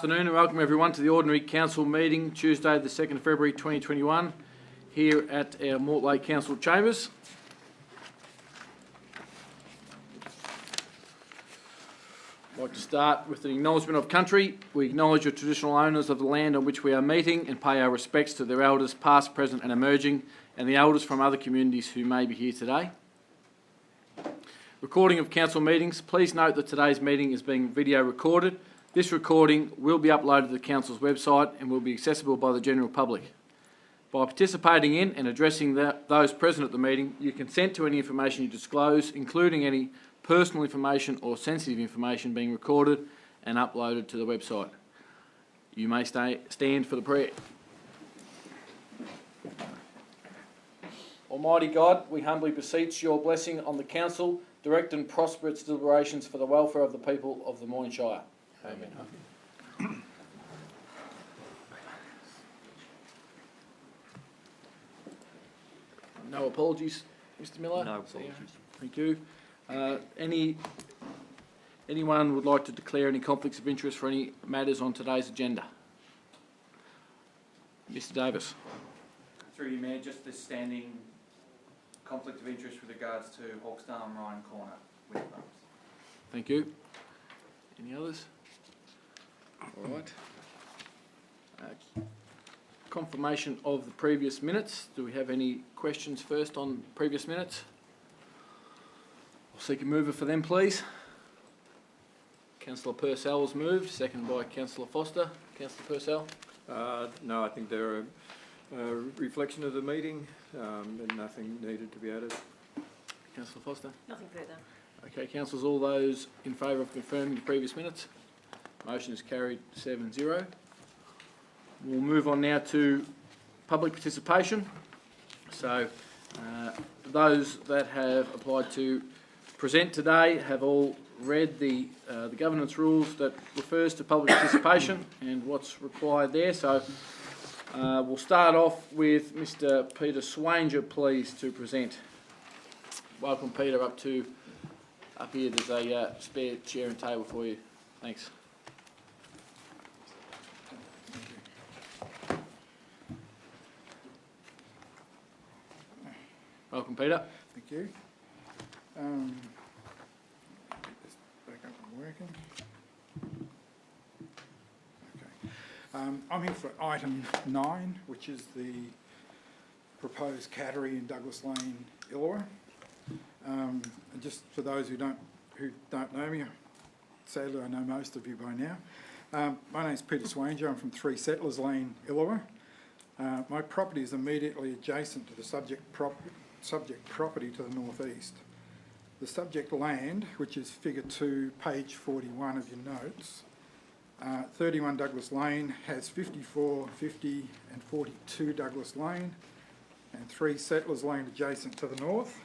Good afternoon and welcome everyone to the Ordinary Council meeting Tuesday the 2nd of February 2021 here at our Mortlake Council Chambers. I'd like to start with an acknowledgement of country. We acknowledge the traditional owners of the land on which we are meeting and pay our respects to their elders past, present and emerging, and the elders from other communities who may be here today. Recording of council meetings. Please note that today's meeting is being video recorded. This recording will be uploaded to the Council's website and will be accessible by the general public. By participating in and addressing those present at the meeting, you consent to any information you disclose, including any personal information or sensitive information being recorded and uploaded to the website. You may stand for the prayer. Almighty God, we humbly beseech your blessing on the Council, direct and prosper its deliberations for the welfare of the people of the Moyne Shire. Amen. No apologies, Mr. Miller? No apologies. Thank you. Anyone would like to declare any conflicts of interest for any matters on today's agenda? Mr. Davis. Through you, Mayor, just this standing conflict of interest with regards to Hawksdale and Ryan Corner wind farms. Thank you. Any others? All right. Confirmation of the previous minutes. Do we have any questions first on previous minutes? I'll seek a mover for them, please. Councillor Purcell has moved, seconded by Councillor Foster. Councillor Purcell? No, I think they're a reflection of the meeting and nothing needed to be added. Councillor Foster? Nothing further. Okay, councillors, all those in favour of confirming the previous minutes? Motion is carried 7-0. We'll move on now to public participation. So those that have applied to present today have all read the governance rules that refers to public participation and what's required there. So we'll start off with Mr. Peter Swanger, please, to present. Welcome, Peter, up here. There's a spare chair and table for you. Thanks. Welcome, Peter. Thank you. Get this back up and working. Okay. I'm here for item 9, which is the proposed cattery in Douglas Lane, Illawarra. And just for those who don't know me, sadly I know most of you by now. My name's Peter Swanger. I'm from 3 Settlers Lane, Illawarra. My property is immediately adjacent to the subject property to the northeast. The subject land, which is figure 2, page 41 of your notes, 31 Douglas Lane has 54, 50 and 42 Douglas Lane, and 3 Settlers Lane adjacent to the north,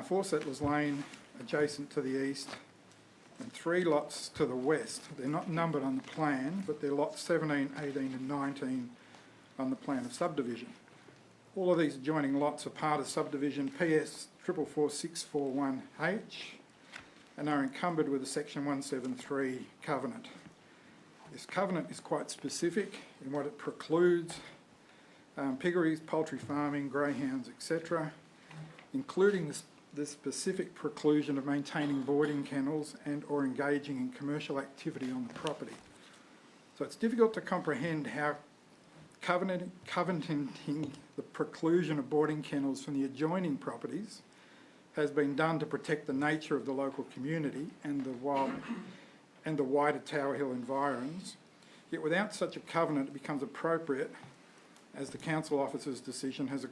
4 Settlers Lane adjacent to the east, and 3 lots to the west. They're not numbered on the plan, but they're lots 17, 18 and 19 on the plan of subdivision. All of these adjoining lots are part of subdivision PS 444641H and are encumbered with a section 173 covenant. This covenant is quite specific in what it precludes: piggeries, poultry farming, greyhounds, etc., including the specific preclusion of maintaining boarding kennels and or engaging in commercial activity on the property. So it's difficult to comprehend how covenanting the preclusion of boarding kennels from the adjoining properties has been done to protect the nature of the local community and the wider Tower Hill environs. Yet without such a covenant, it becomes appropriate, as the council officer's decision has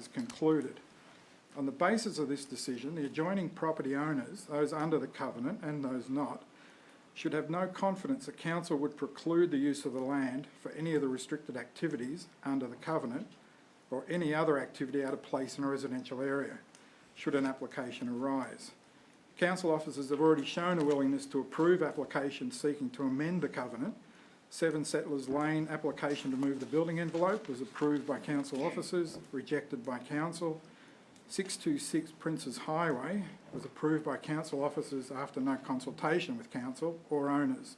concluded. On the basis of this decision, the adjoining property owners, those under the covenant and those not, should have no confidence that council would preclude the use of the land for any of the restricted activities under the covenant or any other activity out of place in a residential area, should an application arise. Council officers have already shown a willingness to approve applications seeking to amend the covenant. 7 Settlers Lane application to move the building envelope was approved by council officers, rejected by council. 626 Princes Highway was approved by council officers after no consultation with council or owners.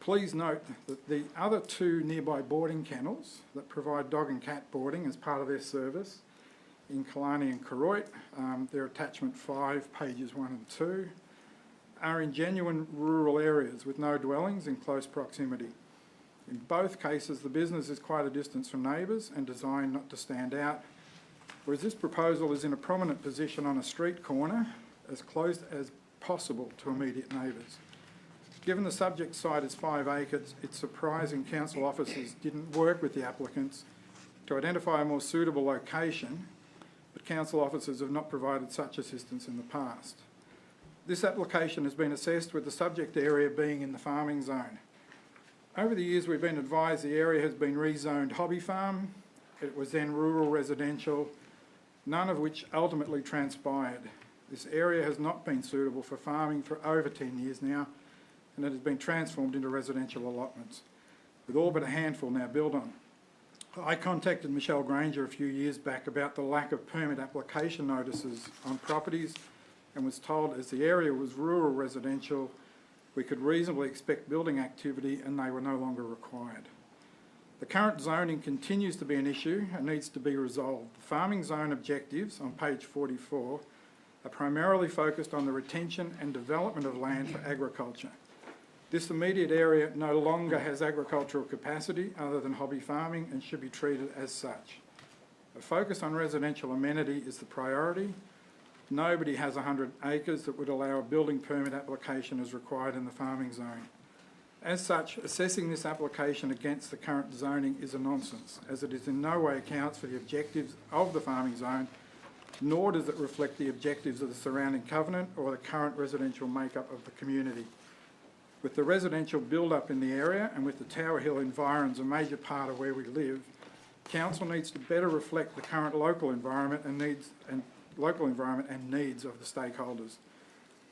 Please note that the other two nearby boarding kennels that provide dog and cat boarding as part of their service in Killarney and Koroit, they're attachment 5, pages 1 and 2, are in genuine rural areas with no dwellings in close proximity. In both cases, the business is quite a distance from neighbours and designed not to stand out, whereas this proposal is in a prominent position on a street corner, as close as possible to immediate neighbours. Given the subject site is 5 acres, it's surprising council officers didn't work with the applicants to identify a more suitable location, but council officers have not provided such assistance in the past. This application has been assessed with the subject area being in the farming zone. Over the years, we've been advised the area has been rezoned hobby farm. It was then rural residential, none of which ultimately transpired. This area has not been suitable for farming for over 10 years now, and it has been transformed into residential allotments, with all but a handful now built on. I contacted Michelle Granger a few years back about the lack of permit application notices on properties and was told as the area was rural residential, we could reasonably expect building activity and they were no longer required. The current zoning continues to be an issue and needs to be resolved. The farming zone objectives on page 44 are primarily focused on the retention and development of land for agriculture. This immediate area no longer has agricultural capacity other than hobby farming and should be treated as such. A focus on residential amenity is the priority. Nobody has 100 acres that would allow a building permit application as required in the farming zone. As such, assessing this application against the current zoning is a nonsense, as it is in no way accounts for the objectives of the farming zone, nor does it reflect the objectives of the surrounding covenant or the current residential makeup of the community. With the residential build-up in the area and with the Tower Hill environs a major part of where we live, council needs to better reflect the current local environment and needs of the stakeholders.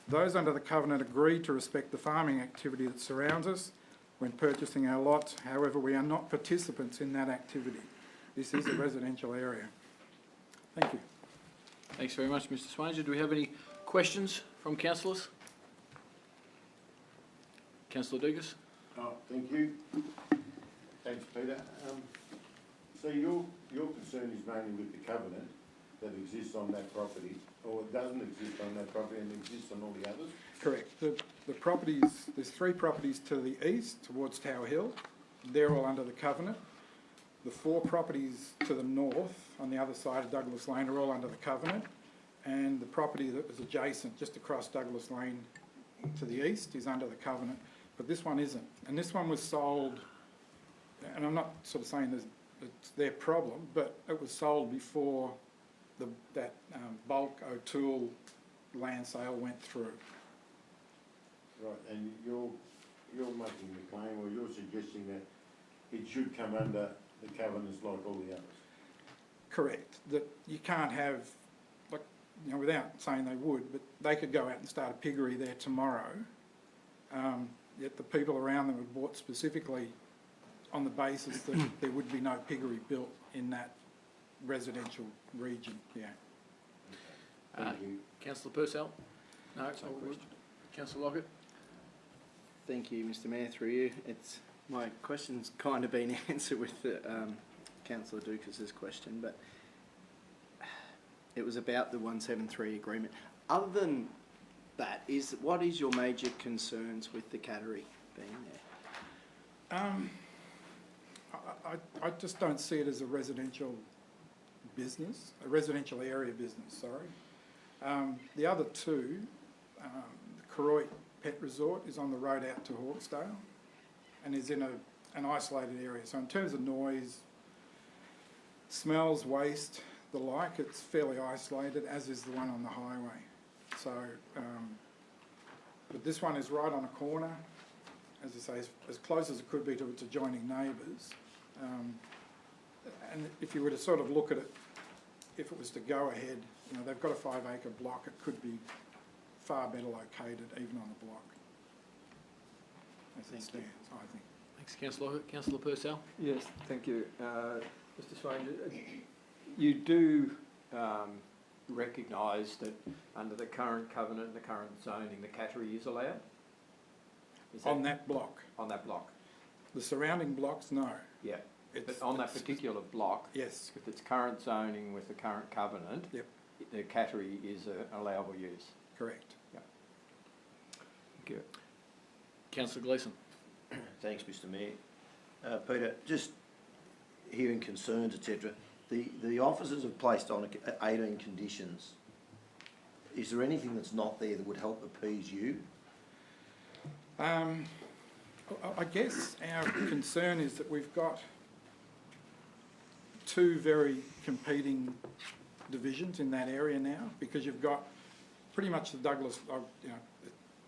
Those under the covenant agreed to respect the farming activity that surrounds us when purchasing our lots. However, we are not participants in that activity. This is a residential area. Thank you. Thanks very much, Mr Swanger. Do we have any questions from councillors? Councillor Dugas? Oh, thank you. Thanks, Peter. So your concern is mainly with the covenant that exists on that property, or it doesn't exist on that property and exists on all the others? Correct. The properties, there's 3 properties to the east towards Tower Hill. They're all under the covenant. The 4 properties to the north on the other side of Douglas Lane are all under the covenant. And the property that was adjacent just across Douglas Lane to the east is under the covenant. But this one isn't. And this one was sold, and I'm not sort of saying it's their problem, but it was sold before that bulk O'Toole land sale went through. Right, and you're making the claim, or you're suggesting that it should come under the covenants like all the others? Correct. That you can't have, like, you know, without saying they would, but they could go out and start a piggery there tomorrow. Yet the people around them have bought specifically on the basis that there would be no piggery built in that residential region. Yeah. Thank you. Councillor Purcell? No question. Councillor Lockett? Thank you, Mr Mayor, through you. My question's kind of been answered with Councillor Dukas' question, but it was about the 173 agreement. Other than that, what is your major concerns with the cattery being there? I just don't see it as a residential business, a residential area business, sorry. The other 2, the Koroit Pet Resort is on the road out to Hawkesdale and is in an isolated area. So in terms of noise, smells, waste, the like, it's fairly isolated, as is the one on the highway. So, but this one is right on a corner, as I say, as close as it could be to its adjoining neighbours. And if you were to sort of look at it, if it was to go ahead, you know, they've got a 5-acre block, it could be far better located even on the block, as it stands, I think. Thanks, Councillor Lockett. Councillor Purcell? Yes, thank you. Mr Swanger, you do recognise that under the current covenant and the current zoning, the cattery is allowed? Is On that block. on that block? The surrounding blocks, no. Yeah. It's- But on that it's- particular block, Yes, with its current zoning, with the current covenant, Yep. the cattery is an allowable use. correct. Thank you. Councillor Gleeson. Thanks, Mr Mayor. Peter, just hearing concerns, etc. The officers have placed on 18 conditions. Is there anything that's not there that would help appease you? I guess our concern is that we've got two very competing divisions in that area now, because you've got pretty much the Douglas,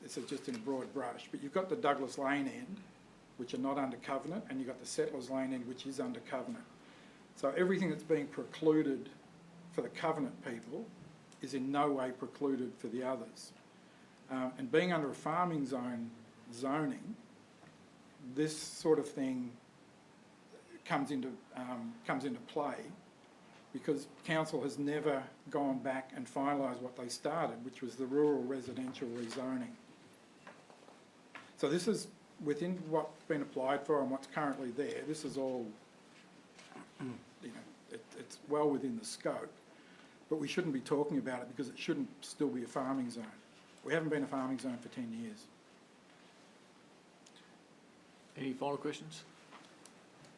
this is just in a broad brush, but you've got the Douglas Lane end, which are not under covenant, and you've got the Settlers Lane end, which is under covenant. So everything that's being precluded for the covenant people is in no way precluded for the others. And being under a farming zone zoning, this sort of thing comes into play, because council has never gone back and finalised what they started, which was the rural residential rezoning. So this is within what's been applied for and what's currently there. This is all, it's well within the scope, but we shouldn't be talking about it because it shouldn't still be a farming zone. We haven't been a farming zone for 10 years. Any final questions?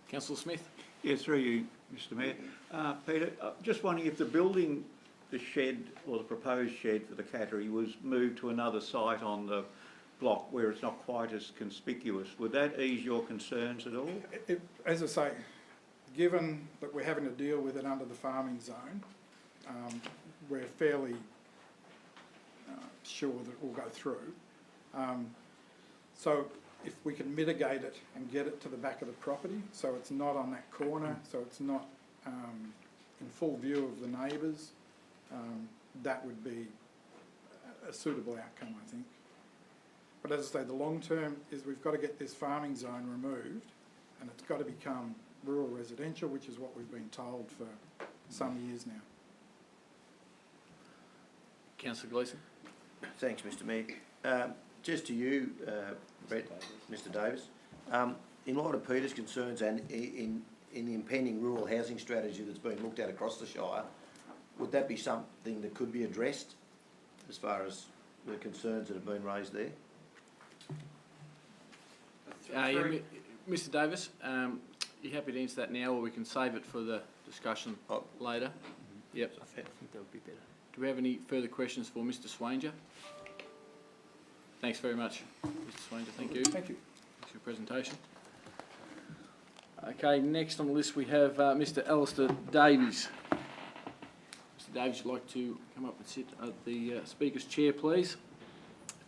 Councillor Smith. Yeah, through you, Mr Mayor. Peter, just wondering if the building, the shed or the proposed shed for the cattery was moved to another site on the block where it's not quite as conspicuous, would that ease your concerns at all? As I say, given that we're having to deal with it under the farming zone, we're fairly sure that it will go through. So if we can mitigate it and get it to the back of the property, so it's not on that corner, so it's not in full view of the neighbours, that would be a suitable outcome, I think. But as I say, the long term is we've got to get this farming zone removed, and it's got to become rural residential, which is what we've been told for some years now. Councillor Gleeson. Thanks, Mr Mayor. Just to you, Brett, Mr Davis, in light of Peter's concerns and in the impending rural housing strategy that's being looked at across the Shire, would that be something that could be addressed as far as the concerns that have been raised there? Mr Davis, you happy to answer that now, or we can save it for the discussion later? Yep. I think that would be better. Do we have any further questions for Mr Swanger? Thanks very much, Mr Swanger. Thank you. Thank you. Thanks for your presentation. Okay, next on the list we have Mr Alistair Davies. Mr Davies, you'd like to come up and sit at the Speaker's chair, please,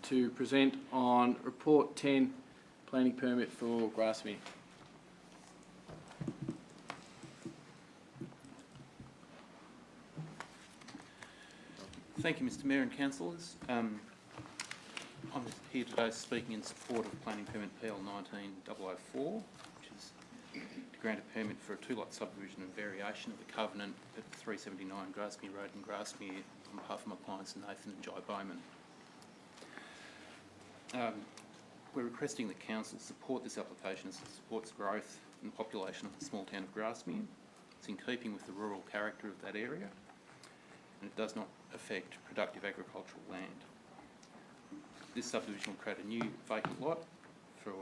to present on Report 10, planning permit for Grasmere. Thank you, Mr Mayor and councillors. I'm here today speaking in support of planning permit PL 19004, which is to grant a permit for a two-lot subdivision and variation of the covenant at 379 Grasmere Road in Grasmere on behalf of my clients Nathan and Jai Bowman. We're requesting that council support this application as it supports growth in the population of the small town of Grasmere. It's in keeping with the rural character of that area, and it does not affect productive agricultural land. This subdivision will create a new vacant lot for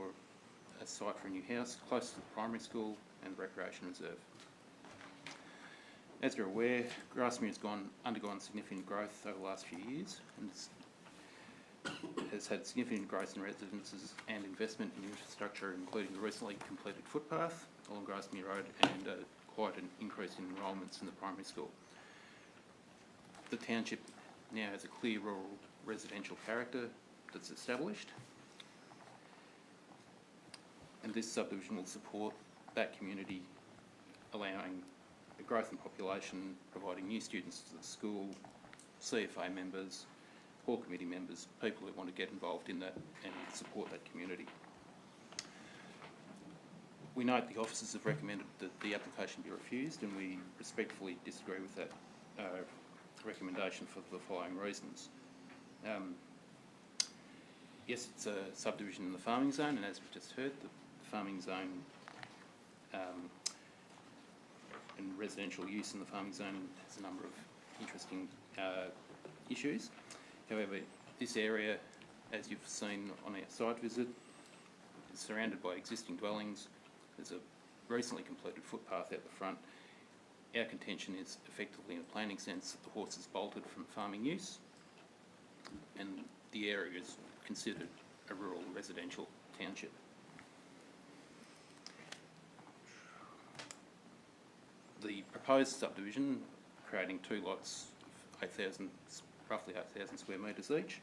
a site for a new house close to the primary school and the recreation reserve. As you're aware, Grasmere has undergone significant growth over the last few years, and has had significant growth in residences and investment in infrastructure, including the recently completed footpath along Grasmere Road and quite an increase in enrolments in the primary school. The township now has a clear rural residential character that's established, and this subdivision will support that community, allowing a growth in population, providing new students to the school, CFA members, hall committee members, people who want to get involved in that and support that community. We note the officers have recommended that the application be refused, and we respectfully disagree with that recommendation for the following reasons. yes, it's a subdivision in the farming zone, and as we've just heard, the farming zone and residential use in the farming zone has a number of interesting issues. However, this area, as you've seen on our site visit, is surrounded by existing dwellings. There's a recently completed footpath out the front. Our contention is effectively, in a planning sense, that the horse is bolted from farming use, and the area is considered a rural residential township. The proposed subdivision, creating 2 lots of 8,000, roughly 8,000 square metres each,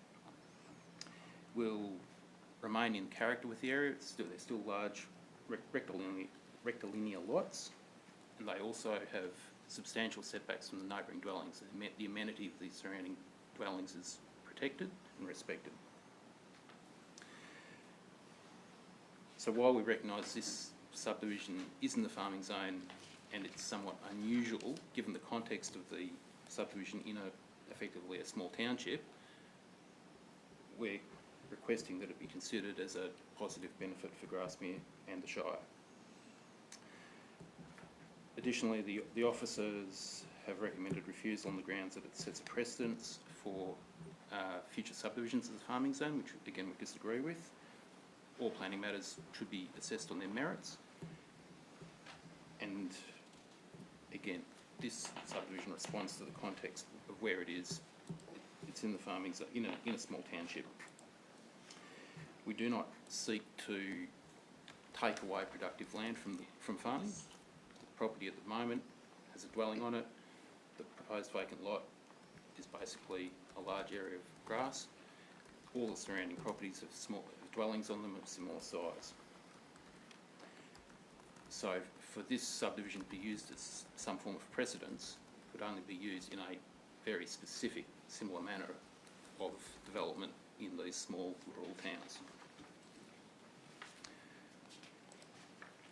will remain in character with the area. They're still large rectilinear lots, and they also have substantial setbacks from the neighbouring dwellings. The amenity of the surrounding dwellings is protected and respected. So while we recognise this subdivision is in the farming zone and it's somewhat unusual given the context of the subdivision in effectively a small township, we're requesting that it be considered as a positive benefit for Grasmere and the Shire. Additionally, the officers have recommended refusal on the grounds that it sets a precedence for future subdivisions of the farming zone, which again we disagree with. All planning matters should be assessed on their merits. And again, this subdivision responds to the context of where it is. It's in the farming zone, in a small township. We do not seek to take away productive land from farming. The property at the moment has a dwelling on it. The proposed vacant lot is basically a large area of grass. All the surrounding properties have small dwellings on them of similar size. So for this subdivision to be used as some form of precedence, it would only be used in a very specific, similar manner of development in these small rural towns.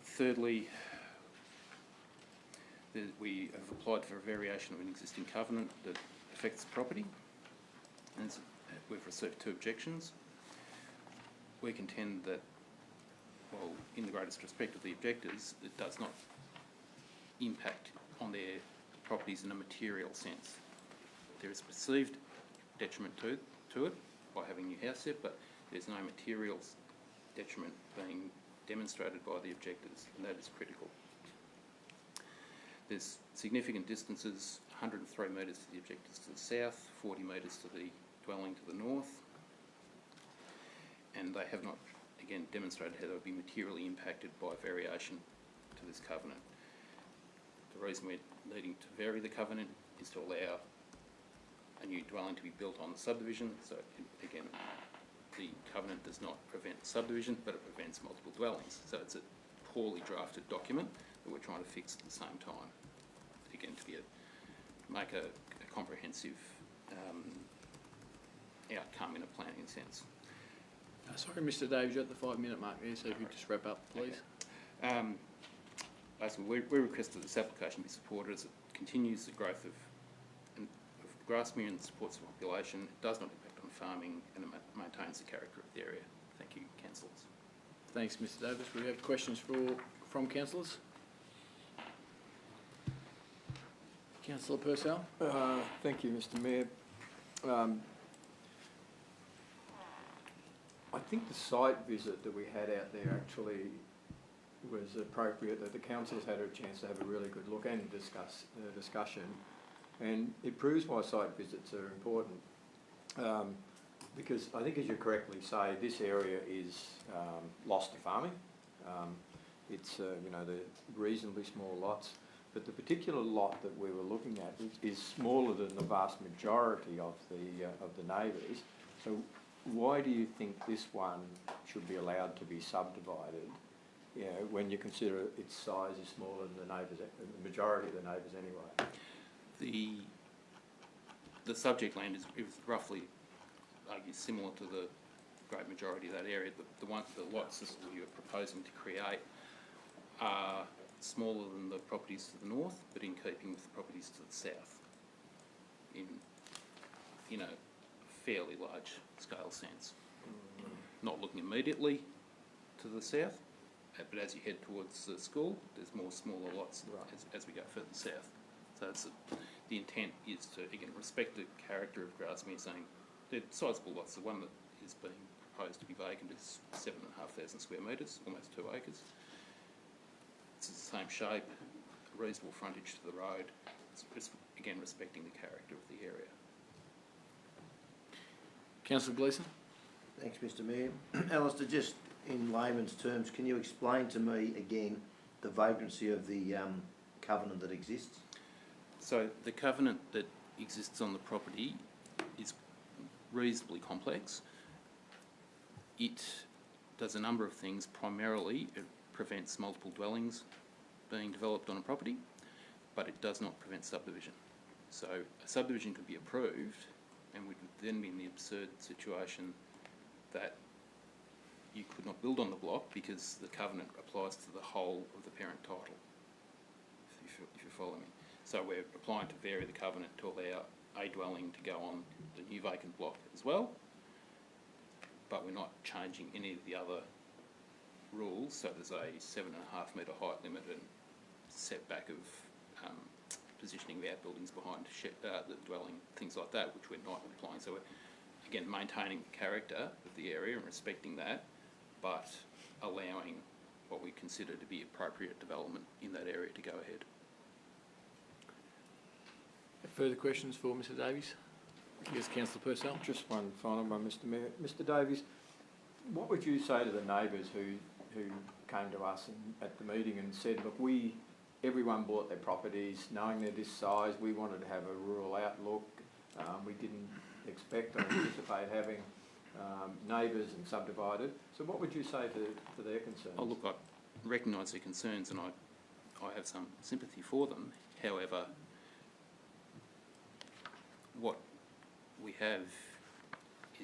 Thirdly, we have applied for a variation of an existing covenant that affects the property, and we've received 2 objections. We contend that, well, in the greatest respect of the objectors, it does not impact on their properties in a material sense. There is perceived detriment to it by having a new house set, but there's no material detriment being demonstrated by the objectors, and that is critical. There's significant distances, 103 metres to the objectors to the south, 40 metres to the dwelling to the north, and they have not, again, demonstrated how they would be materially impacted by variation to this covenant. The reason we're needing to vary the covenant is to allow a new dwelling to be built on the subdivision. So again, the covenant does not prevent subdivision, but it prevents multiple dwellings. So it's a poorly drafted document that we're trying to fix at the same time. Again, to make a comprehensive outcome in a planning sense. Sorry, Mr. Davies, you're at the 5-minute mark there, so if you just wrap up, please. Okay. Basically, we request that this application be supported as it continues the growth of Grasmere and supports the population. It does not impact on farming, and it maintains the character of the area. Thank you, councillors. Thanks, Mr. Davis. We have questions from councillors. Councillor Purcell. Thank you, Mr. Mayor. I think the site visit that we had out there actually was appropriate, that the councillors had a chance to have a really good look and discussion, and it proves why site visits are important, because I think, as you correctly say, this area is lost to farming. It's the reasonably small lots, but the particular lot that we were looking at is smaller than the vast majority of the neighbours. So why do you think this one should be allowed to be subdivided, when you consider its size is smaller than the neighbours, the majority of the neighbours anyway? The subject land is roughly, similar to the great majority of that area. The lots that we are proposing to create are smaller than the properties to the north, but in keeping with the properties to the south, in a fairly large scale sense. not looking immediately to the south, but as you head towards the school, there's more smaller lots as we go further south. So the intent is to, again, respect the character of Grasmere, saying they're sizable lots. The one that is being proposed to be vacant is 7,500 square metres, almost 2 acres. It's the same shape, reasonable frontage to the road. It's again, respecting the character of the area. Councillor Gleeson? Thanks, Mr Mayor. Alistair, just in layman's terms, can you explain to me again the vagrancy of the covenant that exists? So the covenant that exists on the property is reasonably complex. It does a number of things. Primarily, it prevents multiple dwellings being developed on a property, but it does not prevent subdivision. So a subdivision could be approved, and we would then be in the absurd situation that you could not build on the block because the covenant applies to the whole of the parent title, if you follow me. So we're applying to vary the covenant to allow a dwelling to go on the new vacant block as well, but we're not changing any of the other rules. So there's a 7.5 metre height limit and setback of positioning the outbuildings behind the dwelling, things like that, which we're not applying. So we're, again, maintaining the character of the area and respecting that, but allowing what we consider to be appropriate development in that area to go ahead. Further questions for Mr Davies? Yes, Councillor Purcell. Just one final one, Mr Mayor. Mr Davies, what would you say to the neighbours who came to us at the meeting and said, look, everyone bought their properties knowing they're this size, we wanted to have a rural outlook, we didn't expect or anticipate having neighbours and subdivided. So what would you say to their concerns? Oh, look, I recognise their concerns and I have some sympathy for them. However, what we have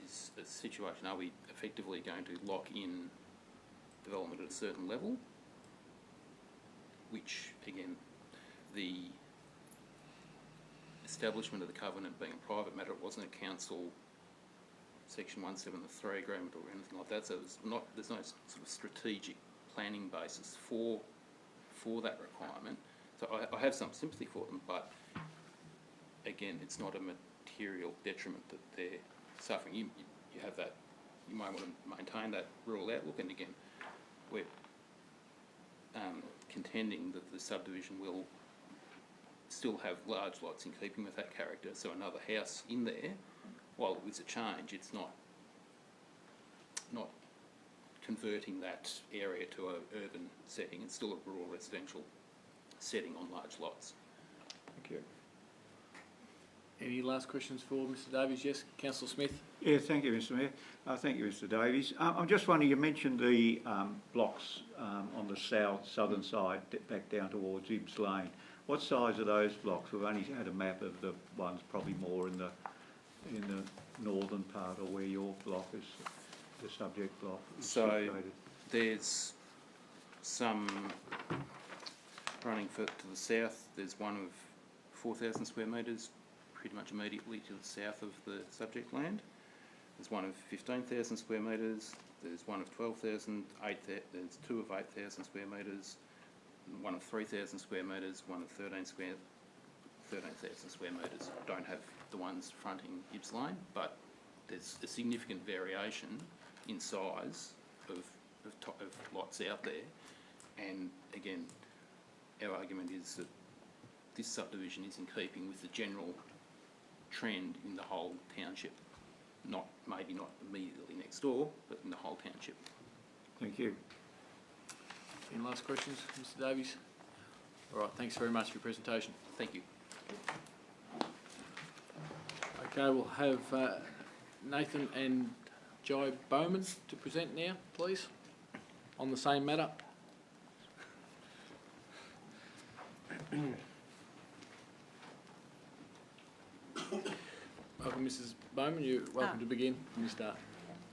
is a situation, are we effectively going to lock in development at a certain level, which, again, the establishment of the covenant being a private matter, it wasn't a council section 173 agreement or anything like that, so there's no sort of strategic planning basis for that requirement. So I have some sympathy for them, but again, it's not a material detriment that they're suffering. You have that, you might want to maintain that rural outlook, and again, we're contending that the subdivision will still have large lots in keeping with that character, so another house in there, while it was a change, it's not converting that area to an urban setting. It's still a rural residential setting on large lots. Thank you. Any last questions for Mr Davies? Yes, Councillor Smith. Yeah, thank you, Mr Mayor. Thank you, Mr Davies. I'm just wondering, you mentioned the blocks on the southern side, back down towards Ibbs Lane. What size are those blocks? We've only had a map of the ones probably more in the northern part, or where your block is, the subject block is situated. There's some running to the south. There's one of 4,000 square metres, pretty much immediately to the south of the subject land. There's one of 15,000 square metres. There's one of 12,000. There's two of 8,000 square metres. One of 3,000 square metres. One of 13,000 square metres. Don't have the ones fronting Ibbs Lane, but there's a significant variation in size of lots out there. And again, our argument is that this subdivision is in keeping with the general trend in the whole township. Maybe not immediately next door, but in the whole township. Thank you. Any last questions, Mr Davies? All right, thanks very much for your presentation. Thank you. Okay, we'll have Nathan and Jai Bowman to present now, please, on the same matter. Welcome, Mrs Bowman. You're welcome to begin when you start.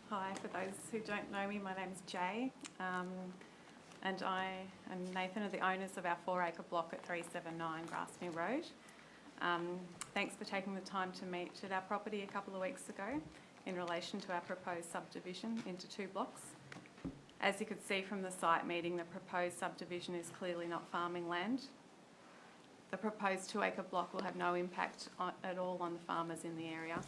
Hi, for those who don't know me, my name's Jay, and I and Nathan are the owners of our 4-acre block at 379 Grasmere Road. Thanks for taking the time to meet at our property a couple of weeks ago in relation to our proposed subdivision into 2 blocks. As you could see from the site meeting, the proposed subdivision is clearly not farming land. The proposed 2-acre block will have no impact at all on the farmers in the area.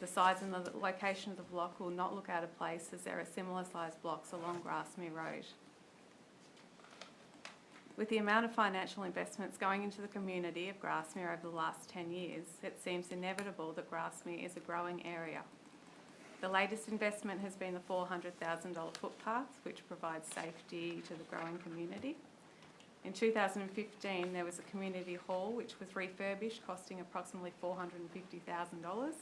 The size and the location of the block will not look out of place as there are similar sized blocks along Grasmere Road. With the amount of financial investments going into the community of Grasmere over the last 10 years, it seems inevitable that Grasmere is a growing area. The latest investment has been the $400,000 footpath, which provides safety to the growing community. In 2015, there was a community hall which was refurbished, costing approximately $450,000.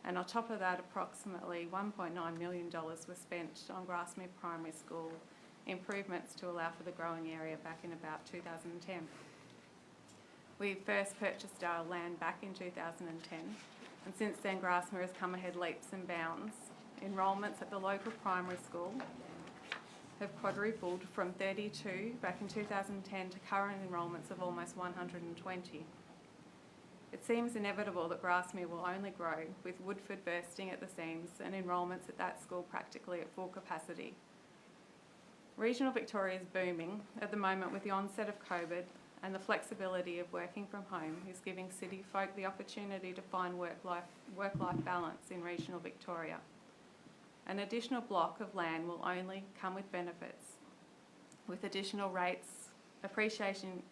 And on top of that, approximately $1.9 million was spent on Grasmere Primary School improvements to allow for the growing area back in about 2010. We first purchased our land back in 2010, and since then Grasmere has come ahead leaps and bounds. Enrolments at the local primary school have quadrupled from 32 back in 2010 to current enrolments of almost 120. It seems inevitable that Grasmere will only grow, with Woodford bursting at the seams and enrolments at that school practically at full capacity. Regional Victoria is booming at the moment with the onset of COVID, and the flexibility of working from home is giving city folk the opportunity to find work-life balance in regional Victoria. An additional block of land will only come with benefits, with additional rates, appreciating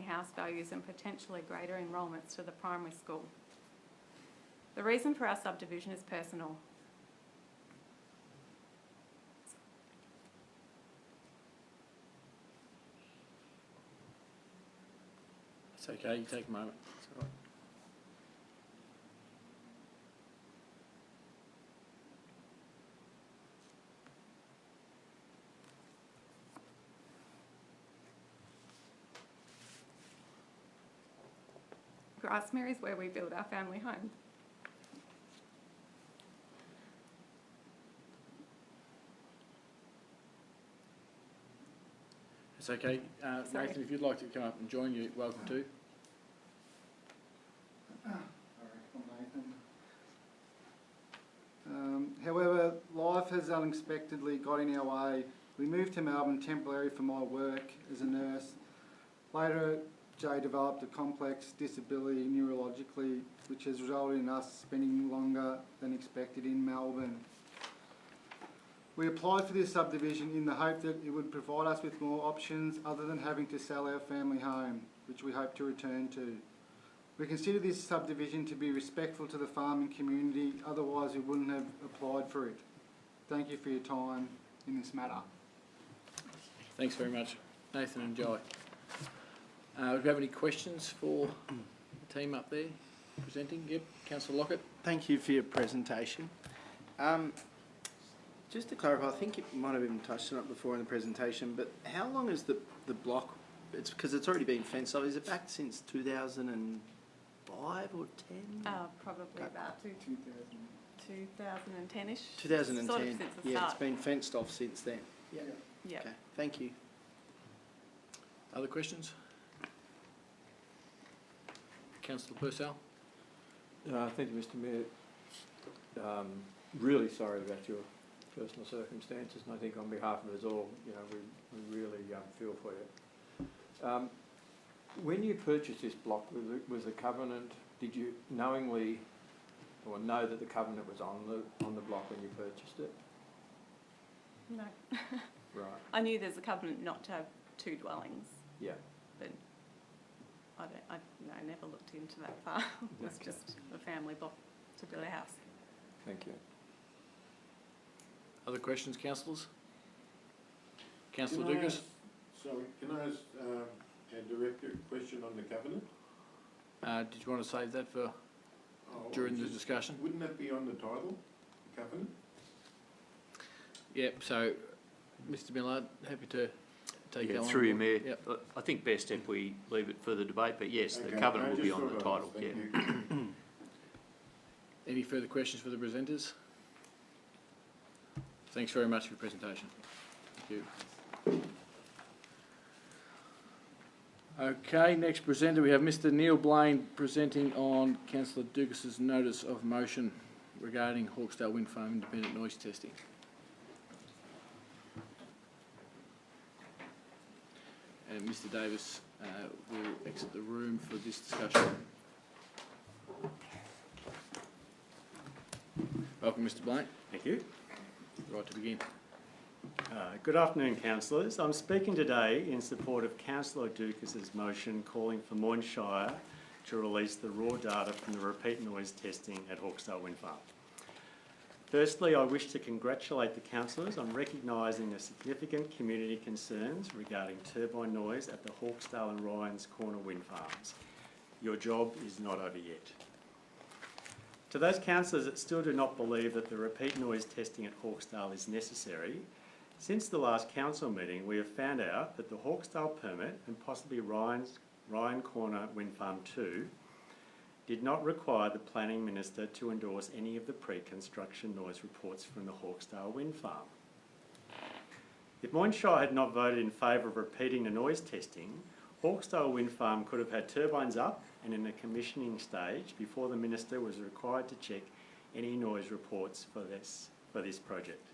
house values and potentially greater enrolments to the primary school. The reason for our subdivision is personal. It's okay, you take a moment. It's all right. Grasmere is where we build our family home. It's okay. Sorry. Nathan, if you'd like to come up and join, you're welcome to. However, life has unexpectedly got in our way. We moved to Melbourne temporarily for my work as a nurse. Later, Jay developed a complex disability neurologically, which has resulted in us spending longer than expected in Melbourne. We applied for this subdivision in the hope that it would provide us with more options other than having to sell our family home, which we hope to return to. We consider this subdivision to be respectful to the farming community, otherwise we wouldn't have applied for it. Thank you for your time in this matter. Thanks very much, Nathan and Jai. Do we have any questions for the team up there presenting? Yep, Councillor Lockett. Thank you for your presentation. Just to clarify, I think you might have even touched on it before in the presentation, but how long is the block? It's because it's already been fenced off. Is it back since 2005 or 10? Probably about 2010-ish. 2010. Sort of since the Yeah, start. it's been fenced off since then. Yeah. Okay, thank you. Other questions? Councillor Purcell. Thank you, Mr Mayor. Really sorry about your personal circumstances, and I think on behalf of us all, you know, we really feel for you. When you purchased this block, was the covenant, did you knowingly or know that the covenant was on the block when you purchased it? No. Right. I knew there's a covenant not to have 2 dwellings, Yeah. but I never looked into that far. It was Okay. just a family block to build a house. Thank you. Other questions, councillors? Councillor Can I Dugas. ask- Sorry, can I ask our director a question on the covenant? Did you want to save that for Oh, during the just- discussion? Wouldn't that be on the title, the covenant? Yep, so, Mr Millard, happy to take that Yeah, one. through you, Mayor. Yep. I think best if we leave it for the debate, but yes, the Okay, covenant I will be just on the thought I'd title, ask. yeah. Thank you. Any further questions for the presenters? Thanks very much for your presentation. Thank you. Okay, next presenter, we have Mr Neil Blaine presenting on Councillor Dugas's notice of motion regarding Hawkesdale Wind Farm independent noise testing? And Mr Davis will exit the room for this discussion. Welcome, Mr Blank. Thank you. Right to begin. Good afternoon, councillors. I'm speaking today in support of Councillor Ducas's motion calling for Moyne Shire to release the raw data from the repeat noise testing at Hawkesdale Wind Farm. Firstly, I wish to congratulate the councillors on recognising the significant community concerns regarding turbine noise at the Hawkesdale and Ryans Corner wind farms. Your job is not over yet. To those councillors that still do not believe that the repeat noise testing at Hawkesdale is necessary, since the last council meeting we have found out that the Hawkesdale permit and possibly Ryan Corner Wind Farm 2 did not require the Planning Minister to endorse any of the pre-construction noise reports from the Hawkesdale Wind Farm. If Moyne Shire had not voted in favour of repeating the noise testing, Hawkesdale Wind Farm could have had turbines up and in the commissioning stage before the Minister was required to check any noise reports for this project.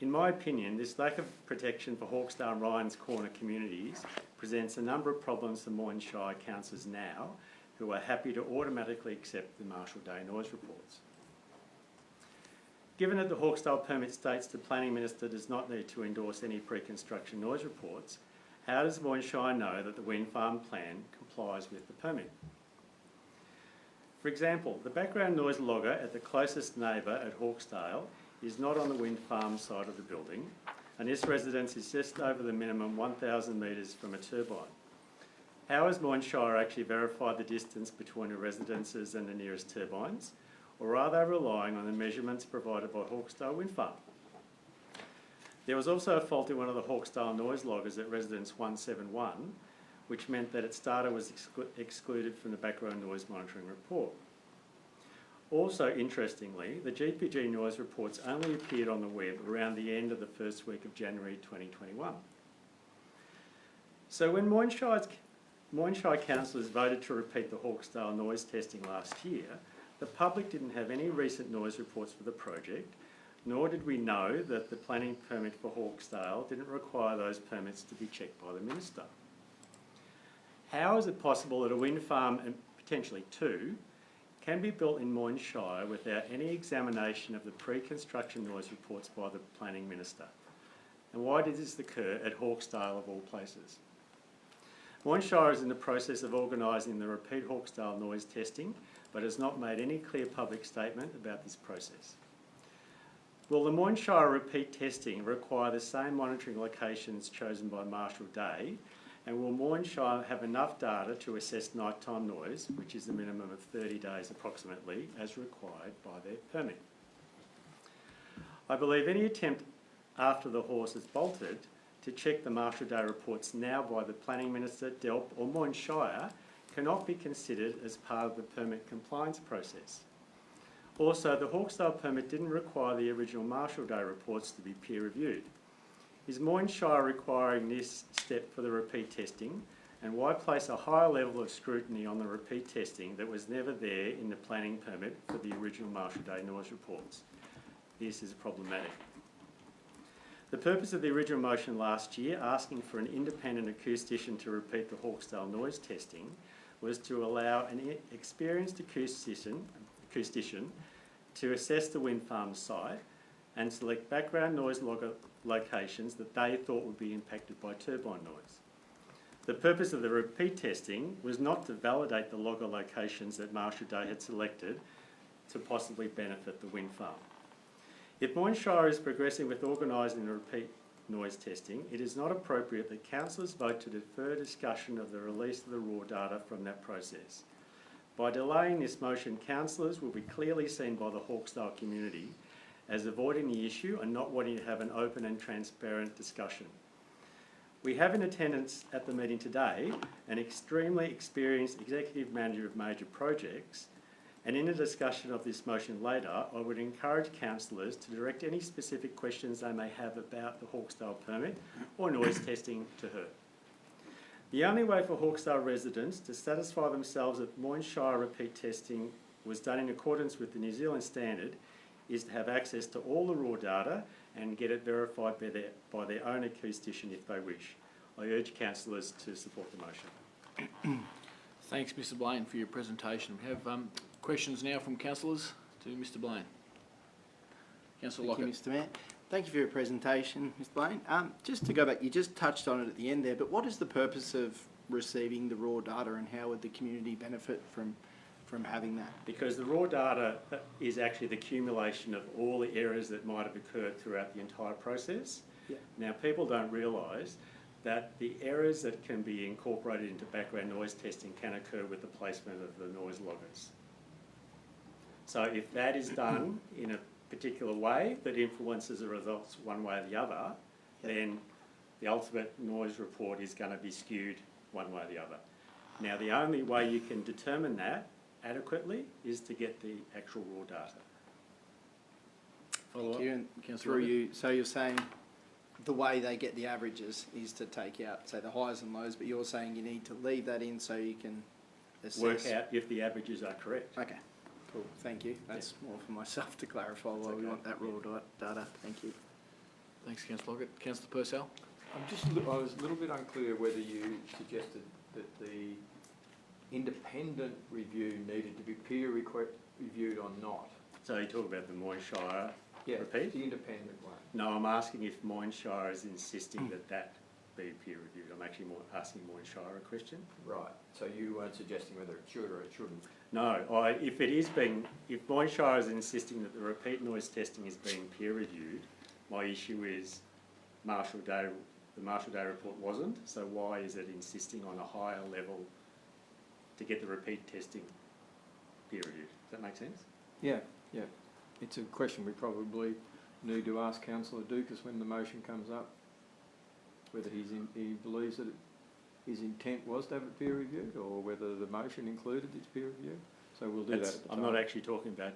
In my opinion, this lack of protection for Hawkesdale and Ryans Corner communities presents a number of problems for Moyne Shire councillors now who are happy to automatically accept the Marshall Day noise reports. Given that the Hawkesdale permit states the Planning Minister does not need to endorse any pre-construction noise reports, how does Moyne Shire know that the wind farm plan complies with the permit? For example, the background noise logger at the closest neighbour at Hawkesdale is not on the wind farm side of the building, and this residence is just over the minimum 1,000 metres from a turbine. How has Moyne Shire actually verified the distance between the residences and the nearest turbines, or are they relying on the measurements provided by Hawkesdale Wind Farm? There was also a fault in one of the Hawkesdale noise loggers at residence 171, which meant that its data was excluded from the background noise monitoring report. Also, interestingly, the GPG noise reports only appeared on the web around the end of the first week of January 2021. So when Moyne Shire councillors voted to repeat the Hawkesdale noise testing last year, the public didn't have any recent noise reports for the project, nor did we know that the planning permit for Hawkesdale didn't require those permits to be checked by the Minister. How is it possible that a wind farm, and potentially two, can be built in Moyne Shire without any examination of the pre-construction noise reports by the Planning Minister? And why did this occur at Hawkesdale of all places? Moyne Shire is in the process of organising the repeat Hawkesdale noise testing, but has not made any clear public statement about this process. Will the Moyne Shire repeat testing require the same monitoring locations chosen by Marshall Day, and will Moyne Shire have enough data to assess nighttime noise, which is a minimum of 30 days approximately, as required by their permit? I believe any attempt after the horse has bolted to check the Marshall Day reports now by the Planning Minister, DELP or Moyne Shire cannot be considered as part of the permit compliance process. Also, the Hawkesdale permit didn't require the original Marshall Day reports to be peer reviewed. Is Moyne Shire requiring this step for the repeat testing, and why place a higher level of scrutiny on the repeat testing that was never there in the planning permit for the original Marshall Day noise reports? This is problematic. The purpose of the original motion last year, asking for an independent acoustician to repeat the Hawkesdale noise testing, was to allow an experienced acoustician to assess the wind farm site and select background noise logger locations that they thought would be impacted by turbine noise. The purpose of the repeat testing was not to validate the logger locations that Marshall Day had selected to possibly benefit the wind farm. If Moyne Shire is progressing with organising the repeat noise testing, it is not appropriate that councillors vote to defer discussion of the release of the raw data from that process. By delaying this motion, councillors will be clearly seen by the Hawkesdale community as avoiding the issue and not wanting to have an open and transparent discussion. We have in attendance at the meeting today an extremely experienced executive manager of major projects, and in a discussion of this motion later, I would encourage councillors to direct any specific questions they may have about the Hawkesdale permit or noise testing to her. The only way for Hawkesdale residents to satisfy themselves that Moyne Shire repeat testing was done in accordance with the New Zealand standard is to have access to all the raw data and get it verified by their own acoustician if they wish. I urge councillors to support the motion. Thanks, Mr Blaine, for your presentation. We have questions now from councillors to Mr Blaine. Councillor Thank you, Lockett. Mr Mayor. Thank you for your presentation, Mr Blaine. Just to go back, you just touched on it at the end there, but what is the purpose of receiving the raw data and how would the community benefit from having that? Because the raw data is actually the accumulation of all the errors that might have occurred throughout the entire process. Yeah. Now, people don't realise that the errors that can be incorporated into background noise testing can occur with the placement of the noise loggers. So if that is done in a particular way that influences the results one way or the other, then the ultimate noise report is going to be skewed one way or the other. Now, the only way you can determine that adequately is to get the actual raw data. Follow up. Thank you. And Councillor through Lockett. you, so you're saying the way they get the averages is to take out, say, the highs and lows, but you're saying you need to leave that in so you can assess. Work out if the averages are correct. Okay, cool, thank you. That's more for myself to clarify why we want that raw data. Thank you. Thanks, Councillor Lockett. Councillor Purcell. I was a little bit unclear whether you suggested that the independent review needed to be peer reviewed or not. So you talk about the Moyne-Shire repeat? The independent one. No, I'm asking if Moyne-Shire is insisting that that be peer reviewed. I'm actually asking Moyne-Shire a question. Right, so you weren't suggesting whether it should or it shouldn't? No, if Moyne-Shire is insisting that the repeat noise testing is being peer reviewed, my issue is the Marshall Day report wasn't, so why is it insisting on a higher level to get the repeat testing peer reviewed? Does that make sense? Yeah. It's a question we probably need to ask Councillor Dukas when the motion comes up, whether he believes that his intent was to have it peer reviewed or whether the motion included its peer review. So we'll do that at the time. I'm not actually talking about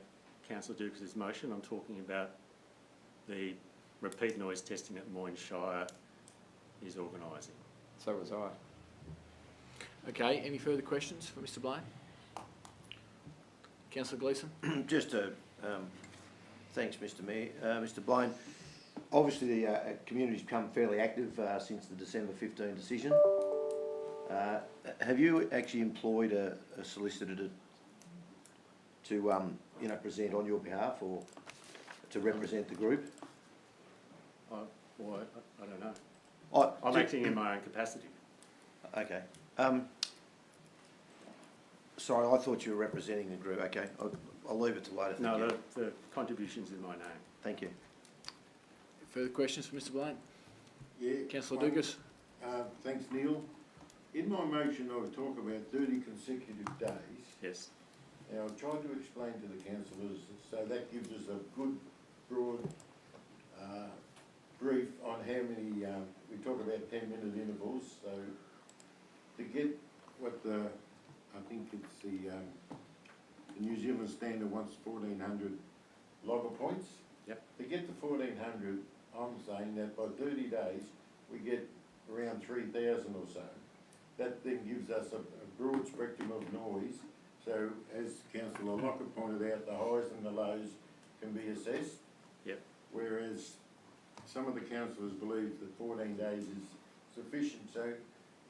Councillor Dukas' motion, I'm talking about the repeat noise testing that Moyne-Shire is organising. So was I. Okay, any further questions for Mr Blaine? Councillor Gleeson. Just to, thanks, Mr Mayor. Mr Blaine, obviously the community's become fairly active since the December 15 decision. Have you actually employed a solicitor to present on your behalf or to represent the group? I don't know. I'm acting in my own capacity. Okay. Sorry, I thought you were representing the group. Okay, I'll leave it to later. No, the contribution's in my name. Thank you. Further questions for Mr Blaine? Yeah. Councillor Dukas. Thanks, Neil. In my motion, I would talk about 30 consecutive days. Yes. Now, I've tried to explain to the councillors, so that gives us a good, broad brief on how many, we talk about 10-minute intervals, so to get what I think it's the New Zealand standard wants 1,400 logger points. Yep. To get to 1,400, I'm saying that by 30 days, we get around 3,000 or so. That then gives us a broad spectrum of noise. So as Councillor Lockett pointed out, the highs and the lows can be assessed. Yep. Whereas some of the councillors believe that 14 days is sufficient. So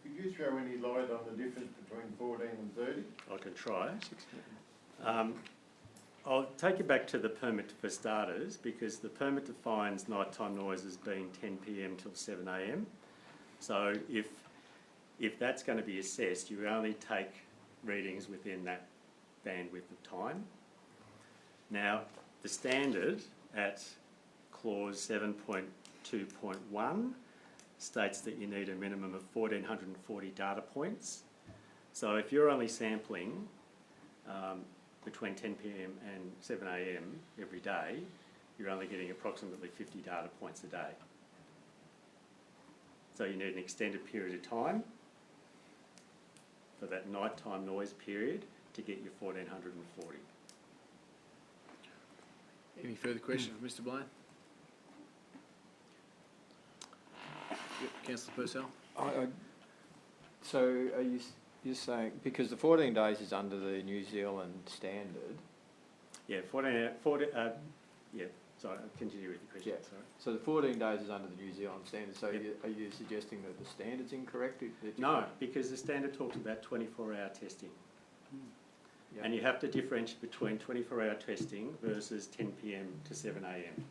could you throw any light on the difference between 14 and 30? I can try. I'll take you back to the permit for starters, because the permit defines nighttime noise as being 10 p.m. till 7 a.m. So if that's going to be assessed, you only take readings within that bandwidth of time. Now, the standard at clause 7.2.1 states that you need a minimum of 1,440 data points. So if you're only sampling between 10 p.m. and 7 a.m. every day, you're only getting approximately 50 data points a day. So you need an extended period of time for that nighttime noise period to get your 1,440. Any further questions for Mr Blaine? Yep, Councillor Purcell. So are you You're saying, because the 14 days is under the New Zealand standard. Yeah, yeah, sorry, I'll continue with the question, Yeah. sorry. So the 14 days is under the New Zealand standard, so are you suggesting that the standard's incorrect? No, because the standard talks about 24-hour testing. Yeah. And you have to differentiate between 24-hour testing versus 10 p.m. to 7 a.m.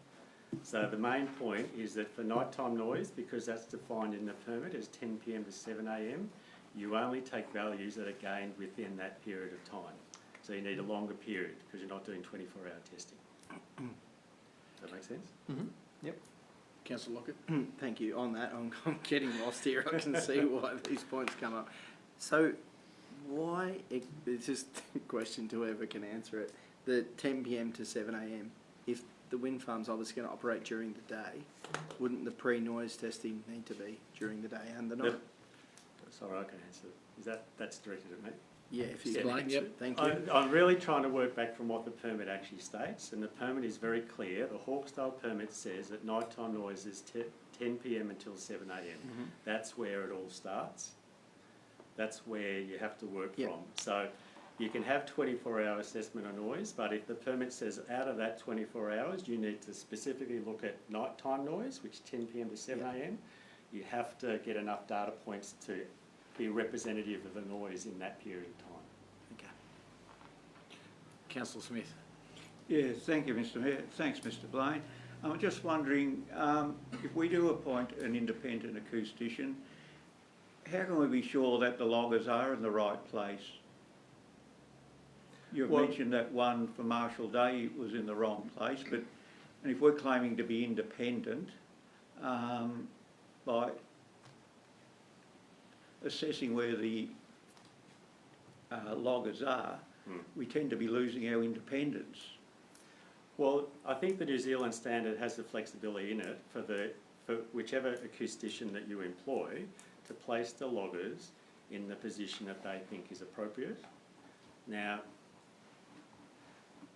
So the main point is that for nighttime noise, because that's defined in the permit as 10 p.m. to 7 a.m, you only take values that are gained within that period of time. So you need a longer period because you're not doing 24-hour testing. Does that make sense? Mm-hmm. Yep. Councillor Lockett? Thank you. On that, I'm getting lost here. I can see why these points come up. So why, it's just a question to whoever can answer it, the 10 p.m. to 7 a.m, if the wind farm's obviously going to operate during the day, wouldn't the pre-noise testing need to be during the day and the night? Sorry, I can answer. That's directed at me? Yeah, if you Yeah, can Blaine, answer yep. it. Thank you. I'm really trying to work back from what the permit actually states, and the permit is very clear. The Hawkesdale permit says that nighttime noise is 10 p.m. until 7 a.m. Mhm. That's where it all starts. That's where you have to work Yep. from. So you can have 24-hour assessment of noise, but if the permit says out of that 24 hours, you need to specifically look at nighttime noise, which is 10 p.m. to 7 a.m, you have to get enough data points to be representative of the noise in that period of time. Okay. Councillor Smith? Yes, thank you, Mr Mayor. Thanks, Mr Blaine. I'm just wondering, if we do appoint an independent acoustician, how can we be sure that the loggers are in the right place? You've Well- mentioned that one for Marshall Day was in the wrong place, but and if we're claiming to be independent, by assessing where the loggers are, we tend to be losing our independence. Well, I think the New Zealand standard has the flexibility in it for whichever acoustician that you employ to place the loggers in the position that they think is appropriate. Now,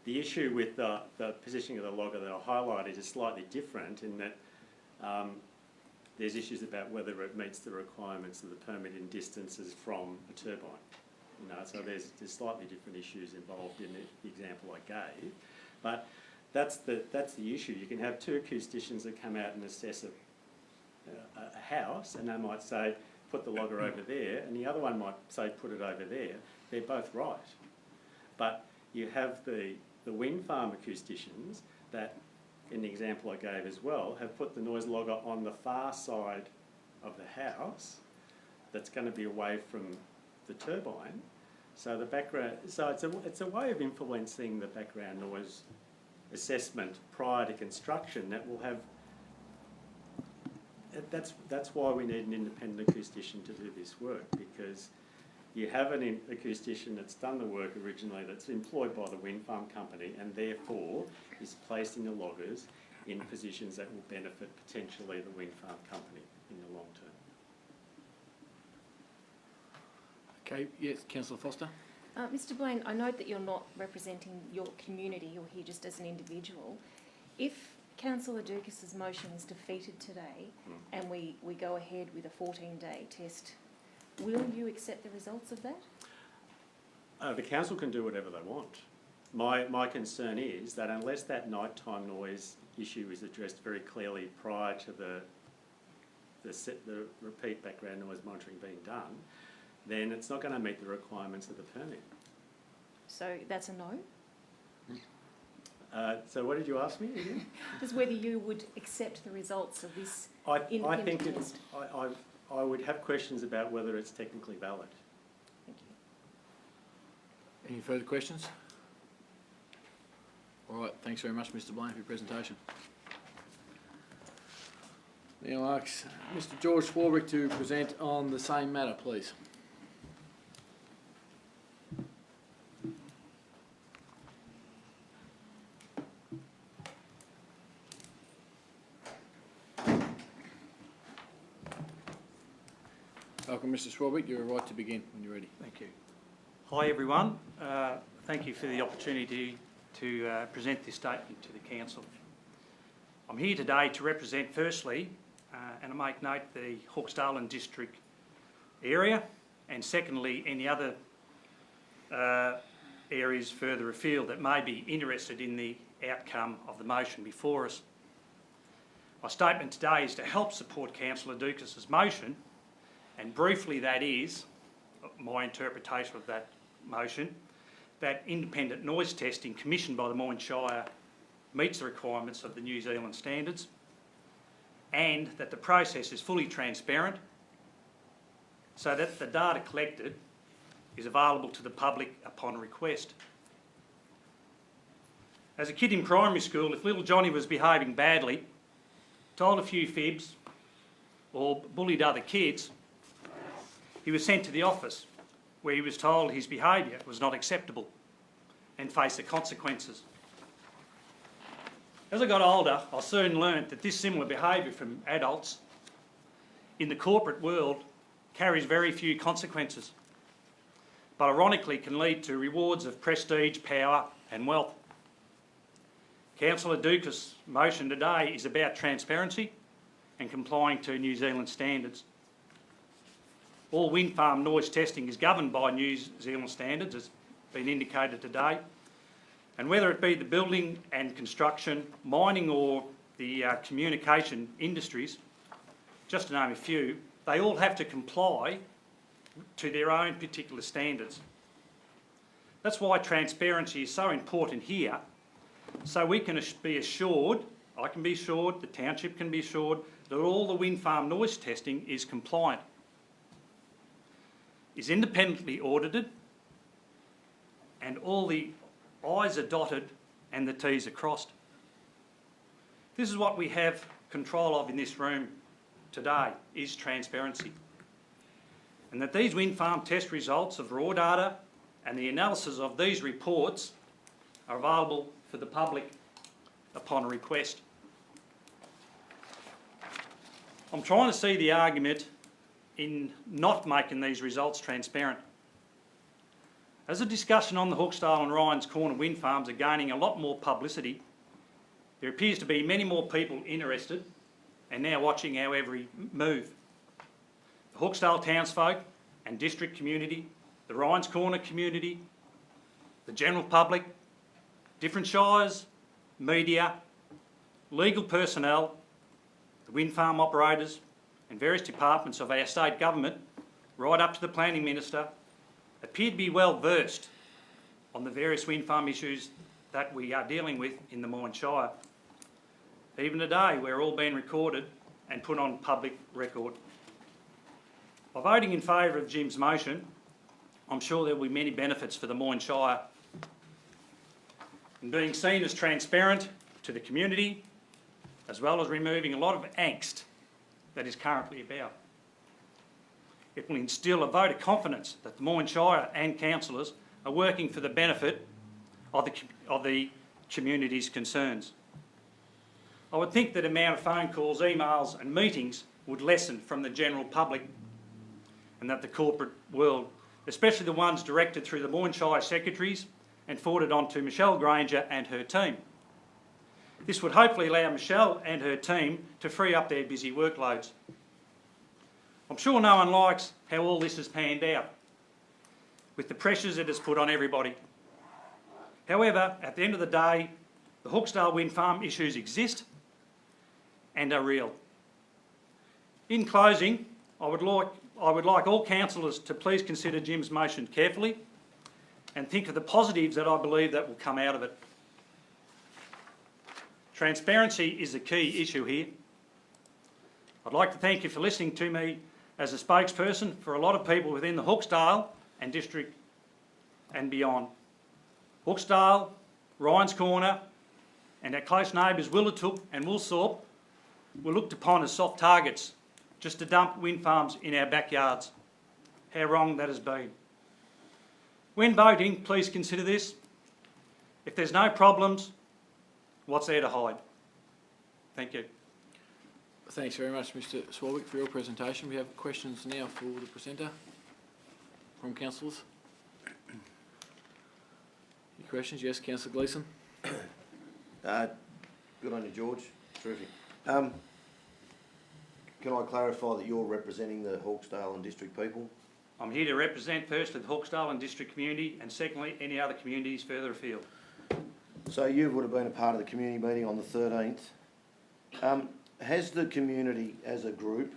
the issue with the positioning of the logger that I highlighted is slightly different in that there's issues about whether it meets the requirements of the permit in distances from a turbine. You know, so there's slightly different issues involved in the example I gave, but that's the issue. You can have two acousticians that come out and assess a house, and they might say put the logger over there, and the other one might say put it over there. They're both right, but you have the wind farm acousticians that, in the example I gave as well, have put the noise logger on the far side of the house that's going to be away from the turbine. So the background, so it's a way of influencing the background noise assessment prior to construction that will have. That's why we need an independent acoustician to do this work, because you have an acoustician that's done the work originally, that's employed by the wind farm company, and therefore is placing the loggers in positions that will benefit potentially the wind farm company in the long term. Okay, yes, Councillor Foster? Mr Blaine, I note that you're not representing your community, you're here just as an individual. If Councillor Dukas' motion is defeated today and we go ahead with a 14-day test, will you accept the results of that? The council can do whatever they want. My concern is that unless that nighttime noise issue is addressed very clearly prior to the repeat background noise monitoring being done, then it's not going to meet the requirements of the permit. So that's a no? So what did you ask me again? Just whether you would accept the results of this I independent think test. I would have questions about whether it's technically valid. Thank you. Any further questions? All right, thanks very much, Mr Blaine, for your presentation. Now I ask Mr George Swarbrick to present on the same matter, please. Welcome, Mr Swarbrick. You're right to begin when you're ready. Thank you. Hi everyone. Thank you for the opportunity to present this statement to the Council. I'm here today to represent firstly, and I make note, the Hawkesdale District area, and secondly, any other areas further afield that may be interested in the outcome of the motion before us. My statement today is to help support Councillor Doukas' motion, and briefly that is, my interpretation of that motion, that independent noise testing commissioned by the Moyne Shire meets the requirements of the New Zealand standards, and that the process is fully transparent so that the data collected is available to the public upon request. As a kid in primary school, if little Johnny was behaving badly, told a few fibs or bullied other kids, he was sent to the office where he was told his behaviour was not acceptable and faced the consequences. As I got older, I soon learnt that this similar behaviour from adults in the corporate world carries very few consequences, but ironically can lead to rewards of prestige, power and wealth. Councillor Doukas' motion today is about transparency and complying to New Zealand standards. All wind farm noise testing is governed by New Zealand standards, as been indicated today, and whether it be the building and construction, mining or the communication industries, just to name a few, they all have to comply to their own particular standards. That's why transparency is so important here, so we can be assured, I can be assured, the township can be assured, that all the wind farm noise testing is compliant, is independently audited, and all the I's are dotted and the T's are crossed. This is what we have control of in this room today, is transparency. And that these wind farm test results of raw data and the analysis of these reports are available for the public upon request. I'm trying to see the argument in not making these results transparent. As the discussion on the Hawkesdale and Ryan's Corner wind farms are gaining a lot more publicity, there appears to be many more people interested and now watching our every move. The Hawkesdale townsfolk and district community, the Ryan's Corner community, the general public, different shires, media, legal personnel, the wind farm operators and various departments of our state government, right up to the Planning Minister, appear to be well versed on the various wind farm issues that we are dealing with in the Moyne Shire. Even today, we're all being recorded and put on public record. By voting in favour of Jim's motion, I'm sure there will be many benefits for the Moyne Shire in being seen as transparent to the community, as well as removing a lot of angst that is currently about. It will instil a vote of confidence that the Moyne Shire and councillors are working for the benefit of the community's concerns. I would think that the amount of phone calls, emails and meetings would lessen from the general public, and that the corporate world, especially the ones directed through the Moyne Shire secretaries and forwarded on to Michelle Granger and her team. This would hopefully allow Michelle and her team to free up their busy workloads. I'm sure no one likes how all this has panned out, with the pressures it has put on everybody. However, at the end of the day, the Hawkesdale wind farm issues exist and are real. In closing, I would like all councillors to please consider Jim's motion carefully and think of the positives that I believe that will come out of it. Transparency is the key issue here. I'd like to thank you for listening to me as a spokesperson for a lot of people within the Hawkesdale and district and beyond. Hawkesdale, Ryan's Corner and our close neighbours Willatook and Woolsthorpe were looked upon as soft targets just to dump wind farms in our backyards. How wrong that has been. When voting, please consider this. If there's no problems, what's there to hide? Thank you. Thanks very much, Mr Swarbrick, for your presentation. We have questions now for the presenter from councillors. Any questions? Yes, Councillor Gleeson. Good on you, George. Terrific. Can I clarify that you're representing the Hawkesdale and district people? I'm here to represent firstly the Hawkesdale and district community, and secondly any other communities further afield. So you would have been a part of the community meeting on the 13th. Has the community as a group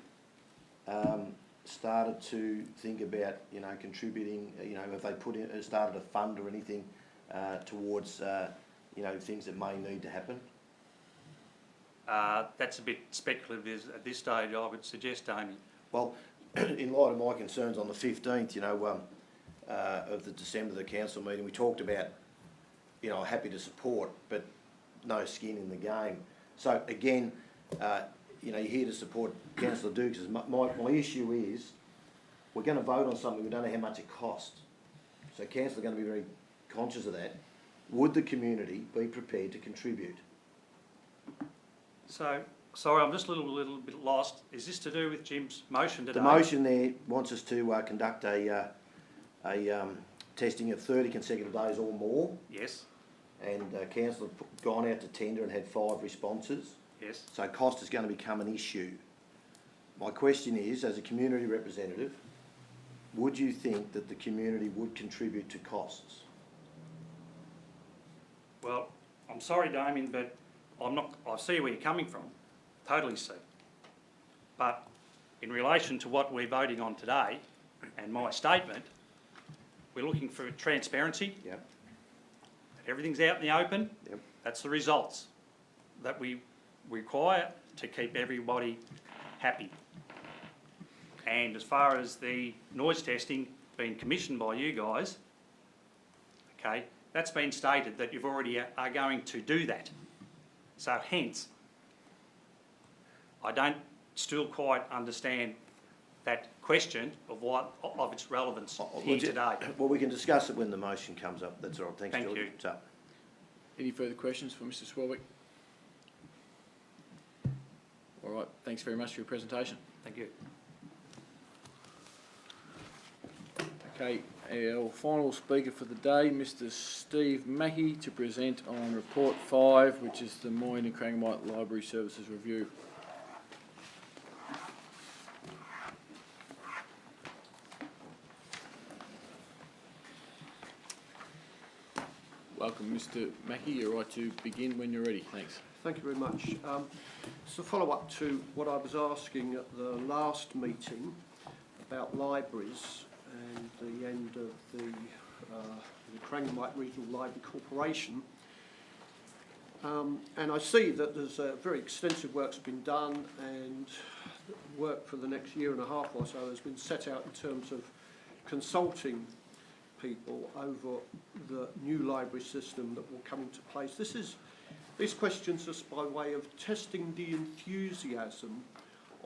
started to think about, contributing, have they started a fund or anything towards, things that may need to happen? That's a bit speculative at this stage, I would suggest, Amy. Well, in light of my concerns on the 15th, of the December, the council meeting, we talked about, happy to support, but no skin in the game. So again, you're here to support Councillor Dukes. My issue is, we're going to vote on something, we don't know how much it costs. So council are going to be very conscious of that. Would the community be prepared to contribute? So, sorry, I'm just a little bit lost. Is this to do with Jim's motion today? The motion there wants us to conduct a testing of 30 consecutive days or more. Yes. And council have gone out to tender and had 5 responses. Yes. So cost is going to become an issue. My question is, as a community representative, would you think that the community would contribute to costs? Well, I'm sorry, Damien, but I see where you're coming from. Totally see. But in relation to what we're voting on today and my statement, we're looking for transparency. Yep. Everything's out in the open. Yep. That's the results that we require to keep everybody happy. And as far as the noise testing being commissioned by you guys, okay, that's been stated that you've already are going to do that. So hence, I don't still quite understand that question of its relevance here today. Well, we can discuss it when the motion comes up. That's all right. Thanks, Thank George. you. So, Any further questions for Mr Swarbrick? All right, thanks very much for your presentation. Thank you. Okay, our final speaker for the day, Mr Steve Mackey, to present on Report 5, which is the Moyne and Crangamite Library Services Review. Welcome, Mr Mackey. You're right to begin when you're ready. Thanks. Thank you very much. It's a follow-up to what I was asking at the last meeting about libraries and the end of the Crangamite Regional Library Corporation. And I see that there's very extensive work's been done, and work for the next year and a half or so has been set out in terms of consulting people over the new library system that will come into place. These questions are by way of testing the enthusiasm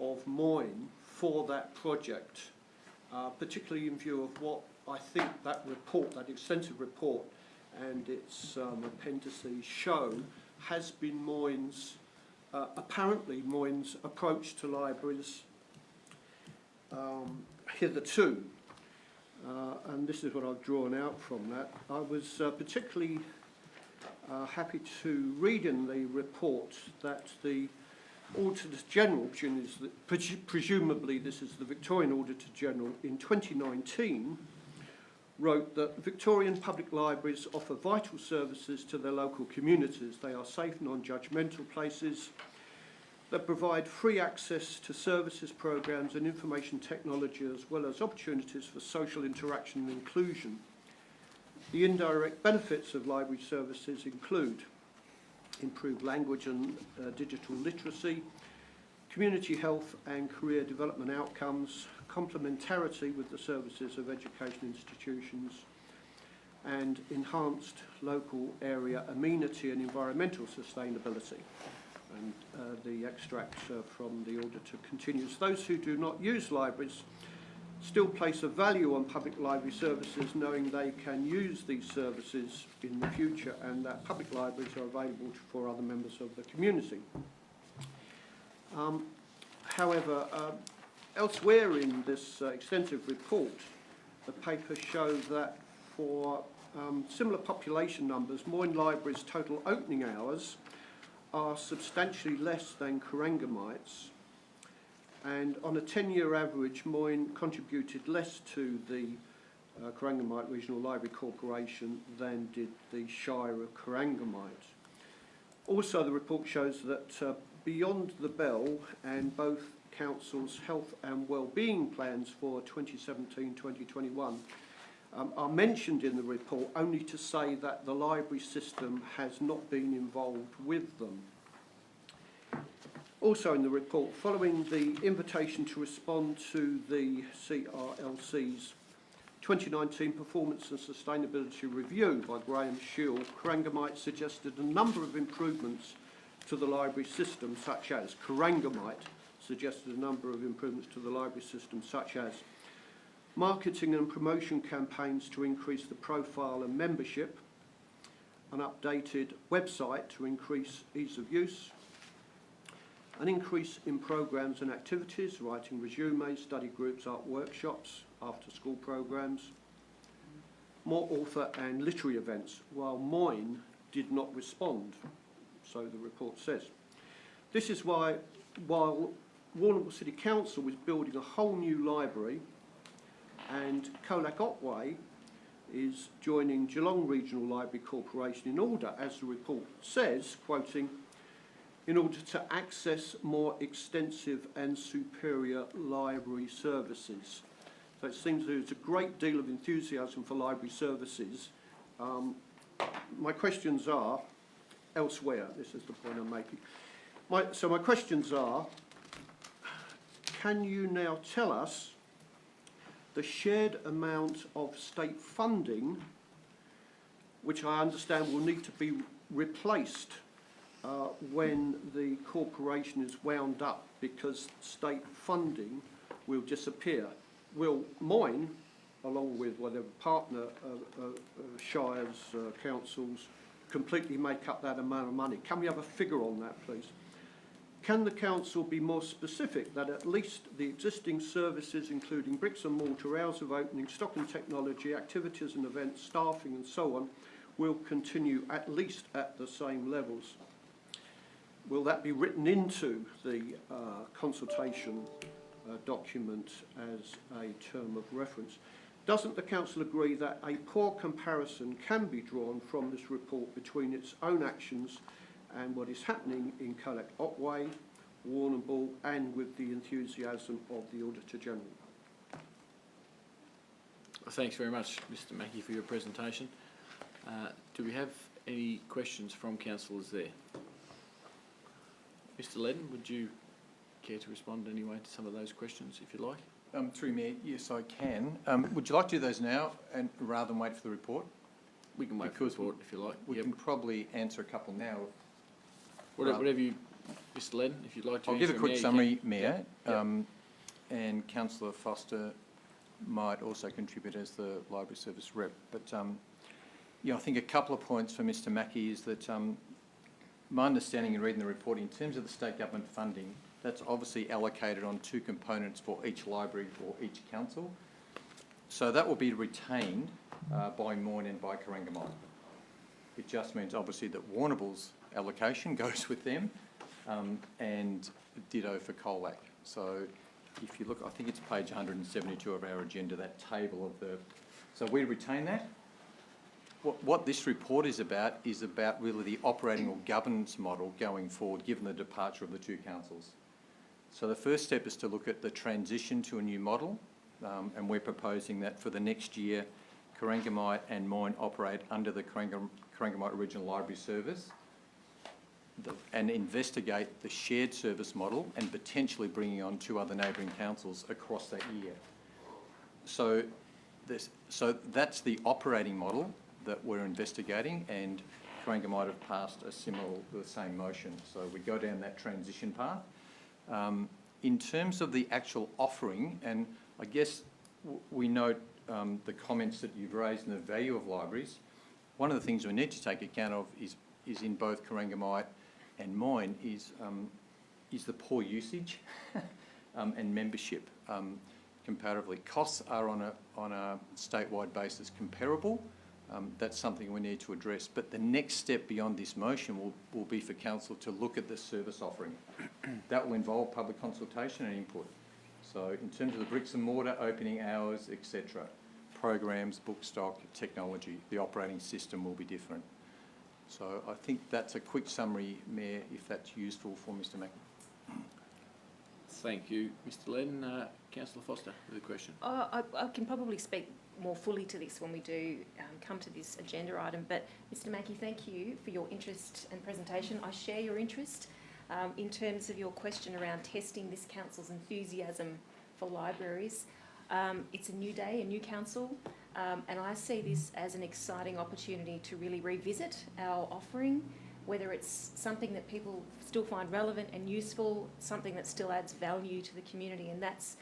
of Moyne for that project, particularly in view of what I think that report, that extensive report and its appendices show has been Moyne's, apparently Moyne's approach to libraries hitherto. And this is what I've drawn out from that. I was particularly happy to read in the report that the Auditor General, presumably this is the Victorian Auditor General, in 2019 wrote that Victorian public libraries offer vital services to their local communities. They are safe, non-judgmental places that provide free access to services, programs and information technology, as well as opportunities for social interaction and inclusion. The indirect benefits of library services include improved language and digital literacy, community health and career development outcomes, complementarity with the services of education institutions, and enhanced local area amenity and environmental sustainability. And the extract from the auditor continues, those who do not use libraries still place a value on public library services, knowing they can use these services in the future and that public libraries are available for other members of the community. However, elsewhere in this extensive report, the papers show that for similar population numbers, Moyne Library's total opening hours are substantially less than Corangamite's, and on a 10-year average, Moyne contributed less to the Corangamite Regional Library Corporation than did the Shire of Corangamite. Also, the report shows that beyond the Bell and both councils' health and wellbeing plans for 2017-2021 are mentioned in the report only to say that the library system has not been involved with them. Also in the report, following the invitation to respond to the CRLC's 2019 Performance and Sustainability Review by Graham Shield, Corangamite suggested a number of improvements to the library system, such as marketing and promotion campaigns to increase the profile and membership, an updated website to increase ease of use, an increase in programs and activities, writing resumes, study groups, art workshops, after-school programs, more author and literary events, while Moyne did not respond, so the report says. This is why, while Warrnambool City Council was building a whole new library and Colac Otway is joining Geelong Regional Library Corporation in order, as the report says, quoting, in order to access more extensive and superior library services. So it seems there's a great deal of enthusiasm for library services. My questions are, elsewhere, this is the point I'm making. So my questions are, can you now tell us the shared amount of state funding, which I understand will need to be replaced when the corporation is wound up because state funding will disappear? Will Moyne, along with whatever partner shires, councils, completely make up that amount of money? Can we have a figure on that, please? Can the council be more specific that at least the existing services, including bricks and mortar, hours of opening, stock and technology, activities and events, staffing and so on, will continue at least at the same levels? Will that be written into the consultation document as a term of reference? Doesn't the council agree that a poor comparison can be drawn from this report between its own actions and what is happening in Colac Otway, Warrnambool, and with the enthusiasm of the Auditor General? Thanks very much, Mr. Mackey, for your presentation. Do we have any questions from councillors there? Mr. Ledden, would you care to respond anyway to some of those questions, if you like? Through me, yes, I can. Would you like to do those now, and rather than wait for the report? We can wait for the report, if you like. We can probably answer a couple now. Whatever you, Mr. Ledden, if you'd like to. I'll give a quick summary, Mayor, Yep. And Councillor Foster might also contribute as the library service rep. But I think a couple of points for Mr. Mackey is that my understanding in reading the report, in terms of the state government funding, that's obviously allocated on two components for each library or each council. So that will be retained by Moyne and by Corangamite. It just means obviously that Warrnambool's allocation goes with them, and ditto for Colac. So if you look, I think it's page 172 of our agenda, that table of the... So we retain that. What this report is about really the operating or governance model going forward, given the departure of the two councils. So the first step is to look at the transition to a new model, and we're proposing that for the next year, Corangamite and Moyne operate under the Corangamite Regional Library Service and investigate the shared service model and potentially bringing on two other neighbouring councils across that year. So that's the operating model that we're investigating, and Corangamite have passed the same motion. So we go down that transition path. In terms of the actual offering, and I guess we note the comments that you've raised and the value of libraries. One of the things we need to take account of is in both Corangamite and Moyne is the poor usage and membership comparatively. Costs are on a statewide basis comparable, That's something we need to address. But the next step beyond this motion will be for council to look at the service offering. That will involve public consultation and input. So in terms of the bricks and mortar, opening hours, etc., programs, book stock, technology, the operating system will be different. So I think that's a quick summary, Mayor, if that's useful for Mr Mackey. Thank you, Mr Ledden. Councillor Foster with a question. I can probably speak more fully to this when we do come to this agenda item, but Mr Mackey, thank you for your interest and presentation. I share your interest in terms of your question around testing this council's enthusiasm for libraries. It's a new day, a new council, and I see this as an exciting opportunity to really revisit our offering, whether it's something that people still find relevant and useful, something that still adds value to the community, and that's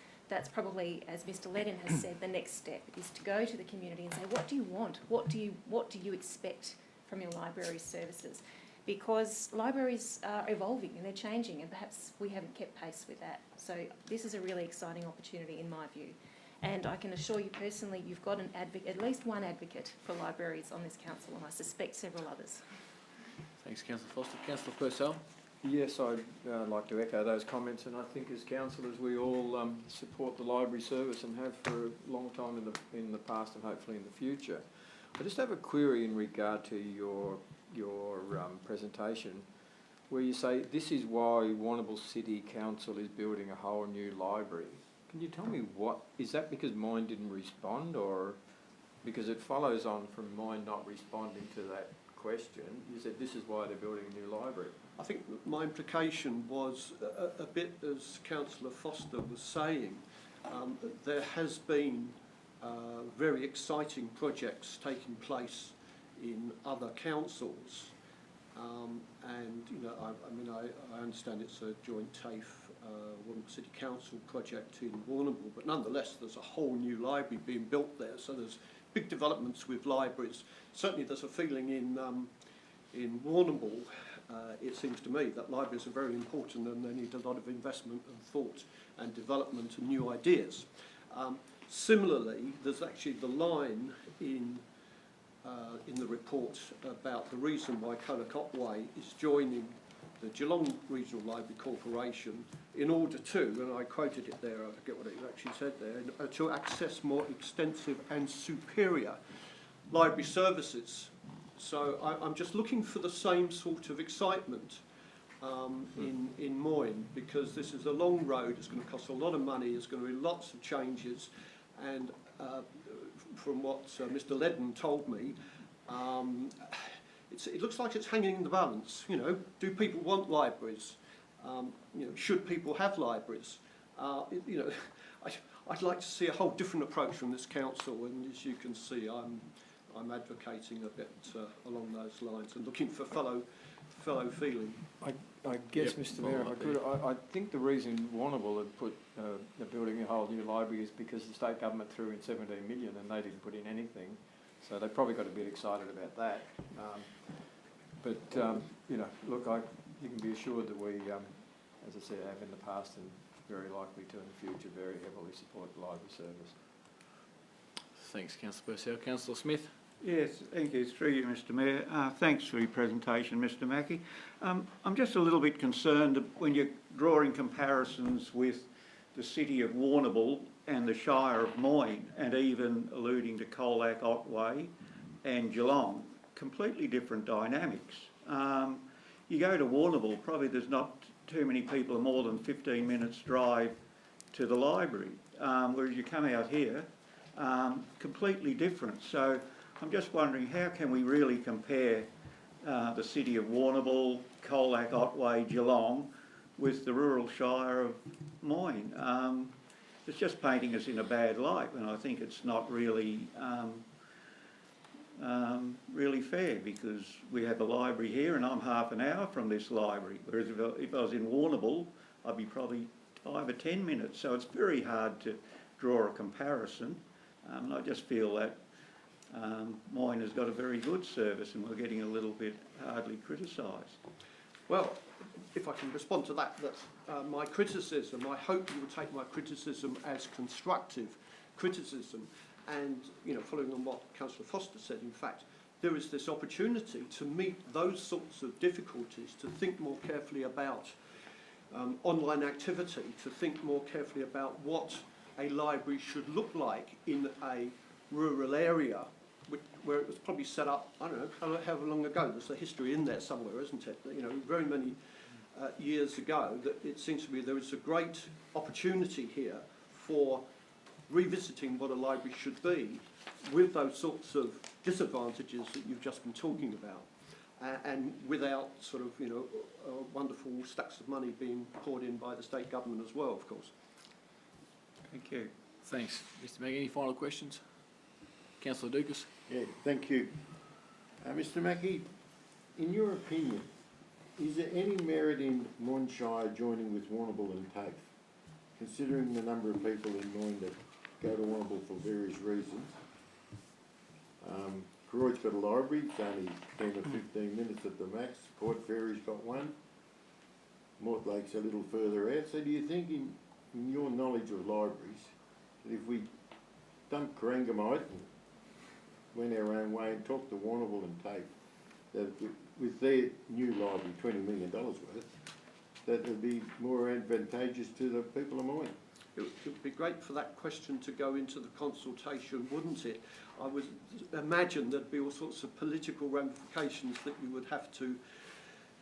probably, as Mr Ledden has said, the next step is to go to the community and say, what do you want? What do you expect from your library services? Because libraries are evolving and they're changing, and perhaps we haven't kept pace with that. So this is a really exciting opportunity in my view. And I can assure you personally, you've got at least one advocate for libraries on this council, and I suspect several others. Thanks, Councillor Foster. Councillor Purcell. Yes, I'd like to echo those comments, and I think as councillors we all support the library service and have for a long time in the past and hopefully in the future. I just have a query in regard to your presentation, where you say this is why Warrnambool City Council is building a whole new library. Can you tell me what is that? Because mine didn't respond, or because it follows on from mine not responding to that question? You said this is why they're building a new library. I think my implication was a bit as Councillor Foster was saying. There has been very exciting projects taking place in other councils, and you know, I understand it's a joint TAFE Warrnambool City Council project in Warrnambool, but nonetheless there's a whole new library being built there, so there's big developments with libraries. Certainly there's a feeling in Warrnambool, it seems to me, that libraries are very important and they need a lot of investment and thought and development and new ideas. Similarly, there's actually the line in the report about the reason why Colac Otway is joining the Geelong Regional Library Corporation in order to, and I quoted it there, I forget what it actually said there, to access more extensive and superior library services. So I'm just looking for the same sort of excitement in Moyne, because this is a long road, it's going to cost a lot of money, there's going to be lots of changes, and from what Mr Ledden told me, it looks like it's hanging in the balance. You know, do people want libraries? You know, should people have libraries? You know, I'd like to see a whole different approach from this council, and as you can see, I'm advocating a bit along those lines and looking for fellow feeling. I guess, Mr Mayor, if I could, I think the reason Warrnambool had put the building a whole new library is because the state government threw in 17 million and they didn't put in anything, so they probably got a bit excited about that. You know, look, you can be assured that we, as I said, have in the past and very likely to in the future, very heavily support the library service. Thanks, Councillor Purcell. Councillor Smith. Yes, thank you. Through you, Mr Mayor. Thanks for your presentation, Mr Mackey. I'm just a little bit concerned when you're drawing comparisons with the city of Warrnambool and the Shire of Moyne, and even alluding to Colac, Otway and Geelong. Completely different dynamics. You go to Warrnambool, probably there's not too many people more than 15 minutes drive to the library, whereas you come out here, completely different. So I'm just wondering, how can we really compare the city of Warrnambool, Colac, Otway, Geelong with the rural shire of Moyne? It's just painting us in a bad light, and I think it's not really really fair, because we have a library here and I'm half an hour from this library, whereas if I was in Warrnambool I'd be probably 5 or 10 minutes, so it's very hard to draw a comparison. And I just feel that Moyne has got a very good service and we're getting a little bit hardly criticised. Well, if I can respond to that, my criticism, I hope you will take my criticism as constructive criticism, And, you know, following on what Councillor Foster said, in fact, there is this opportunity to meet those sorts of difficulties, to think more carefully about online activity, to think more carefully about what a library should look like in a rural area, where it was probably set up, I don't know, however long ago. There's a history in there somewhere, isn't it? You know, very many years ago, that it seems to me there is a great opportunity here for revisiting what a library should be with those sorts of disadvantages that you've just been talking about, and without sort of, you know, wonderful stacks of money being poured in by the state government as well, of course. Thank you. Thanks. Mr Mackey, any final questions? Councillor Dukas? Yeah, thank you. Mr Mackey, in your opinion, is there any merit in Monshire joining with Warrnambool and TAFE, considering the number of people in Moyne that go to Warrnambool for various reasons? Croyd's got a library, it's only 10 or 15 minutes at the max. Port Fairy's got one. Mortlake's a little further out. So do you think, in your knowledge of libraries, that if we dumped Corangamite and went our own way and talked to Warrnambool and TAFE, that with their new library, $20 million worth, that it would be more advantageous to the people of Moyne? It would be great for that question to go into the consultation, wouldn't it? I would imagine there'd be all sorts of political ramifications that you would have to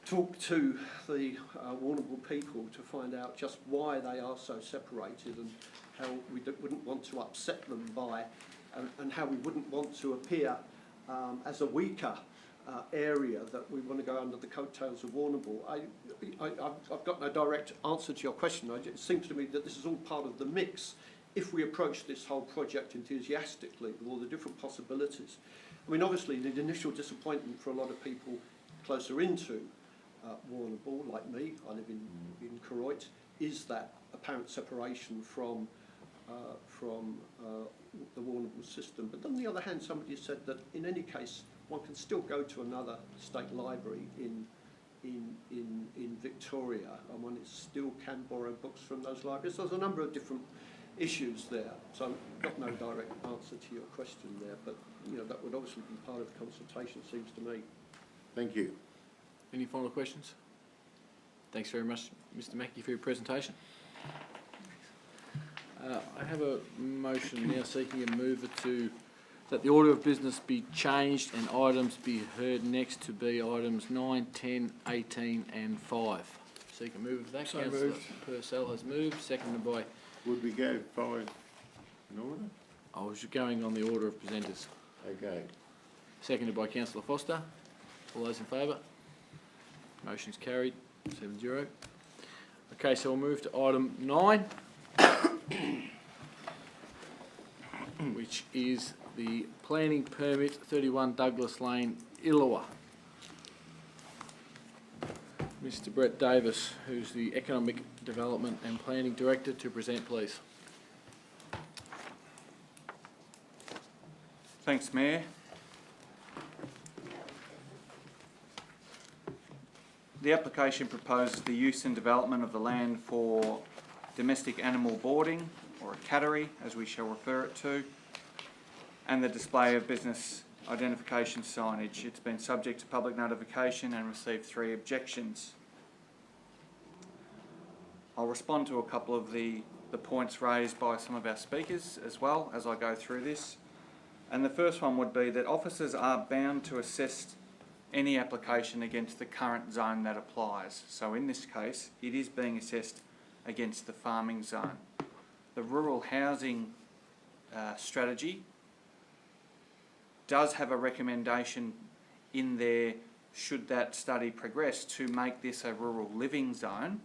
talk to the Warrnambool people to find out just why they are so separated, and how we wouldn't want to upset them by, and how we wouldn't want to appear as a weaker area, that we want to go under the coattails of Warrnambool. I've got no direct answer to your question. It seems to me that this is all part of the mix if we approach this whole project enthusiastically with all the different possibilities. I mean, obviously the initial disappointment for a lot of people closer into Warrnambool, like me, I live in Koroit, is that apparent separation from the Warrnambool system. But on the other hand, somebody said that in any case one can still go to another state library in Victoria, and one still can borrow books from those libraries. So there's a number of different issues there. So I've got no direct answer to your question there, but you know, that would obviously be part of the consultation, seems to me. Thank you. Any final questions? Thanks very much, Mr Mackey, for your presentation. I have a motion now seeking a mover that the order of business be changed and items be heard next to be items 9, 10, 18 and 5. Seek a mover for that. So Councillor moved. Purcell has moved, seconded by... Would we go 5 in order? I was going on the order of presenters. Okay. Seconded by Councillor Foster. All those in favour? Motion's carried, 7-0. Okay, so we'll move to item 9, which is the planning permit 31 Douglas Lane, Illawarra. Mr Brett Davis, who's the Economic Development and Planning Director, to present, please. Thanks, Mayor. The application proposes the use and development of the land for domestic animal boarding, or a cattery, as we shall refer it to, and the display of business identification signage. It's been subject to public notification and received 3 objections. I'll respond to a couple of the points raised by some of our speakers as well as I go through this. And the first one would be that officers are bound to assess any application against the current zone that applies. So in this case, it is being assessed against the farming zone. The rural housing strategy does have a recommendation in there, should that study progress, to make this a rural living zone.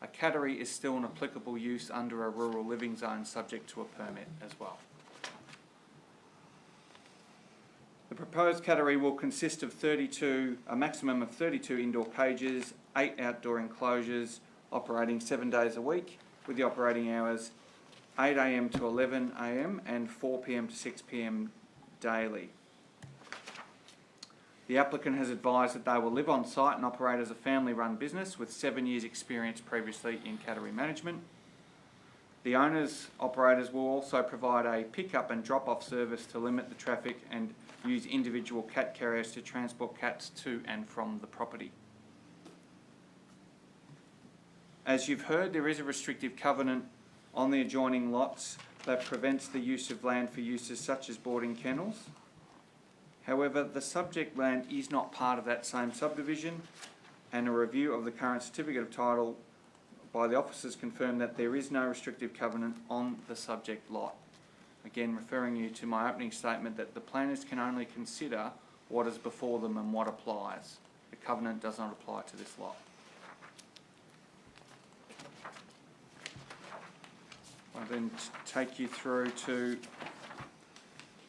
A cattery is still an applicable use under a rural living zone, subject to a permit as well. The proposed cattery will consist of a maximum of 32 indoor cages, 8 outdoor enclosures, operating 7 days a week, with the operating hours 8 AM to 11 AM and 4 PM to 6 PM daily. The applicant has advised that they will live on site and operate as a family-run business with 7 years' experience previously in cattery management. The owners, operators will also provide a pick-up and drop-off service to limit the traffic and use individual cat carriers to transport cats to and from the property. As you've heard, there is a restrictive covenant on the adjoining lots that prevents the use of land for uses such as boarding kennels. However, the subject land is not part of that same subdivision, and a review of the current certificate of title by the officers confirmed that there is no restrictive covenant on the subject lot. Again, referring you to my opening statement that the planners can only consider what is before them and what applies. The covenant does not apply to this lot. I'll then take you through to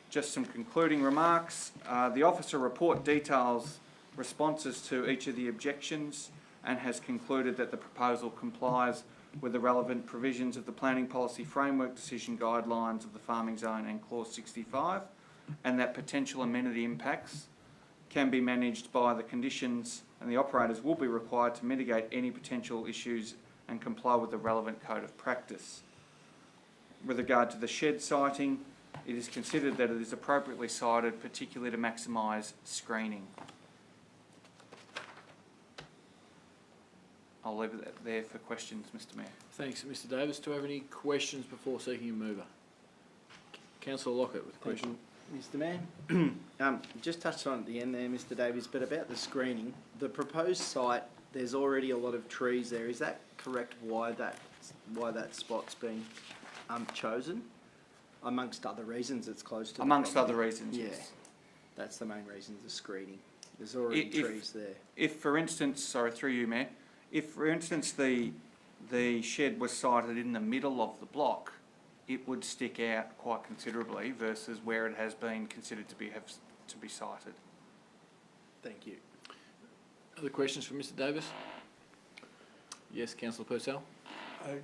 just some concluding remarks. The officer report details responses to each of the objections and has concluded that the proposal complies with the relevant provisions of the Planning Policy Framework Decision Guidelines of the Farming Zone and Clause 65, and that potential amenity impacts can be managed by the conditions, and the operators will be required to mitigate any potential issues and comply with the relevant code of practice. With regard to the shed siting, it is considered that it is appropriately sited, particularly to maximise screening. I'll leave it there for questions, Mr Mayor. Thanks, Mr Davis. Do we have any questions before seeking a mover? Councillor Lockett with a question. Mr Mayor, just touched on at the end there, Mr Davies, but about the screening, the proposed site, there's already a lot of trees there. Is that correct? Why that spot's been chosen? Amongst other reasons, it's close to. Amongst other reasons, yeah, yes. That's the main reason. The screening. There's already trees there. If, for instance, sorry, through you, Mayor, if, for instance, the shed was sited in the middle of the block, it would stick out quite considerably versus where it has been considered to be sited. Thank you. Other questions for Mr Davis? Yes, Councillor Purcell. I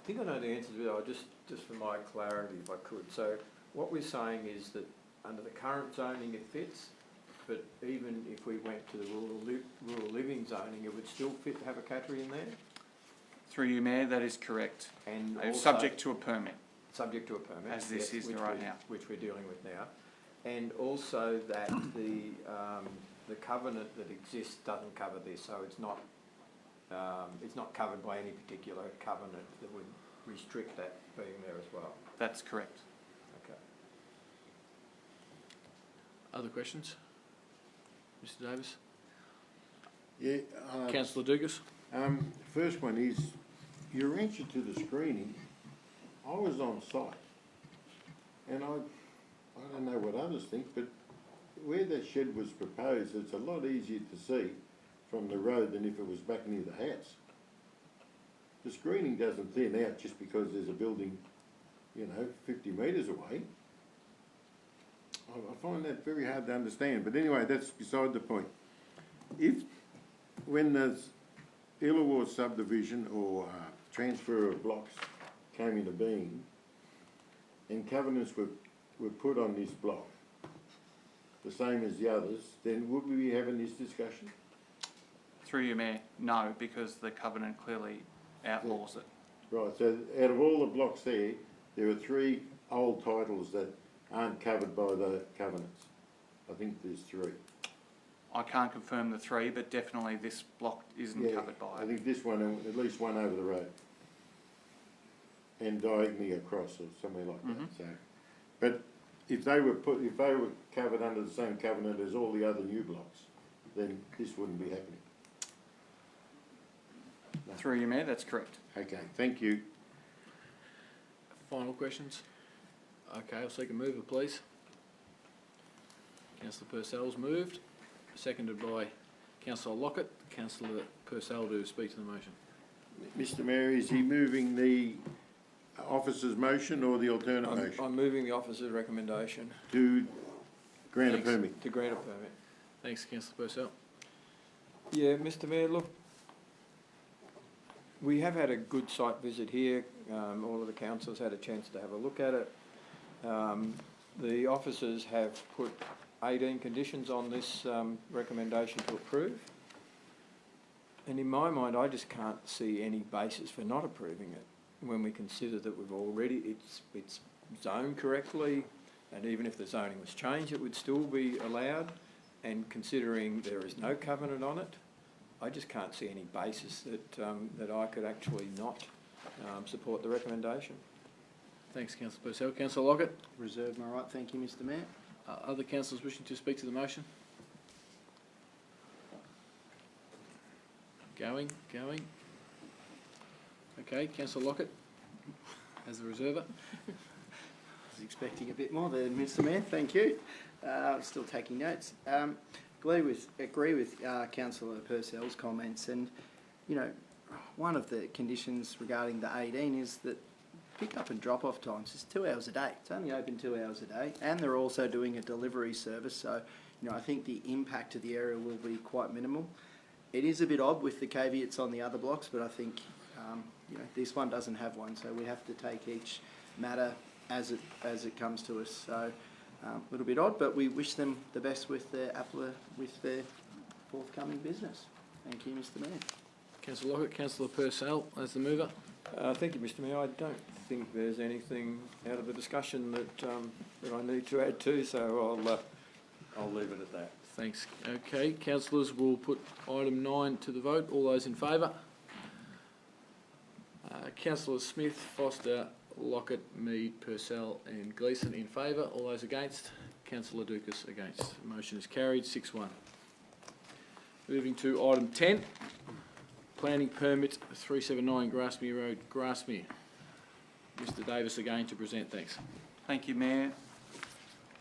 think I know the answer to it. Just for my clarity, if I could. So what we're saying is that under the current zoning it fits, but even if we went to the rural living zoning, it would still fit to have a cattery in there? Through you, Mayor, that is correct. And also, also subject to a permit. Subject to a permit. As this is right now. Which we're dealing with now. And also that the covenant that exists doesn't cover this, so it's not covered by any particular covenant that would restrict that being there as well. That's correct. Okay. Other questions? Mr Davis? Yeah. Councillor Dugas? First one is, your answer to the screening, I was on site, and I don't know what others think, but where that shed was proposed, it's a lot easier to see from the road than if it was back near the house. The screening doesn't thin out just because there's a building, 50 metres away. I find that very hard to understand, but anyway, that's beside the point. When the Illawarra subdivision or transfer of blocks came into being and covenants were put on this block, the same as the others, then would we be having this discussion? Through you, Mayor, no, because the covenant clearly outlaws it. Right, so out of all the blocks there are 3 old titles that aren't covered by the covenants. I think there's 3. I can't confirm the 3, but definitely this block isn't covered by it. I think this one, at least one over the road. And diagonally across or somewhere like that. So, but if they were covered under the same covenant as all the other new blocks, then this wouldn't be happening. No. Through you, Mayor, that's correct. Okay, thank you. Final questions? Okay, I'll seek a mover, please. Councillor Purcell's moved, seconded by Councillor Lockett. Councillor Purcell to speak to the motion. Mr Mayor, is he moving the officer's motion or the alternate motion? I'm moving the officer's recommendation. To grant a permit? To grant a permit. Thanks, Councillor Purcell. Yeah, Mr Mayor, look, we have had a good site visit here. All of the councillors had a chance to have a look at it. The officers have put 18 conditions on this recommendation to approve. And in my mind, I just can't see any basis for not approving it. when we consider that we've already, it's zoned correctly, and even if the zoning was changed, it would still be allowed, and considering there is no covenant on it, I just can't see any basis that I could actually not support the recommendation. Thanks, Councillor Purcell. Councillor Lockett. Reserve my right. Thank you, Mr Mayor. Other councillors wishing to speak to the motion? Going. Okay, Councillor Lockett as the reserver. I was expecting a bit more there, Mr Mayor. Thank you. Still taking notes. Agree with Councillor Purcell's comments, and you know, one of the conditions regarding the 18 is that pick up and drop off times is 2 hours a day. It's only open 2 hours a day, and they're also doing a delivery service. So, you know, I think the impact to the area will be quite minimal. It is a bit odd with the caveats on the other blocks, but I think you know, this one doesn't have one, so we have to take each matter as it comes to us. So a little bit odd, but we wish them the best with their forthcoming business. Thank you, Mr Mayor. Councillor Lockett. Councillor Purcell as the mover. Thank you, Mr Mayor. I don't think there's anything out of the discussion that I need to add to, so I'll leave it at that. Thanks. Okay, councillors, will put item 9 to the vote. All those in favour? Councillors Smith, Foster, Lockett, Mead, Purcell and Gleeson in favour. All those against? Councillor Dukas against. Motion is carried, 6-1. Moving to item 10. Planning permit 379 Grasmere Road, Grasmere. Mr Davis again to present. Thanks. Thank you, Mayor.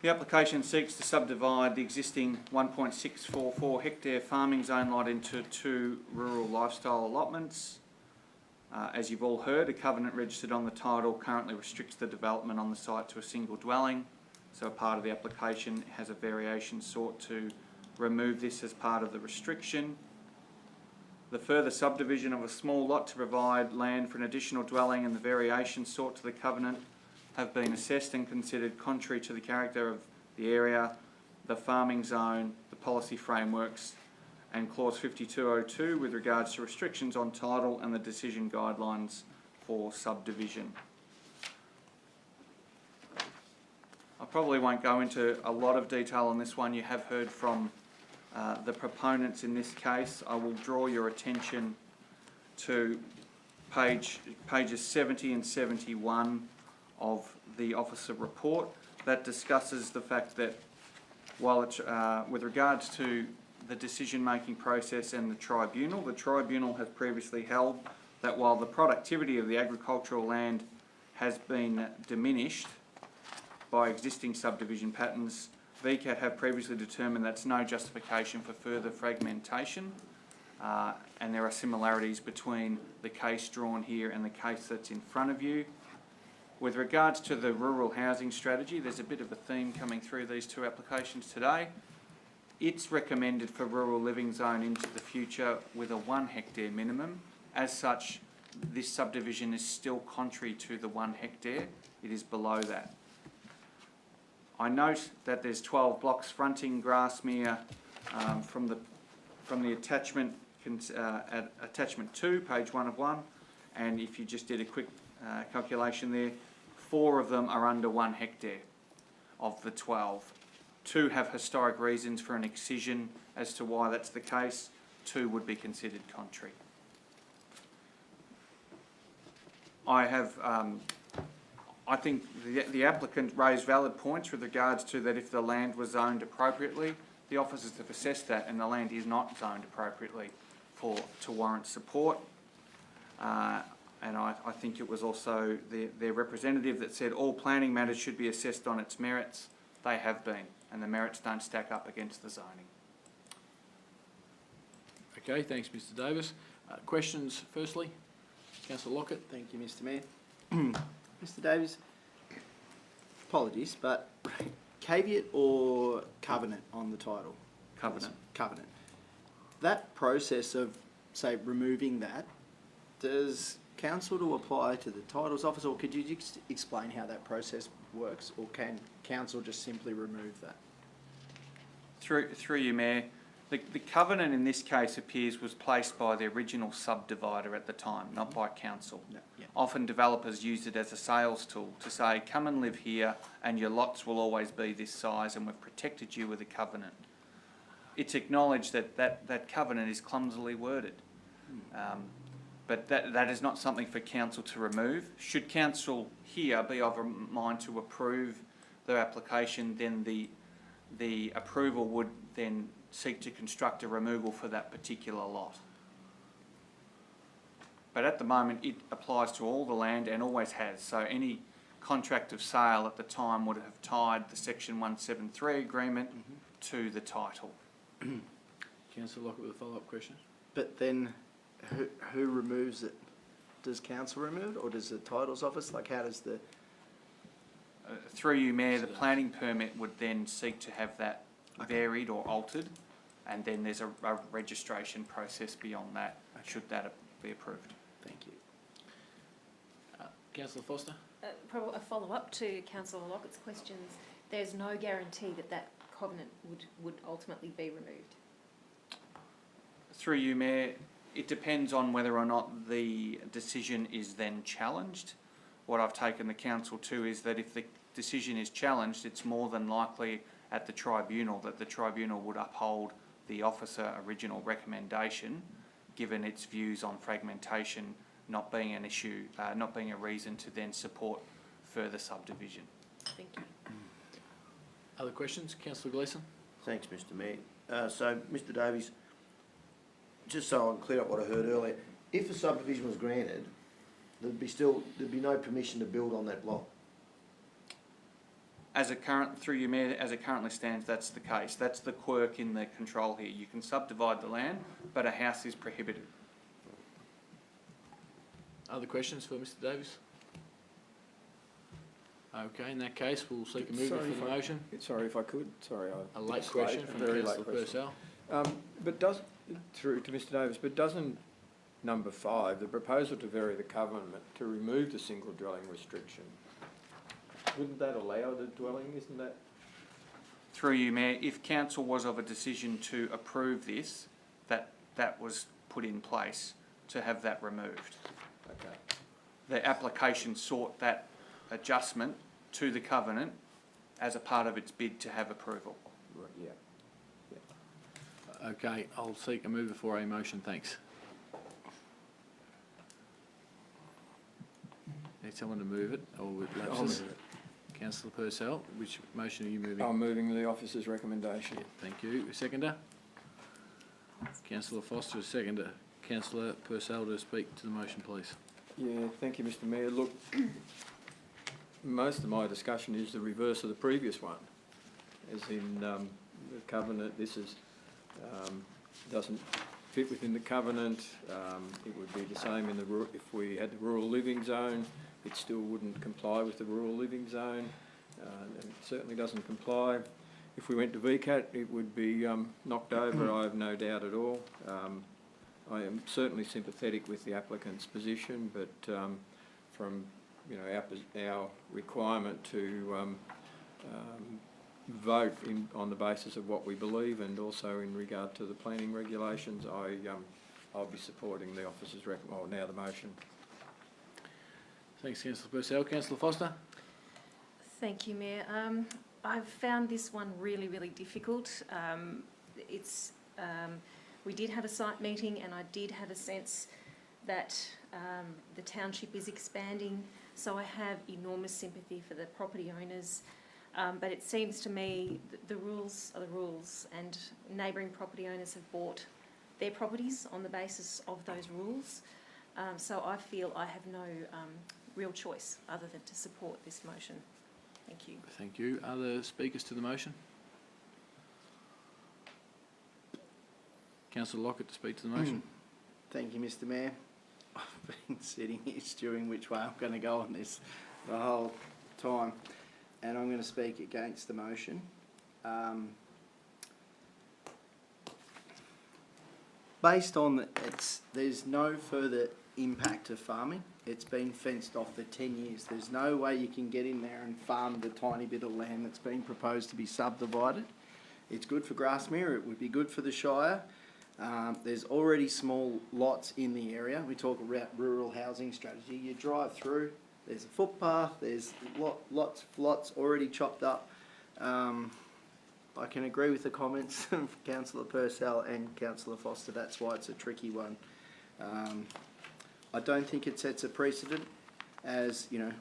The application seeks to subdivide the existing 1.644 hectare farming zone lot into 2 rural lifestyle allotments. As you've all heard, a covenant registered on the title currently restricts the development on the site to a single dwelling. So part of the application has a variation sought to remove this as part of the restriction. The further subdivision of a small lot to provide land for an additional dwelling and the variation sought to the covenant have been assessed and considered contrary to the character of the area, the farming zone, the policy frameworks, and clause 5202 with regards to restrictions on title and the decision guidelines for subdivision. I probably won't go into a lot of detail on this one. You have heard from the proponents in this case. I will draw your attention to pages 70 and 71 of the officer report that discusses the fact that while it's, with regards to the decision-making process and the tribunal has previously held that while the productivity of the agricultural land has been diminished by existing subdivision patterns, VCAT have previously determined that's no justification for further fragmentation, and there are similarities between the case drawn here and the case that's in front of you. With regards to the rural housing strategy, there's a bit of a theme coming through these 2 applications today. It's recommended for rural living zone into the future with a 1 hectare minimum. As such, this subdivision is still contrary to the 1 hectare. It is below that. I note that there's 12 blocks fronting Grasmere from the attachment at attachment 2, page 1 of 1, and if you just did a quick calculation there, 4 of them are under 1 hectare of the 12. 2 have historic reasons for an excision as to why that's the case. 2 would be considered contrary. I think the applicant raised valid points with regards to that if the land was zoned appropriately. The officers have assessed that and the land is not zoned appropriately to warrant support. And I think it was also their representative that said all planning matters should be assessed on its merits. They have been, and the merits don't stack up against the zoning. Okay, thanks, Mr Davis. Questions, firstly? Councillor Lockett. Thank you, Mr Mayor. Mr Davis, apologies, but caveat or covenant on the title? Covenant. Covenant. That process of, say, removing that, does council to apply to the titles office, or could you just explain how that process works, or can council just simply remove that? Through you, Mayor, The covenant in this case appears was placed by the original subdivider at the time, not by council. Often developers use it as a sales tool to say, come and live here and your lots will always be this size and we've protected you with a covenant. It's acknowledged that covenant is clumsily worded. But that is not something for council to remove. Should council here be of a mind to approve their application, then the approval would then seek to construct a removal for that particular lot. But at the moment, it applies to all the land and always has. So any contract of sale at the time would have tied the Section 173 agreement to the title. Councillor Lockett with a follow-up question. But then, who removes it? Does council remove it, or does the titles office? Like, how does the... Through you, Mayor, the planning permit would then seek to have that varied or altered, and then there's a registration process beyond that, should that be approved. Thank you. Councillor Foster? Probably a follow-up to Councillor Lockett's questions. There's no guarantee that that covenant would ultimately be removed. Through you, Mayor, it depends on whether or not the decision is then challenged. What I've taken the council to is that if the decision is challenged, it's more than likely at the tribunal that the tribunal would uphold the officer original recommendation, given its views on fragmentation not being an issue, not being a reason to then support further subdivision. Thank you. Other questions? Councillor Gleeson? Thanks, Mr Mayor. So, Mr Davies, just so I can clear up what I heard earlier, if a subdivision was granted, there'd be no permission to build on that block. Through you, Mayor, as it currently stands, that's the case. That's the quirk in the control here. You can subdivide the land, but a house is prohibited. Other questions for Mr Davis? Okay, in that case, we'll seek a mover for the motion. Sorry if I could, A late question from Councillor Purcell. Through to Mr Davis, but doesn't number 5, the proposal to vary the covenant to remove the single dwelling restriction, wouldn't that allow the dwelling, isn't that? Through you, Mayor, if council was of a decision to approve this, that was put in place to have that removed. Okay. The application sought that adjustment to the covenant as a part of its bid to have approval. Right, yeah. Okay, I'll seek a mover for a motion, thanks. Need someone to move it, or with lapses? I'll move Councillor Purcell, which motion are you moving? I'm moving the officer's recommendation. Yeah, thank you. Seconder? Councillor Foster, seconder. Councillor Purcell to speak to the motion, please. Yeah, thank you, Mr Mayor. Look, most of my discussion is the reverse of the previous one. As in the covenant, this is doesn't fit within the covenant. It would be the same in the if we had the rural living zone. It still wouldn't comply with the rural living zone, and it certainly doesn't comply. If we went to VCAT, it would be knocked over, I have no doubt at all. I am certainly sympathetic with the applicant's position, but from our requirement to vote on the basis of what we believe, and also in regard to the planning regulations, I'll be supporting the officer's now the motion. Thanks, Councillor Purcell. Councillor Foster? Thank you, Mayor. I've found this one really, really difficult. We did have a site meeting, and I did have a sense that the township is expanding, so I have enormous sympathy for the property owners. But it seems to me that the rules are the rules, and neighbouring property owners have bought their properties on the basis of those rules. So I feel I have no real choice other than to support this motion. Thank you. Thank you. Other speakers to the motion? Councillor Lockett to speak to the motion. Thank you, Mr Mayor. I've been sitting here stewing which way I'm going to go on this the whole time, and I'm going to speak against the motion. Based on there's no further impact to farming. It's been fenced off for 10 years. There's no way you can get in there and farm the tiny bit of land that's been proposed to be subdivided. It's good for Grasmere, it would be good for the Shire. There's already small lots in the area. We talk about rural housing strategy. You drive through, there's a footpath, there's lots already chopped up. I can agree with the comments of Councillor Purcell and Councillor Foster. That's why it's a tricky one. I don't think it sets a precedent, as you know,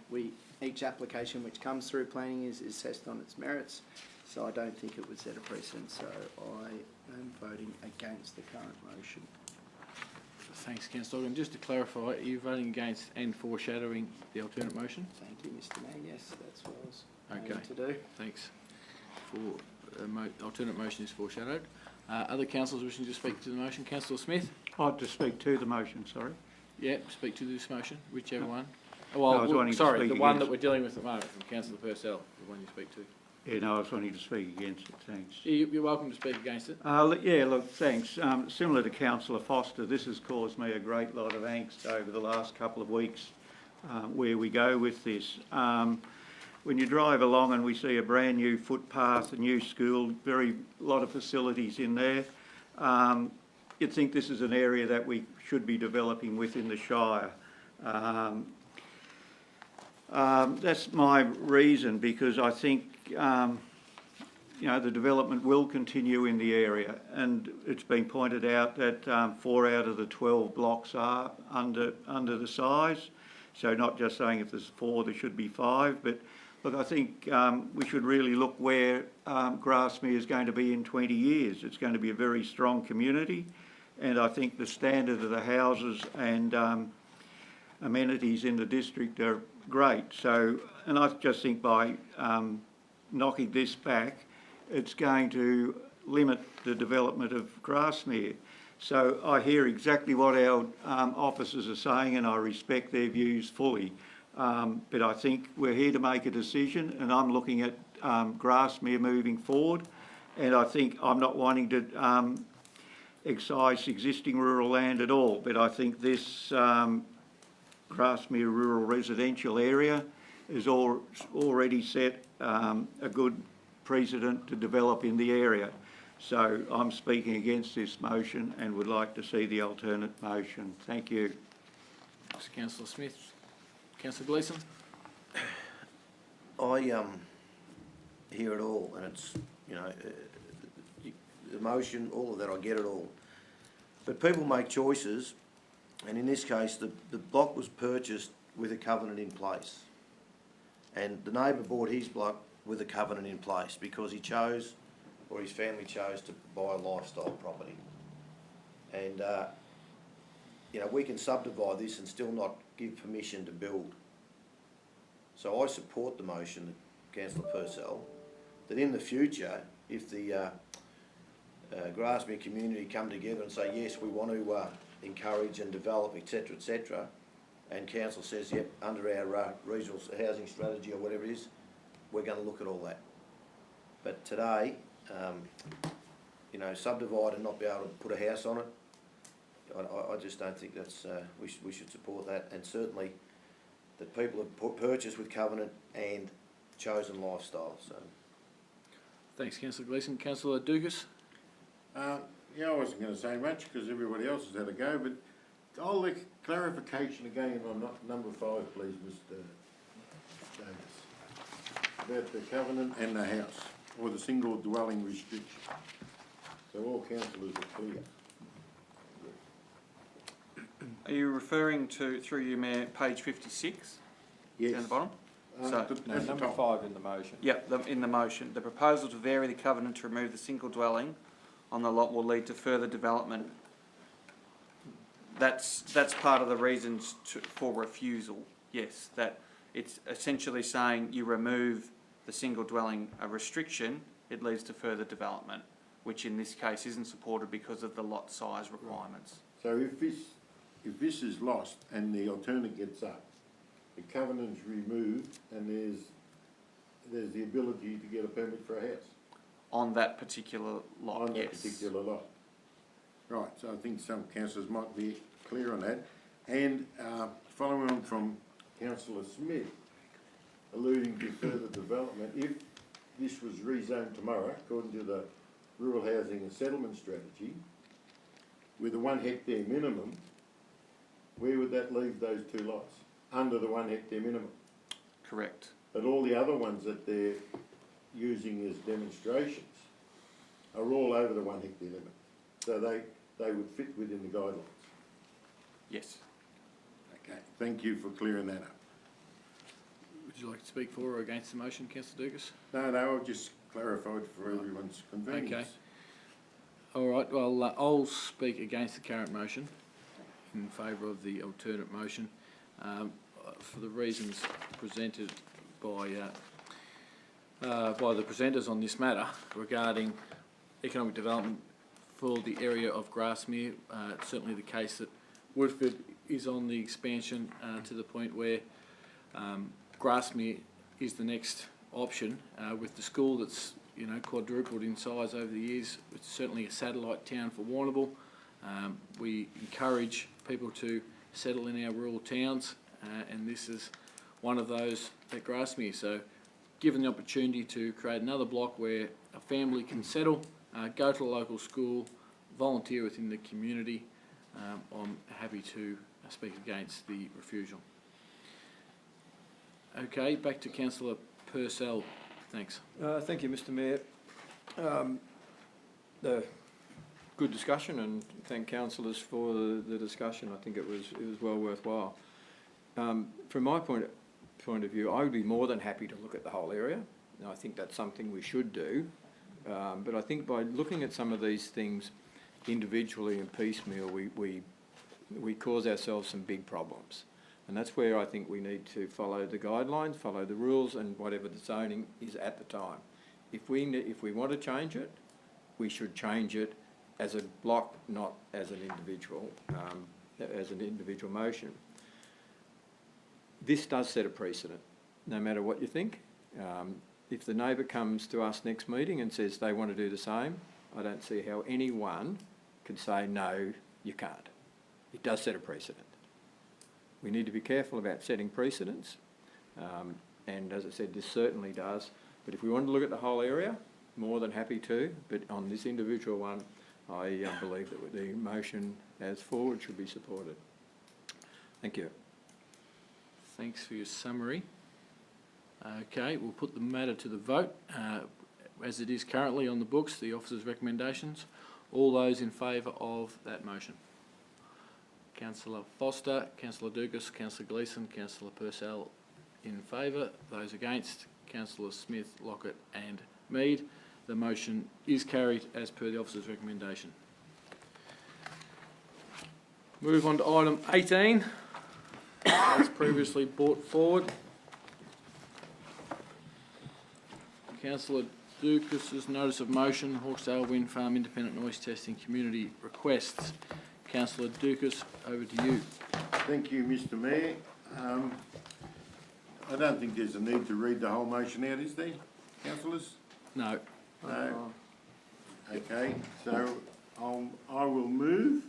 each application which comes through planning is assessed on its merits. So I don't think it would set a precedent. So I am voting against the current motion. Thanks, Councillor Ogden. Just to clarify, are you voting against and foreshadowing the alternate motion? Thank you, Mr. Mayor. Yes, that's what I was Okay. going to do. Thanks. Alternate motion is foreshadowed. Other councillors wishing to speak to the motion? Councillor Smith? I'd like to speak to the motion, sorry. Yeah, speak to this motion, whichever one. I was wanting to sorry, speak the one that against- we're dealing with at the moment, from Councillor Purcell, the one you speak to. Yeah, no, I was wanting to speak against it, thanks. You're welcome to speak against it. Yeah, look, thanks. Similar to Councillor Foster, this has caused me a great lot of angst over the last couple of weeks, where we go with this. When you drive along and we see a brand new footpath, a new school, lot of facilities in there, you'd think this is an area that we should be developing within the Shire. That's my reason, because I think the development will continue in the area, and it's been pointed out that 4 out of the 12 blocks are under the size. So not just saying if there's 4, there should be 5, but look, I think we should really look where Grasmere is going to be in 20 years. It's going to be a very strong community, and I think the standard of the houses and amenities in the district are great. So, and I just think by knocking this back, it's going to limit the development of Grasmere. So I hear exactly what our officers are saying, and I respect their views fully. But I think we're here to make a decision, and I'm looking at Grasmere moving forward, and I think I'm not wanting to excise existing rural land at all, but I think this Grasmere rural residential area has already set a good precedent to develop in the area. So I'm speaking against this motion and would like to see the alternate motion. Thank you. Thanks, Councillor Smith. Councillor Gleeson? I hear it all, and it's, the motion, all of that, I get it all. But people make choices, and in this case, the block was purchased with a covenant in place. And the neighbour bought his block with a covenant in place because he chose, or his family chose, to buy a lifestyle property. And, we can subdivide this and still not give permission to build. So I support the motion, Councillor Purcell, that in the future, if the Grasmere community come together and say, yes, we want to encourage and develop, etc., and council says, yep, under our regional housing strategy or whatever it is, we're going to look at all that. But today, subdivide and not be able to put a house on it, I just don't think that's, we should support that, and certainly that people have purchased with covenant and chosen lifestyle. So, thanks, Councillor Gleeson. Councillor Dugas? I wasn't going to say much because everybody else has had a go, but I'll like clarification again on number 5, please, Mr. Davis, about the covenant and the house, or the single dwelling restriction. So all councillors are clear. Are you referring to, through you, Mayor, page 56? Yes. Down the bottom? Number 5 in the motion. Yep, in the motion. The proposal to vary the covenant to remove the single dwelling on the lot will lead to further development. That's part of the reasons for refusal, yes, that it's essentially saying you remove the single dwelling restriction, it leads to further development, which in this case isn't supported because of the lot size requirements. So if this is lost and the alternate gets up, the covenant's removed and there's the ability to get a permit for a house? On that particular lot, on yes. that particular lot. Right, so I think some councillors might be clear on that. And following on from Councillor Smith, alluding to further development, if this was rezoned tomorrow, according to the rural housing and settlement strategy, with a 1 hectare minimum, where would that leave those 2 lots? Under the 1 hectare minimum. Correct. But all the other ones that they're using as demonstrations are all over the 1 hectare limit. So they would fit within the guidelines. Yes. Okay, thank you for clearing that up. Would you like to speak for or against the motion, Councillor Dukas? No, I've just clarified for everyone's convenience. Okay. All right, well, I'll speak against the current motion in favour of the alternate motion for the reasons presented by the presenters on this matter regarding economic development for the area of Grasmere. It's certainly the case that Woodford is on the expansion to the point where Grasmere is the next option with the school that's quadrupled in size over the years. It's certainly a satellite town for Warrnambool. We encourage people to settle in our rural towns, and this is one of those at Grasmere. So given the opportunity to create another block where a family can settle, go to a local school, volunteer within the community, I'm happy to speak against the refusal. Okay, back to Councillor Purcell. Thanks. Thank you, Mr Mayor. The good discussion, and thank councillors for the discussion. I think it was well worthwhile. From my point of view, I would be more than happy to look at the whole area. And I think that's something we should do. But I think by looking at some of these things individually and piecemeal, we cause ourselves some big problems. And that's where I think we need to follow the guidelines, follow the rules, and whatever the zoning is at the time. If we want to change it, we should change it as a block, not as an individual motion. This does set a precedent, no matter what you think. If the neighbour comes to us next meeting and says they want to do the same, I don't see how anyone can say, no, you can't. It does set a precedent. We need to be careful about setting precedents, and as I said, this certainly does. But if we want to look at the whole area, more than happy to, but on this individual one, I believe that the motion as forward should be supported. Thank you. Thanks for your summary. Okay, we'll put the matter to the vote. As it is currently on the books, the officer's recommendations. All those in favour of that motion? Councillor Foster, Councillor Dukas, Councillor Gleeson, Councillor Purcell in favour. Those against, Councillor Smith, Lockett and Mead. The motion is carried as per the officer's recommendation. Move on to item 18, as previously brought forward. Councillor Dukas' notice of motion, Hawkesdale Wind Farm Independent Noise Testing Community requests. Councillor Dukas, over to you. Thank you, Mr Mayor. I don't think there's a need to read the whole motion out, is there, councillors? No. No. Okay, so I will move.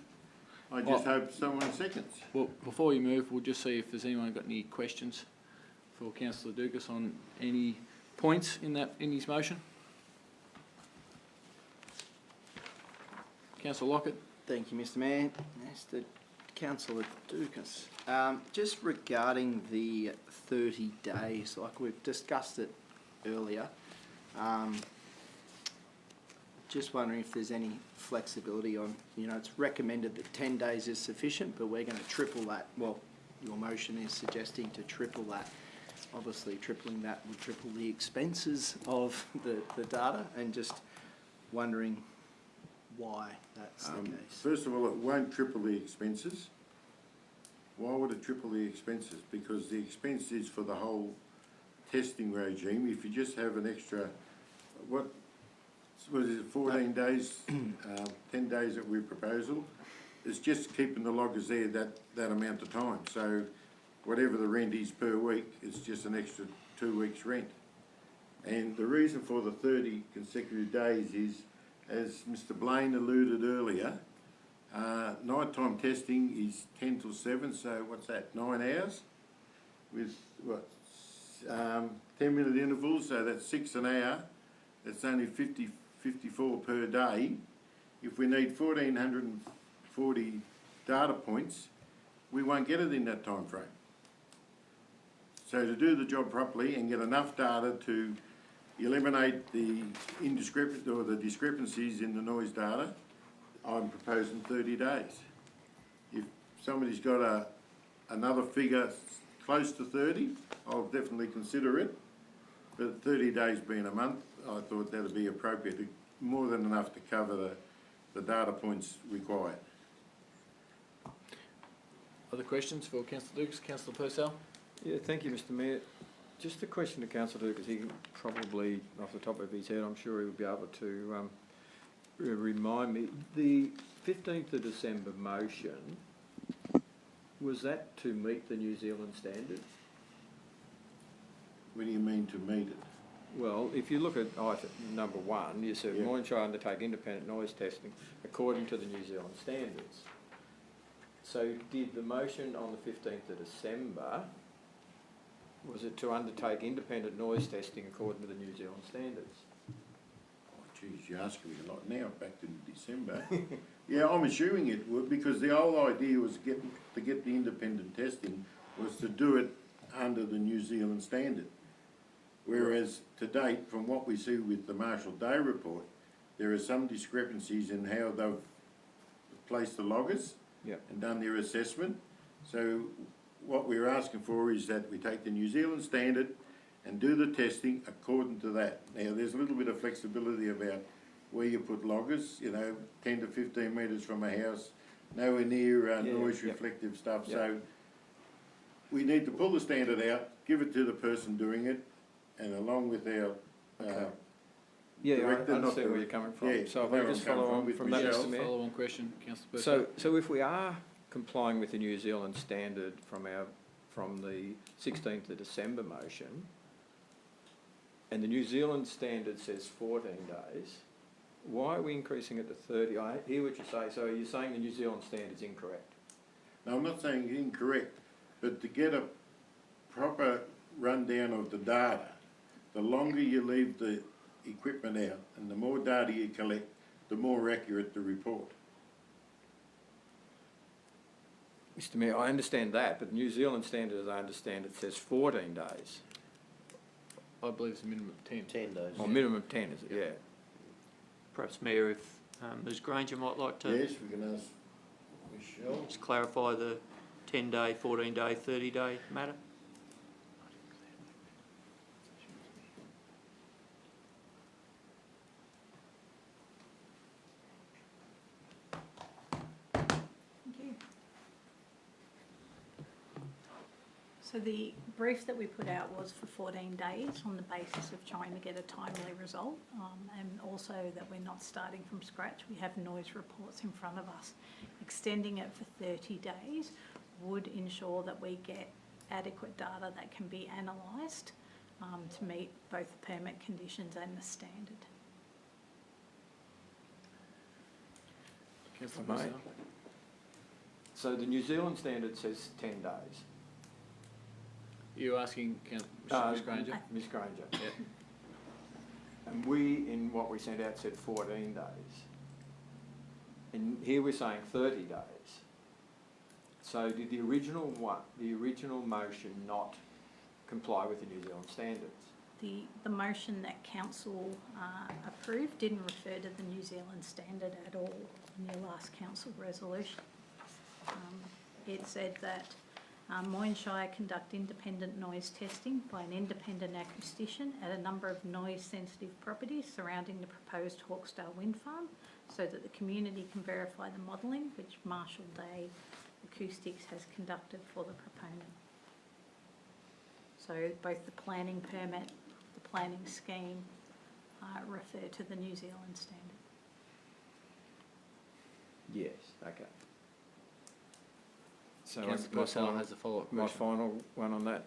I just hope someone seconds. Well, before you move, we'll just see if there's anyone got any questions for Councillor Dukas on any points in his motion. Councillor Lockett. Thank you, Mr Mayor. Mr Councillor Dukas. Just regarding the 30 days, like we've discussed it earlier, just wondering if there's any flexibility on, it's recommended that 10 days is sufficient, but we're going to triple that. Well, your motion is suggesting to triple that. Obviously, tripling that would triple the expenses of the data, and just wondering why that's the case. First of all, it won't triple the expenses. Why would it triple the expenses? Because the expense is for the whole testing regime. If you just have an extra, what is it, 14 days, 10 days that we proposal, it's just keeping the loggers there that amount of time. So whatever the rent is per week, it's just an extra 2 weeks rent. And the reason for the 30 consecutive days is, as Mr Blaine alluded earlier, nighttime testing is 10 till 7, so what's that, 9 hours? With, 10-minute intervals, so that's 6 an hour. It's only 50 54 per day, if we need 1,440 data points, we won't get it in that time frame. So to do the job properly and get enough data to eliminate the discrepancies in the noise data, I'm proposing 30 days. If somebody's got another figure close to 30, I'll definitely consider it. But 30 days being a month, I thought that would be appropriate, more than enough to cover the data points required. Other questions for Councillor Dukas? Councillor Purcell? Yeah, thank you, Mr Mayor. Just a question to Councillor Dukas. He can probably, off the top of his head, I'm sure he would be able to remind me. The 15th of December motion, was that to meet the New Zealand standard? What do you mean to meet it? Well, if you look at item number 1, you said Moyne undertake independent noise testing according to the New Zealand standards. So did the motion on the 15th of December, was it to undertake independent noise testing according to the New Zealand standards? Oh, geez, you're asking me a lot now, back to December. Yeah, I'm assuming it would, because the whole idea was to get the independent testing was to do it under the New Zealand standard. Whereas to date, from what we see with the Marshall Day report, there are some discrepancies in how they've placed the loggers and done their assessment. So what we're asking for is that we take the New Zealand standard and do the testing according to that. Now, there's a little bit of flexibility about where you put loggers, 10 to 15 metres from a house, nowhere near noise reflective stuff. So we need to pull the standard out, give it to the person doing it, and along with our director, I understand where you're coming from. Yeah, so if I just follow on from that, Mr Mayor. Follow-on question, Councillor Purcell. So if we are complying with the New Zealand standard from the 16th of December motion, and the New Zealand standard says 14 days, why are we increasing it to 30? I hear what you say. So you're saying the New Zealand standard's incorrect? No, I'm not saying incorrect, but to get a proper rundown of the data, the longer you leave the equipment out and the more data you collect, the more accurate the report. Mr Mayor, I understand that, but the New Zealand standard, as I understand it, says 14 days. I believe it's a minimum of 10. 10 days. Or minimum of 10, is it? Yeah. Perhaps, Mayor, if Ms Granger might like to Yes, we can ask Michelle. just clarify the 10-day, 14-day, 30-day matter. So the brief that we put out was for 14 days on the basis of trying to get a timely result, and also that we're not starting from scratch. We have noise reports in front of us. Extending it for 30 days would ensure that we get adequate data that can be analysed to meet both the permit conditions and the standard. Councillor Mate. Purcell? So the New Zealand standard says 10 days. You're asking Ms Granger? Ms Granger. Yeah. And we, in what we sent out, said 14 days. And here we're saying 30 days. So did the original motion not comply with the New Zealand standards? The motion that council approved didn't refer to the New Zealand standard at all in your last council resolution. It said that Moyne Shire conduct independent noise testing by an independent acoustician at a number of noise-sensitive properties surrounding the proposed Hawkesdale wind farm, so that the community can verify the modelling which Marshall Day Acoustics has conducted for the proponent. So both the planning permit, the planning scheme refer to the New Zealand standard. Yes, okay. So Councillor Purcell has a follow-up question. My final one on that.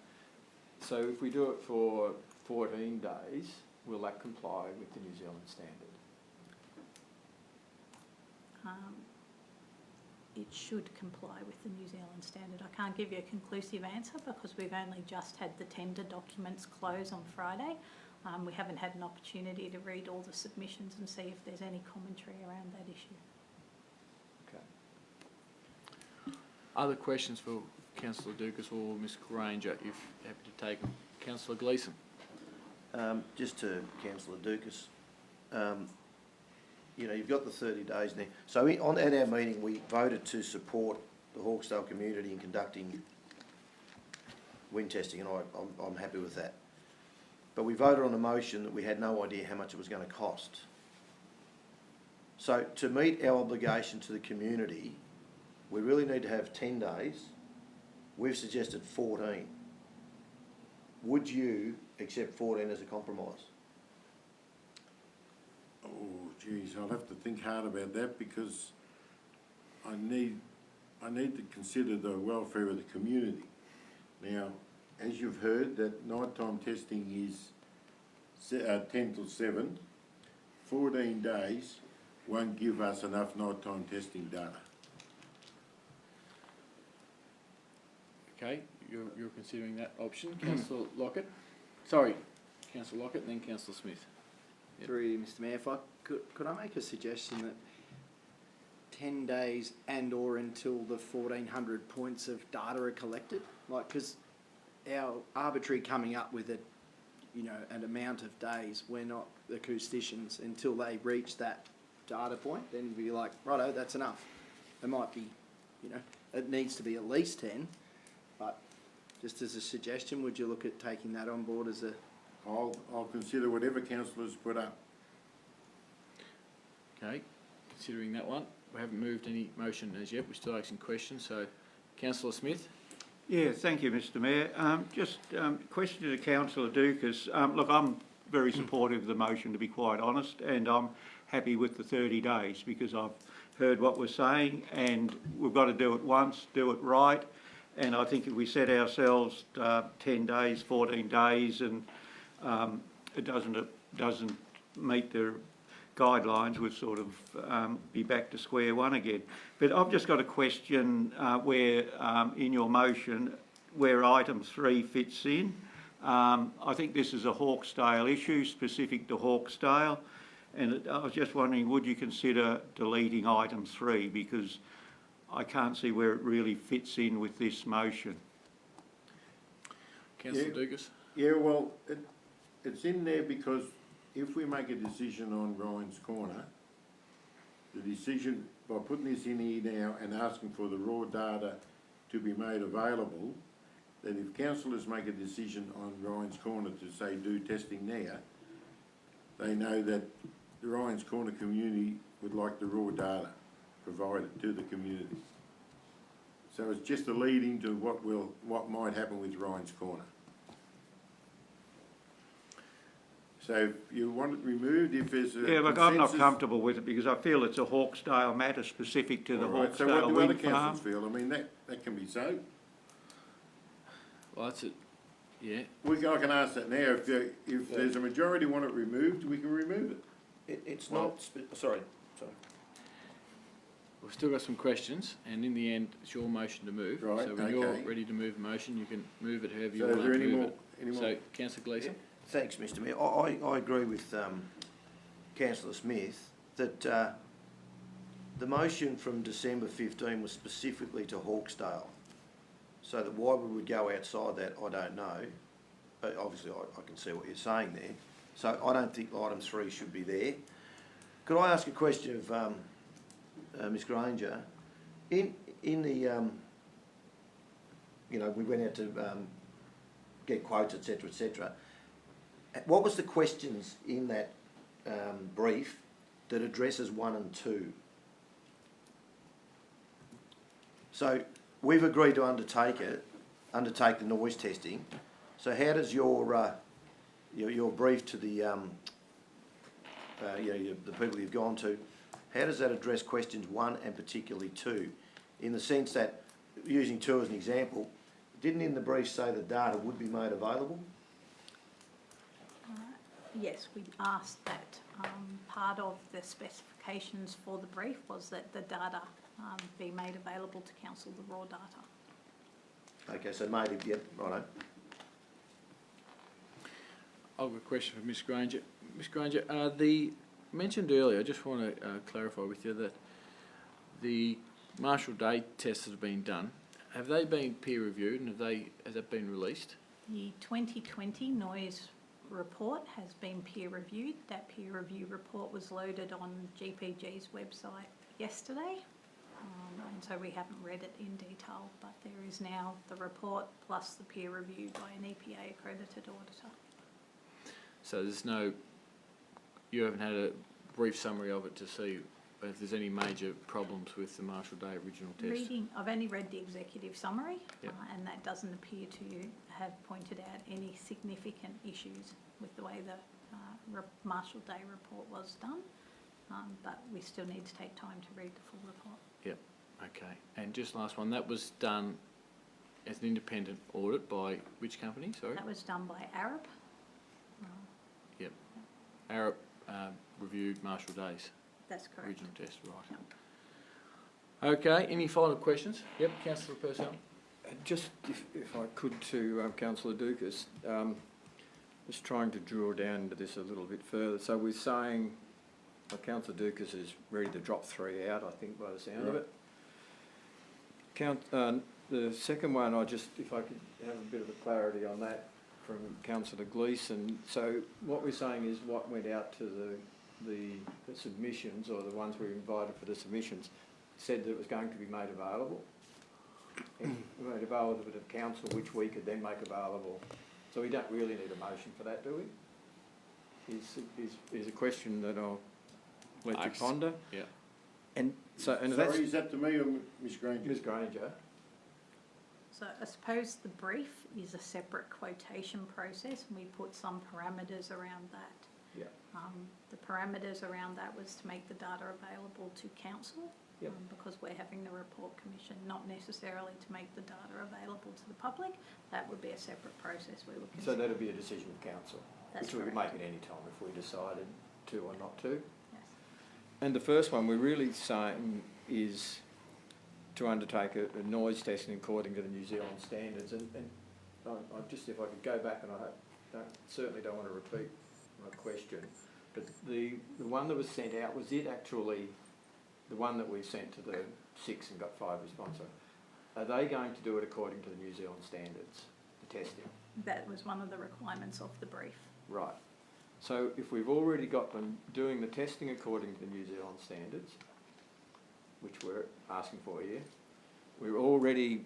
So if we do it for 14 days, will that comply with the New Zealand standard? It should comply with the New Zealand standard. I can't give you a conclusive answer because we've only just had the tender documents close on Friday. We haven't had an opportunity to read all the submissions and see if there's any commentary around that issue. Other questions for Councillor Dukas or Ms Granger, if you're happy to take them? Councillor Gleeson. Just to Councillor Dukas, you know, you've got the 30 days now. So at our meeting, we voted to support the Hawkesdale community in conducting wind testing, and I'm happy with that. But we voted on a motion that we had no idea how much it was going to cost. So to meet our obligation to the community, we really need to have 10 days. We've suggested 14. Would you accept 14 as a compromise? Oh, geez, I'll have to think hard about that because I need to consider the welfare of the community. Now, as you've heard, that nighttime testing is 10 till 7. 14 days won't give us enough nighttime testing data. Okay, you're considering that option. Councillor Lockett. Sorry, Councillor Lockett and then Councillor Smith. Yep. Through you, Mr Mayor, if I could I make a suggestion that 10 days and or until the 1,400 points of data are collected? Like, because our arbitrary coming up with a, you know, an amount of days, we're not acousticians until they reach that data point, then be like, righto, that's enough. It might be, you know, it needs to be at least 10, but just as a suggestion, would you look at taking that on board as a... I'll consider whatever councillors put up. Okay, considering that one. We haven't moved any motion as yet. We're still asking questions. So, Councillor Smith. Yeah, thank you, Mr Mayor. Just question to Councillor Dukas. Look, I'm very supportive of the motion, to be quite honest, and I'm happy with the 30 days because I've heard what we're saying and we've got to do it once, do it right. And I think if we set ourselves 10 days, 14 days and it doesn't meet the guidelines, we'd sort of be back to square one again. But I've just got a question where in your motion where item 3 fits in. I think this is a Hawkesdale issue specific to Hawkesdale, and I was just wondering, would you consider deleting item 3 because I can't see where it really fits in with this motion. Councillor Dukas. Yeah, well, it's in there because if we make a decision on Ryan's Corner, the decision, by putting this in here now and asking for the raw data to be made available, that if councillors make a decision on Ryan's Corner to say do testing there, they know that the Ryan's Corner community would like the raw data provided to the community. So it's just a lead into what might happen with Ryan's Corner. So if you want it removed, if there's a yeah, look, I'm not comfortable with it because I feel it's a Hawkesdale matter specific to the Hawkesdale so what do other wind farm. councils feel? I mean, that can be so. Well, that's it. Yeah. I can ask that now. If there's a majority want it removed, we can remove it. It's not... Sorry. We've still got some questions, and in the end, it's your motion to move. Right, so when you're ready to move a motion, you can move it however you So want is there to any move more, it. So, Councillor Gleeson. Yeah. Thanks, Mr Mayor. I agree with Councillor Smith that the motion from December 15 was specifically to Hawkesdale. So that why we would go outside that, I don't know. But obviously, I can see what you're saying there. So I don't think item 3 should be there. Could I ask a question of Ms Granger? In the, you know, we went out to get quotes, etc., etc. What was the questions in that brief that addresses 1 and 2? So we've agreed to undertake the noise testing. So how does your brief to the the people you've gone to, how does that address questions 1 and particularly 2? In the sense that, using 2 as an example, didn't in the brief say the data would be made available? Yes, we asked that. Part of the specifications for the brief was that the data be made available to council, the raw data. Okay, so maybe, yep, righto. I've got a question for Ms Granger. Ms Granger, the mentioned earlier, I just want to clarify with you that the Marshall Day tests that have been done, have they been peer reviewed and has that been released? The 2020 noise report has been peer reviewed. That peer review report was loaded on GPG's website yesterday. And so we haven't read it in detail, but there is now the report plus the peer review by an EPA accredited auditor. So you haven't had a brief summary of it to see if there's any major problems with the Marshall Day original test? I've only read the executive summary, Yep. and that doesn't appear to have pointed out any significant issues with the way the Marshall Day report was done. But we still need to take time to read the full report. Yep, okay. And just last one, that was done as an independent audit by which company, sorry? That was done by Arup. Yep. Arup reviewed Marshall Day's That's correct. original test, right. Okay, any final questions? Yep, Councillor Purcell. Just if I could to Councillor Dukas, just trying to draw down into this a little bit further. So we're saying Councillor Dukas is ready to drop 3 out, I think, by the sound of it. The second one, if I could have a bit of a clarity on that from Councillor Gleeson. So what we're saying is what went out to the submissions, or the ones we invited for the submissions, said that it was going to be made available. Made available to the council, which we could then make available. So we don't really need a motion for that, do we? Is a question that I'll let you ponder. Yeah. And Sorry, is that to me or Ms Granger? Ms Granger. So I suppose the brief is a separate quotation process, and we put some parameters around that. Yeah. The parameters around that was to make the data available to council, Yep. because we're having the report commission, not necessarily to make the data available to the public. That would be a separate process we would consider. So that'll be a decision of council, That's which we could correct. make at any time if we decided to or not to. Yes. And the first one we're really saying is to undertake a noise testing according to the New Zealand standards. And I just, if I could go back, and I certainly don't want to repeat my question, but the one that was sent out, was it actually the one that we sent to the 6 and got 5 responses? Are they going to do it according to the New Zealand standards, the testing? That was one of the requirements of the brief. Right. So if we've already got them doing the testing according to the New Zealand standards, which we're asking for here, we already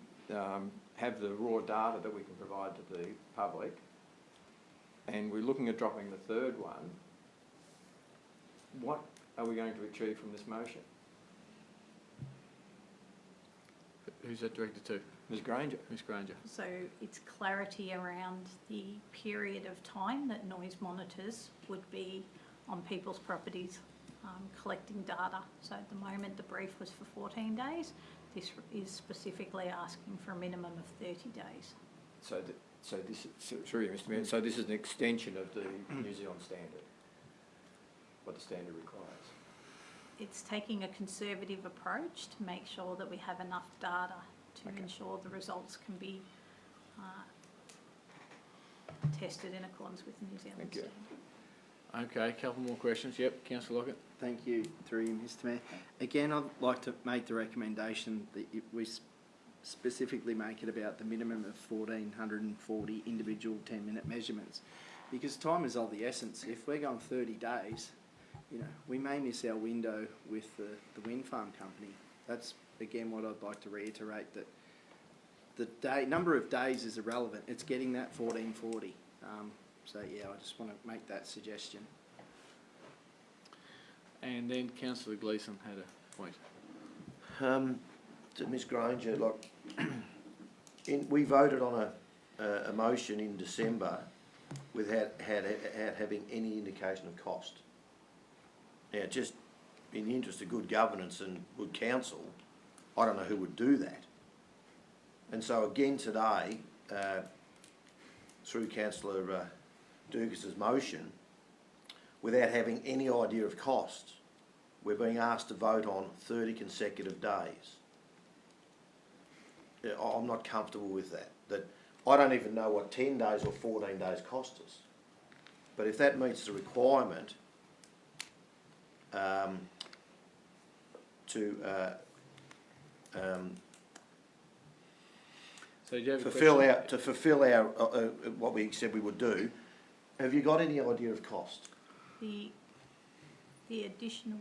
have the raw data that we can provide to the public, and we're looking at dropping the third one. What are we going to achieve from this motion? Who's that directed to? Ms Granger. Ms Granger. So it's clarity around the period of time that noise monitors would be on people's properties collecting data. So at the moment the brief was for 14 days. This is specifically asking for a minimum of 30 days. So sorry, Mr Mayor, so this is an extension of the New Zealand standard, what the standard requires. It's taking a conservative approach to make sure that we have enough data to ensure the results can be tested in accordance with the New Zealand Thank you. standard. Okay, a couple more questions. Yep, Councillor Lockett. Thank you, through you, Mr Mayor. Again, I'd like to make the recommendation that we specifically make it about the minimum of 1,440 individual 10-minute measurements, because time is of the essence. If we're going 30 days, we may miss our window with the wind farm company. That's, again, what I'd like to reiterate, that the number of days is irrelevant. It's getting that 1,440. So, yeah, I just want to make that suggestion. And then Councillor Gleeson had a point. To Ms Granger, we voted on a motion in December without having any indication of cost. Now, just in the interest of good governance and good counsel, I don't know who would do that. And so again today, through Councillor Dugas's motion, without having any idea of costs, we're being asked to vote on 30 consecutive days. I'm not comfortable with that. I don't even know what 10 days or 14 days cost us. But if that meets the requirement So do you have a fulfil our what we said we would do, have you got any idea of cost? The additional,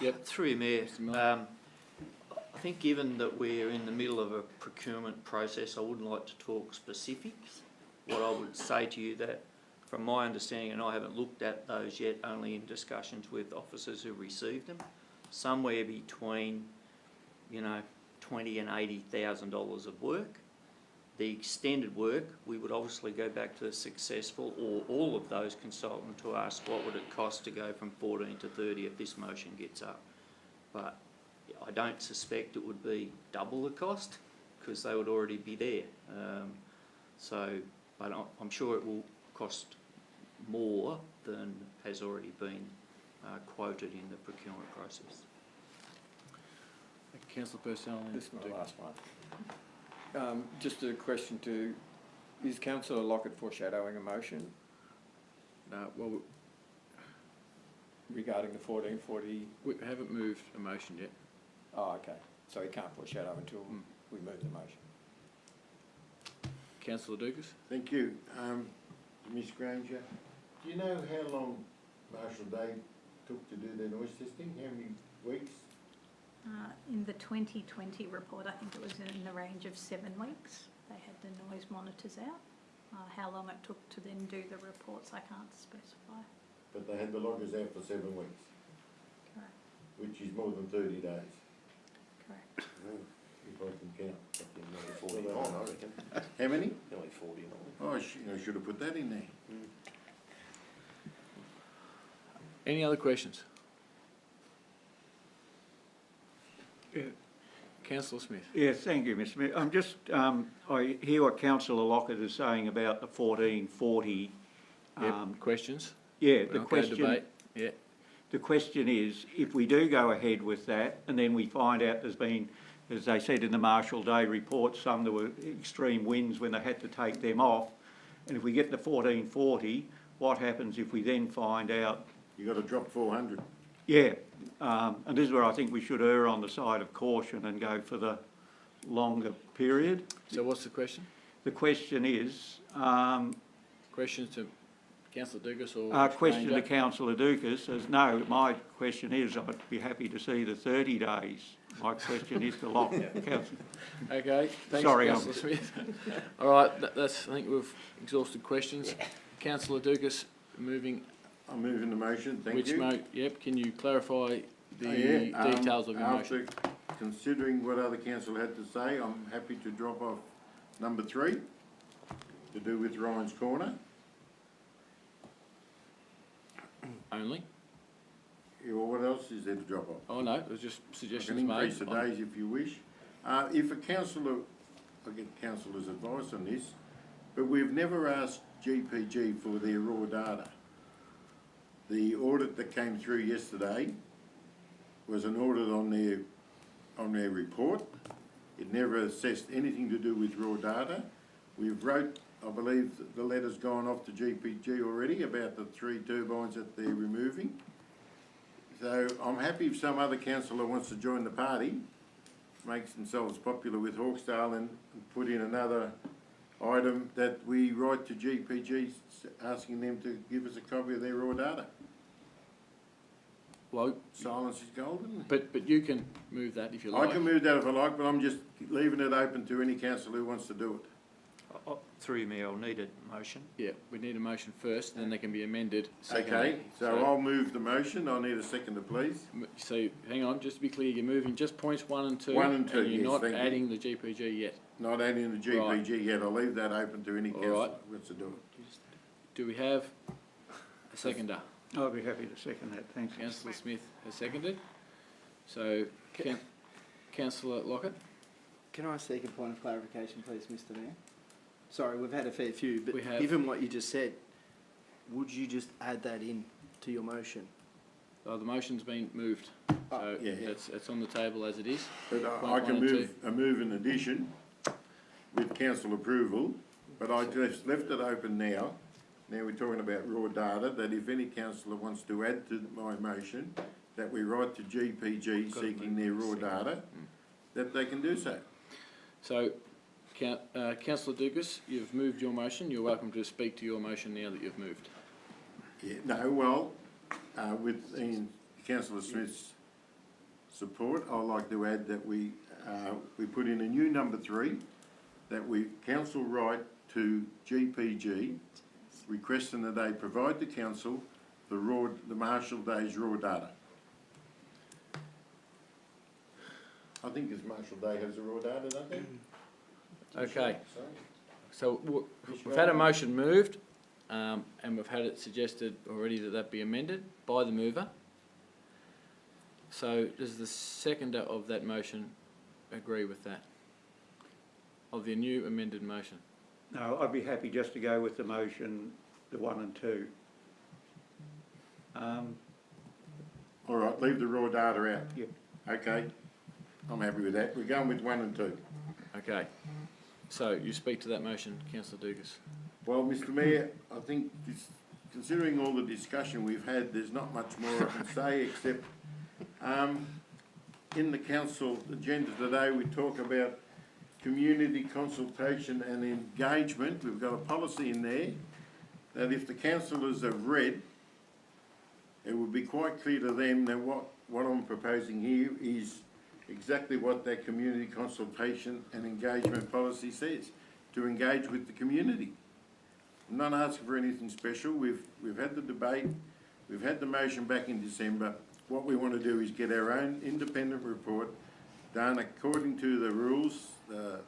Yep. Through you, Mayor, I think given that we're in the middle of a procurement process, I wouldn't like to talk specifics. What I would say to you that, from my understanding, and I haven't looked at those yet, only in discussions with officers who received them, somewhere between, $20,000 and $80,000 of work. The extended work, we would obviously go back to the successful or all of those consultants to ask what would it cost to go from 14 to 30 if this motion gets up. But I don't suspect it would be double the cost because they would already be there. But I'm sure it will cost more than has already been quoted in the procurement process. Councillor Purcell. This is my last one. Just a question to, is Councillor Lockett foreshadowing a motion regarding the 1440? We haven't moved a motion yet. Oh, okay. So he can't foreshadow until we move the motion. Councillor Dukas. Thank you. Ms Granger, do you know how long Marshall Day took to do their noise testing? How many weeks? in the 2020 report, I think it was in the range of 7 weeks. They had the noise monitors out. How long it took to then do the reports, I can't specify. But they had the loggers out for 7 weeks? Correct. Which is more than 30 days? Correct. If I can count. Nearly 49, I reckon. How many? Nearly 49. Oh, I should have put that in there. Any other questions? Councillor Smith. Yes, thank you, Mr Mayor. I'm just, I hear what Councillor Lockett is saying about the 1440. Questions? Yeah, the question. Yeah. The question is, if we do go ahead with that, and then we find out there's been, as they said in the Marshall Day report, there were extreme winds when they had to take them off, and if we get the 1440, what happens if we then find out? You've got to drop 400. Yeah, and this is where I think we should err on the side of caution and go for the longer period. So what's the question? The question is... Questions to Councillor Dukas or... question to Councillor Dukas is, no, my question is, I'd be happy to see the 30 days. My question is to lock Councillor. Okay, thanks, Sorry, Councillor Smith. All right, that's. I think we've exhausted questions. Yeah. Councillor Dukas, moving... I'm moving the motion, thank you. Yep, can you clarify the details of your motion? After considering what other council had to say, I'm happy to drop off number 3, to do with Ryan's Corner. Only? Yeah, well, what else is there to drop off? Oh no, it was just suggestions made. I can increase the days if you wish. If a councillor, I'll get councillors' advice on this, but we've never asked GPG for their raw data. The audit that came through yesterday was an audit on their report. It never assessed anything to do with raw data. We've wrote, I believe the letter's gone off to GPG already about the 3 turbines that they're removing. So I'm happy if some other councillor wants to join the party, makes themselves popular with Hawkesdale and put in another item that we write to GPG asking them to give us a copy of their raw data. Well, silence is golden. But you can move that if you like. I can move that if I like, but I'm just leaving it open to any councillor who wants to do it. Through me, I'll need a motion. Yeah, we need a motion first, then they can be amended secondly. Okay, so I'll move the motion. I need a seconder, please. So, hang on, just to be clear, you're moving just points 1 and 2. 1 and 2, and you're yes, not thank you. adding the GPG yet. Not adding the GPG yet. I'll leave that open to any councillor who wants to do it. Do we have a seconder? I'll be happy to second that, thanks. Councillor Smith has seconded. So, Councillor Lockett? Can I seek a point of clarification, please, Mr Mayor? Sorry, we've had a fair few, but We have. given what you just said, would you just add that in to your motion? The motion's been moved. So yeah. it's on the table as it is. But Point I 1 can and move 2. a move in addition with council approval, but I just left it open now now we're talking about raw data, that if any councillor wants to add to my motion, that we write to GPG seeking their raw data, that they can do so. So, Councillor Dukas, you've moved your motion. You're welcome to speak to your motion now that you've moved. Yeah, no, well, with Councillor Smith's support, I'd like to add that we put in a new number 3, that we council write to GPG requesting that they provide the council the Marshall Days raw data. I think it's Marshall Day has the raw data, don't they? Okay. So we've had a motion moved, and we've had it suggested already that that be amended by the mover. So does the seconder of that motion agree with that? Of the new amended motion? No, I'd be happy just to go with the motion, the 1 and 2. All right, leave the raw data out. Yep. Okay, I'm happy with that. We're going with 1 and 2. Okay. So you speak to that motion, Councillor Dukas. Well, Mr Mayor, I think considering all the discussion we've had, there's not much more I can say except in the council agenda today we talk about community consultation and engagement. We've got a policy in there that if the councillors have read, it would be quite clear to them that what I'm proposing here is exactly what that community consultation and engagement policy says, to engage with the community. I'm not asking for anything special. We've had the debate, we've had the motion back in December. What we want to do is get our own independent report done according to the rules, I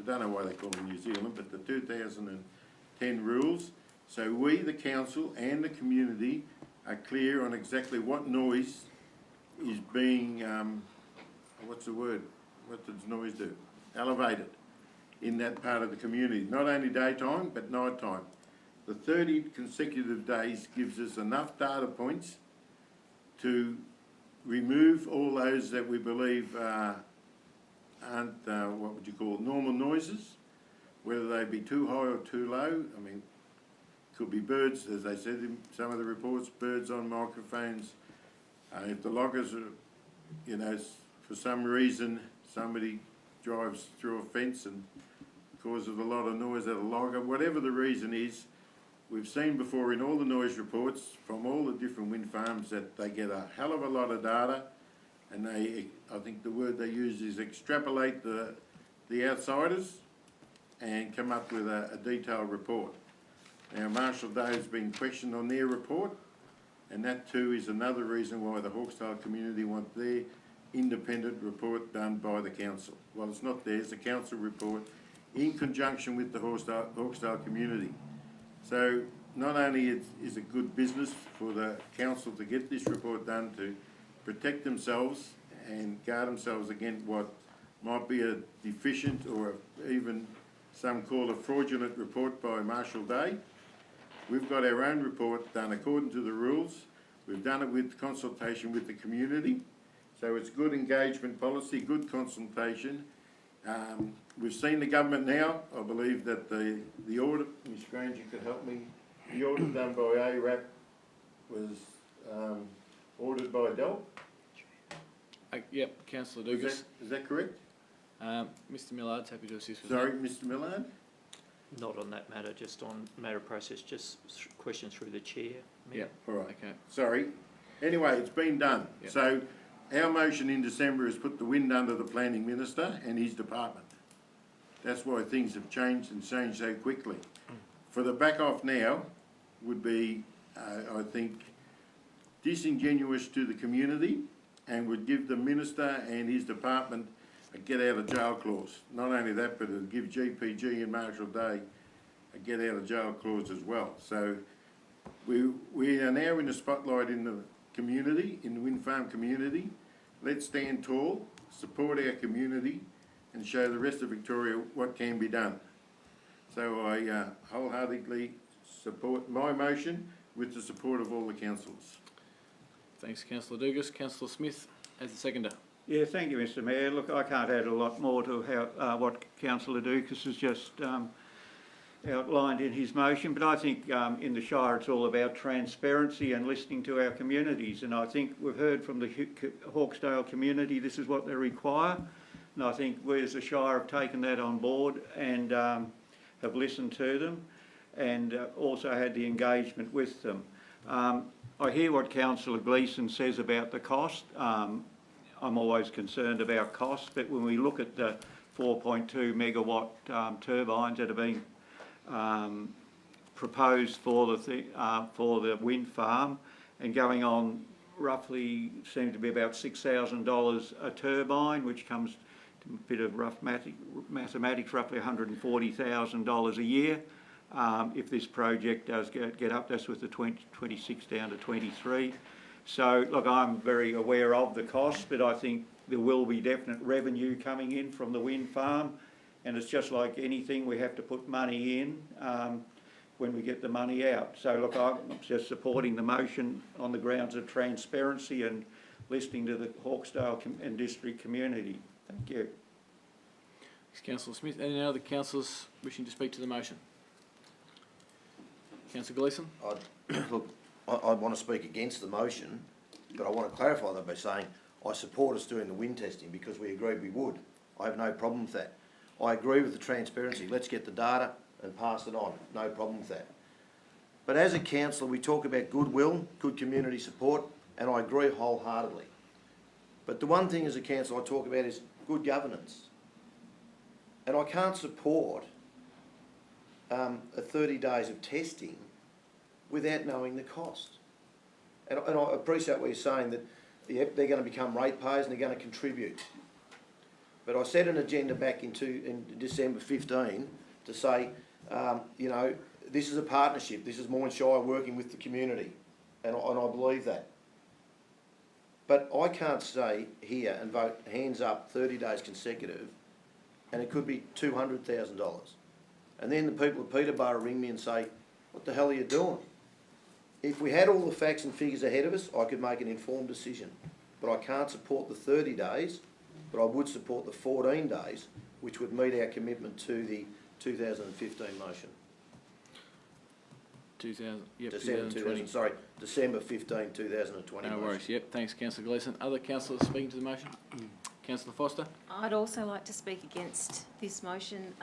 don't know why they call them New Zealand, but the 2010 rules. So we, the council and the community, are clear on exactly what noise is being, what's the word? What does noise do? Elevated in that part of the community. Not only daytime, but night time. The 30 consecutive days gives us enough data points to remove all those that we believe aren't, what would you call it, normal noises, whether they be too high or too low. I mean, could be birds, as they said in some of the reports, birds on microphones. If the loggers are, you know, for some reason somebody drives through a fence and causes a lot of noise at a logger, whatever the reason is, we've seen before in all the noise reports from all the different wind farms that they get a hell of a lot of data, and they, I think the word they use is extrapolate the outsiders and come up with a detailed report. Now Marshall Day has been questioned on their report, and that too is another reason why the Hawkesdale community want their independent report done by the council. Well, it's not theirs, the council report in conjunction with the Hawkesdale community. So not only is it good business for the council to get this report done to protect themselves and guard themselves against what might be a deficient or even some call a fraudulent report by Marshall Day. We've got our own report done according to the rules. We've done it with consultation with the community. So it's good engagement policy, good consultation. We've seen the government now. I believe that the audit, Ms Granger could help me, the audit done by ARAP was ordered by Dell. Yep, Councillor Dukas. Is that correct? Mr Millard's happy to assist with Sorry, that. Mr Millard? Not on that matter, just on matter process, just questions through the chair. Yeah, all right. Okay. Sorry. Anyway, it's been done. Yep. So our motion in December has put the wind under the planning minister and his department. That's why things have changed and changed so quickly. For the back off now would be, I think, disingenuous to the community and would give the minister and his department a get out of jail clause. Not only that, but it would give GPG and Marshall Day a get out of jail clause as well. So we are now in the spotlight in the community, in the wind farm community. Let's stand tall, support our community and show the rest of Victoria what can be done. So I wholeheartedly support my motion with the support of all the councillors. Thanks, Councillor Dugas. Councillor Smith as the seconder. Yeah, thank you, Mr Mayor. Look, I can't add a lot more to how what Councillor Dukas has just outlined in his motion, but I think in the Shire it's all about transparency and listening to our communities, and I think we've heard from the Hawkesdale community this is what they require, and I think we as the Shire have taken that on board and have listened to them and also had the engagement with them. I hear what Councillor Gleeson says about the cost. I'm always concerned about cost, but when we look at the 4.2 megawatt turbines that are being proposed for the wind farm and going on roughly seem to be about $6,000 a turbine, which comes to a bit of rough mathematics, roughly $140,000 a year. If this project does get up, that's with the 26 down to 23. So look, I'm very aware of the cost, but I think there will be definite revenue coming in from the wind farm, and it's just like anything, we have to put money in when we get the money out. So look, I'm just supporting the motion on the grounds of transparency and listening to the Hawkesdale and district community. Thank you. Thanks, Councillor Smith. Any other councillors wishing to speak to the motion? Councillor Gleeson? Look, I want to speak against the motion, but I want to clarify that by saying I support us doing the wind testing because we agreed we would. I have no problem with that. I agree with the transparency. Let's get the data and pass it on. No problem with that. But as a councillor, we talk about goodwill, good community support, and I agree wholeheartedly. But the one thing as a councillor I talk about is good governance. And I can't support a 30 days of testing without knowing the cost. And I appreciate what you're saying, that they're going to become ratepayers and they're going to contribute. But I set an agenda back in December 15 to say, you know, this is a partnership. This is Moyne Shire working with the community, and I believe that. But I can't stay here and vote hands up 30 days consecutive, and it could be $200,000. And then the people of Peterborough ring me and say, what the hell are you doing? If we had all the facts and figures ahead of us, I could make an informed decision. But I can't support the 30 days, but I would support the 14 days, which would meet our commitment to the 2015 motion. December 15, 2020 No motion. worries, yep. Thanks, Councillor Gleeson. Other councillors speaking to the motion? Councillor Foster? I'd also like to speak against this motion.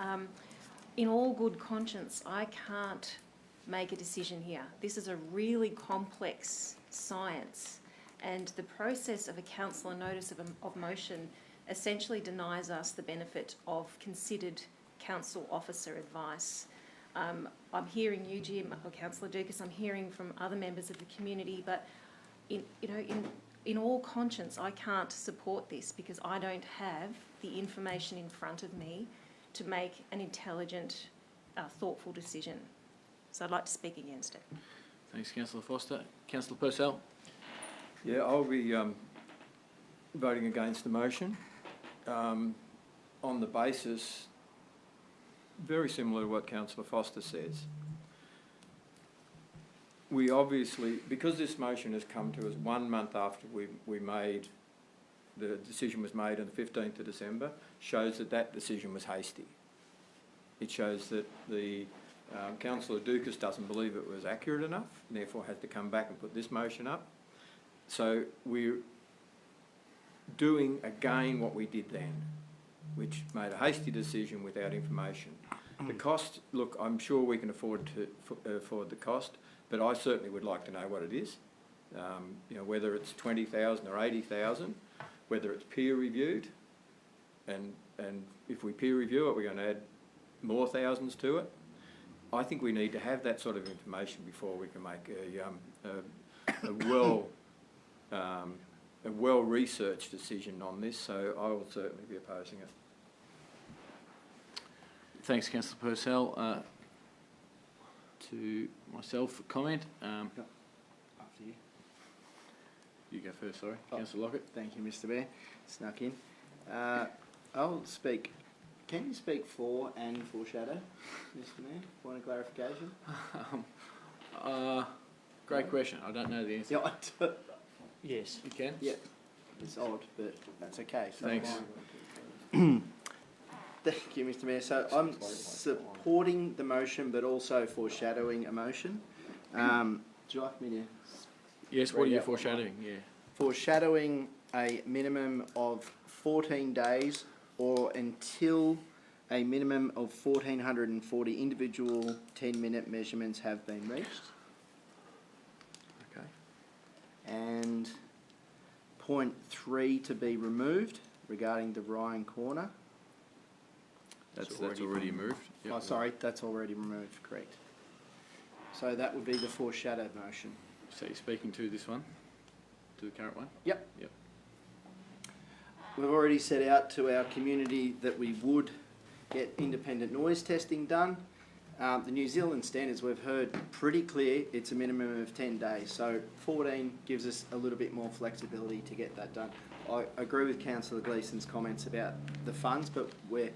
In all good conscience, I can't make a decision here. This is a really complex science, and the process of a councillor notice of motion essentially denies us the benefit of considered council officer advice. I'm hearing you, Jim, or Councillor Dukas, I'm hearing from other members of the community, but in all conscience, I can't support this because I don't have the information in front of me to make an intelligent, thoughtful decision. So I'd like to speak against it. Thanks, Councillor Foster. Councillor Purcell? Yeah, I'll be voting against the motion on the basis very similar to what Councillor Foster says. We obviously, because this motion has come to us 1 month after we made, the decision was made on the 15th of December, shows that decision was hasty. It shows that the Councillor Dukas doesn't believe it was accurate enough, and therefore had to come back and put this motion up. So we're doing again what we did then, which made a hasty decision without information. The cost, look, I'm sure we can afford the cost, but I certainly would like to know what it is. You know, whether it's 20,000 or 80,000, whether it's peer reviewed, and if we peer review it, we're going to add more thousands to it. I think we need to have that sort of information before we can make a well-researched decision on this. So I will certainly be opposing it. Thanks, Councillor Purcell. To myself for comment. After you. You go first, sorry. Councillor Lockett. Thank you, Mr Mayor. Snuck in. I'll speak. Can you speak for and foreshadow, Mr Mayor? Point of clarification. Great question. I don't know the answer. Yeah, yes. You can? Yeah. It's odd, but that's okay. So thanks. Thank you, Mr Mayor. So I'm supporting the motion, but also foreshadowing a motion. Do you like me to? Yes, what are you foreshadowing? Yeah. Foreshadowing a minimum of 14 days or until a minimum of 1,440 individual 10-minute measurements have been reached. Okay. And point 3 to be removed regarding the Ryan Corner. That's already moved. Yep. Oh, sorry, that's already removed, correct. So that would be the foreshadowed motion. So you're speaking to this one? To the current one? Yep. Yep. We've already set out to our community that we would get independent noise testing done. The New Zealand standards we've heard pretty clear, it's a minimum of 10 days. So 14 gives us a little bit more flexibility to get that done. I agree with Councillor Gleeson's comments about the funds, but we're,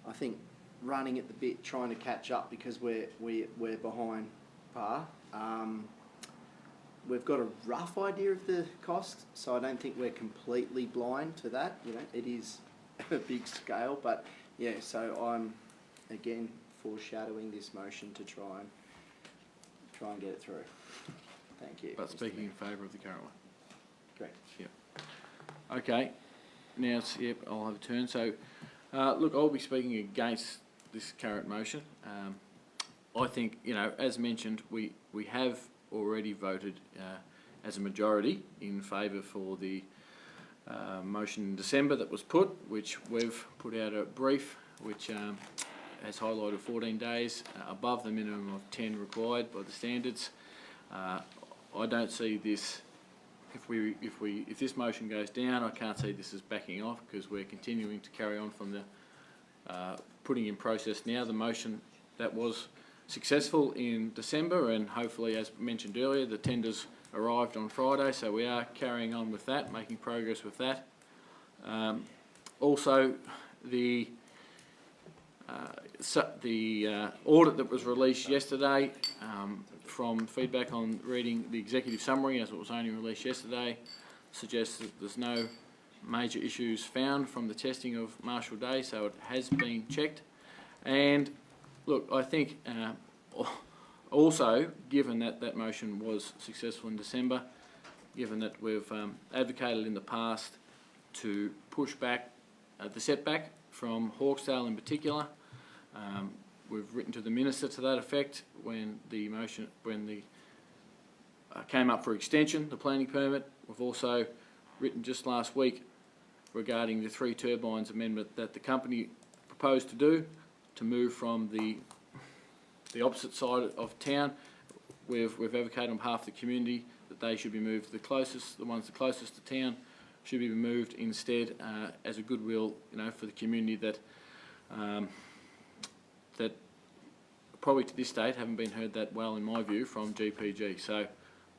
I think, running at the bit trying to catch up because we're behind par. We've got a rough idea of the cost, so I don't think we're completely blind to that. You know, it is a big scale, but yeah, so I'm again foreshadowing this motion to try and get it through. Thank you. But speaking in favour of the current one? Correct. Yep. Okay, now it's, yep, I'll have a turn. So, look, I'll be speaking against this current motion. I think, you know, as mentioned, we have already voted as a majority in favour for the motion in December that was put, which we've put out a brief which has highlighted 14 days above the minimum of 10 required by the standards. I don't see this, if this motion goes down, I can't see this as backing off because we're continuing to carry on from the putting in process now the motion that was successful in December, and hopefully, as mentioned earlier, the tenders arrived on Friday, so we are carrying on with that, making progress with that. Also, the audit that was released yesterday, from feedback on reading the executive summary, as it was only released yesterday, suggests that there's no major issues found from the testing of Marshall Day, so it has been checked. And look, I think also, given that that motion was successful in December, given that we've advocated in the past to push back the setback from Hawkesdale in particular, we've written to the Minister to that effect when the motion, came up for extension, the planning permit. We've also written just last week regarding the 3 turbines amendment that the company proposed to do to move from the opposite side of town. We've advocated on behalf of the community that they should be moved to the ones the closest to town should be moved instead as a goodwill, you know, for the community that that probably to this date haven't been heard that well, in my view, from GPG. So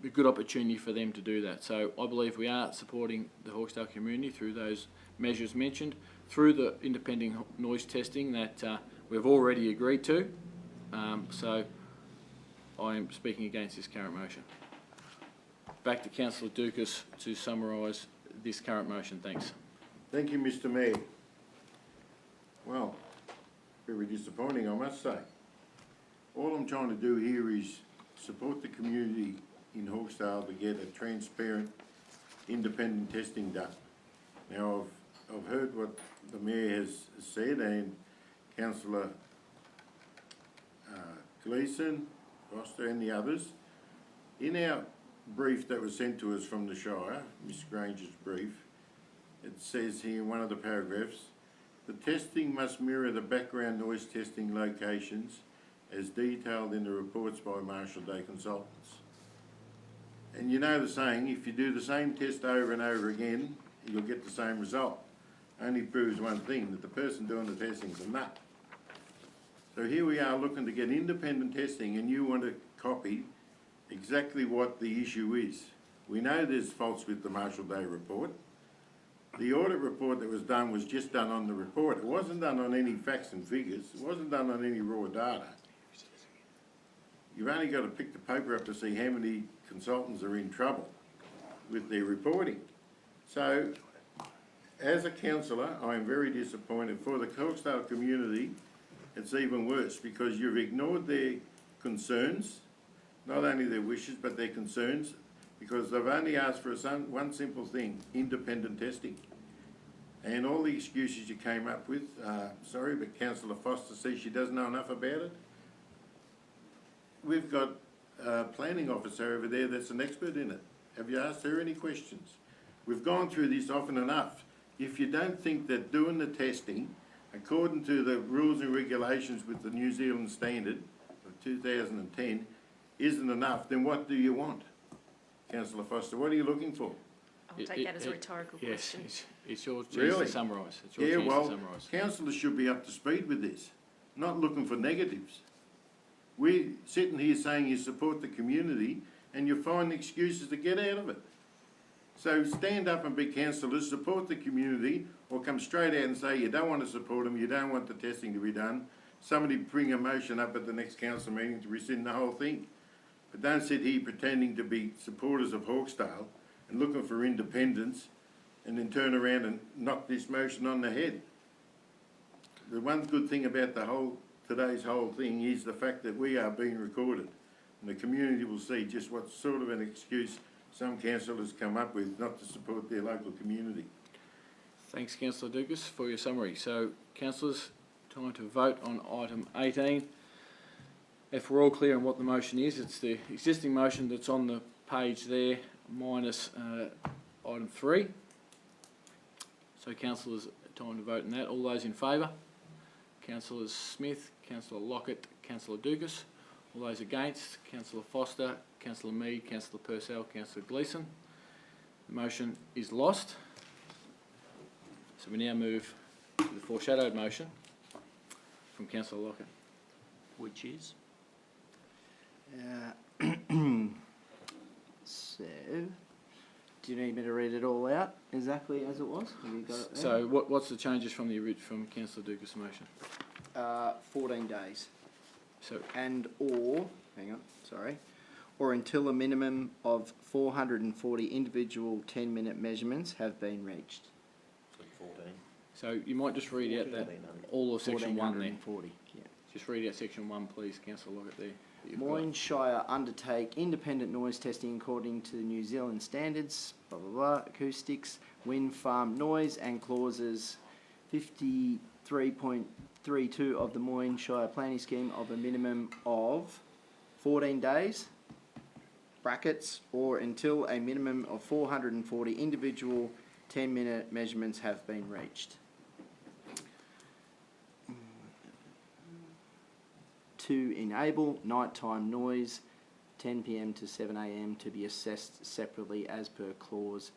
a good opportunity for them to do that. So I believe we are supporting the Hawkesdale community through those measures mentioned, through the independent noise testing that we've already agreed to. So I am speaking against this current motion. Back to Councillor Dukas to summarise this current motion. Thanks. Thank you, Mr Mayor. Well, very disappointing, I must say. All I'm trying to do here is support the community in Hawkesdale to get a transparent, independent testing done. Now, I've heard what the Mayor has said, and Councillor Gleeson, Foster and the others. In our brief that was sent to us from the Shire, Ms Granger's brief, it says here in one of the paragraphs, the testing must mirror the background noise testing locations as detailed in the reports by Marshall Day Consultants. And you know the saying, if you do the same test over and over again, you'll get the same result. Only proves one thing, that the person doing the testing is a nut. So here we are looking to get independent testing, and you want to copy exactly what the issue is. We know there's faults with the Marshall Day report. The audit report that was done was just done on the report. It wasn't done on any facts and figures. It wasn't done on any raw data. You've only got to pick the paper up to see how many consultants are in trouble with their reporting. So as a councillor, I am very disappointed. For the Hawkesdale community, it's even worse because you've ignored their concerns, not only their wishes, but their concerns, because they've only asked for one simple thing, independent testing. And all the excuses you came up with, sorry, but Councillor Foster says she doesn't know enough about it. We've got a planning officer over there that's an expert in it. Have you asked her any questions? We've gone through this often enough. If you don't think that doing the testing, according to the rules and regulations with the New Zealand standard of 2010, isn't enough, then what do you want? Councillor Foster, what are you looking for? I'll take that as a rhetorical question. Yes, it's your chance Really? to summarise. It's your chance to summarise. Councillors should be up to speed with this, not looking for negatives. We're sitting here saying you support the community and you find excuses to get out of it. So stand up and be councillors, support the community, or come straight out and say you don't want to support them, you don't want the testing to be done. Somebody bring a motion up at the next council meeting to rescind the whole thing. But don't sit here pretending to be supporters of Hawkesdale and looking for independence and then turn around and knock this motion on the head. The one good thing about today's whole thing is the fact that we are being recorded and the community will see just what sort of an excuse some councillors come up with not to support their local community. Thanks, Councillor Dukas, for your summary. So, councillors, time to vote on item 18. If we're all clear on what the motion is, it's the existing motion that's on the page there, minus item 3. So, councillors, time to vote on that. All those in favour? Councillors Smith, Councillor Lockett, Councillor Dukas. All those against? Councillor Foster, Councillor Mead, Councillor Purcell, Councillor Gleeson. The motion is lost. So we now move to the foreshadowed motion from Councillor Lockett. Which is? So, do you need me to read it all out exactly as it was? Have you got it there? So what's the changes from Councillor Dukas' motion? 14 days. So or until a minimum of 440 individual 10-minute measurements have been reached. 14. So you might just read out that all of section 1 there. 1440, yeah. Just read out section 1, please, Councillor Lockett there. Moyne Shire undertake independent noise testing according to the New Zealand standards, blah blah blah, acoustics, wind farm noise and clauses 53.32 of the Moyne Shire planning scheme of a minimum of 14 days, brackets, or until a minimum of 440 individual 10-minute measurements have been reached. To enable nighttime noise 10 p.m. to 7 a.m. to be assessed separately as per clause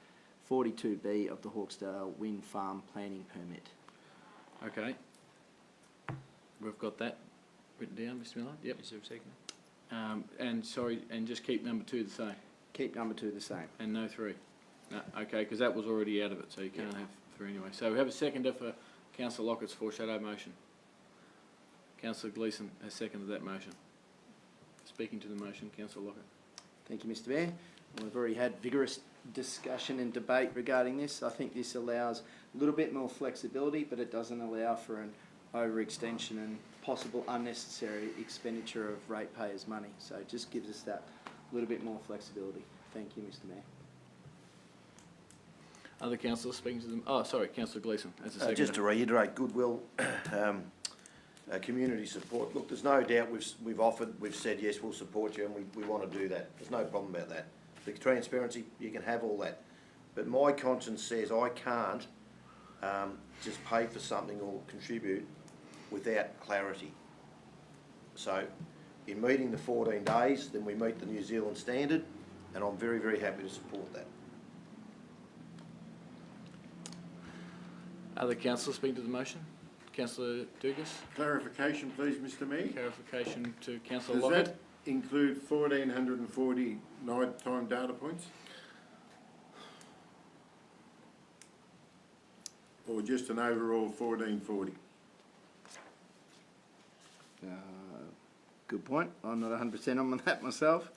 42B of the Hawkesdale Wind Farm Planning Permit. Okay. We've got that written down, Mr. Miller. Yep. Is there a second? And just keep number 2 the same. Keep number 2 the same. And no 3. No, okay, because that was already out of it, so you can't have 3 anyway. So we have a seconder for Councillor Lockett's foreshadow motion. Councillor Gleeson has seconded that motion. Speaking to the motion, Councillor Lockett. Thank you, Mr. Mayor. We've already had vigorous discussion and debate regarding this. I think this allows a little bit more flexibility, but it doesn't allow for an overextension and possible unnecessary expenditure of ratepayers' money. So it just gives us that little bit more flexibility. Thank you, Mr. Mayor. Other councillors speaking to them? Oh, sorry, Councillor Gleeson as a seconder. Just to reiterate, goodwill, community support. Look, there's no doubt we've said yes, we'll support you, and we want to do that. There's no problem about that. The transparency, you can have all that. But my conscience says I can't just pay for something or contribute without clarity. So, in meeting the 14 days, then we meet the New Zealand standard, and I'm very, very happy to support that. Other councillors speaking to the motion? Councillor Dugas? Clarification, please, Mr. Mayor. Clarification to Councillor Does Lockett. that include 1,440 night-time data points? Or just an overall 1,440? Good point. I'm not 100% on that myself.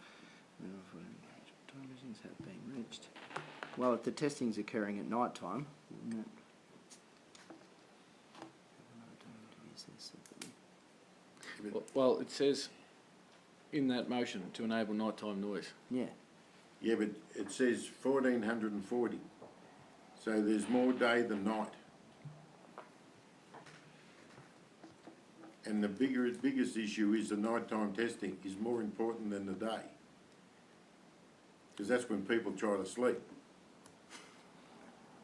Time measurements have been reached. Well, if the testing's occurring at night time, wouldn't it Well, it says in that motion to enable nighttime noise. Yeah. Yeah, but it says 1440, so there's more day than night. And the biggest issue is the nighttime testing is more important than the day. Because that's when people try to sleep,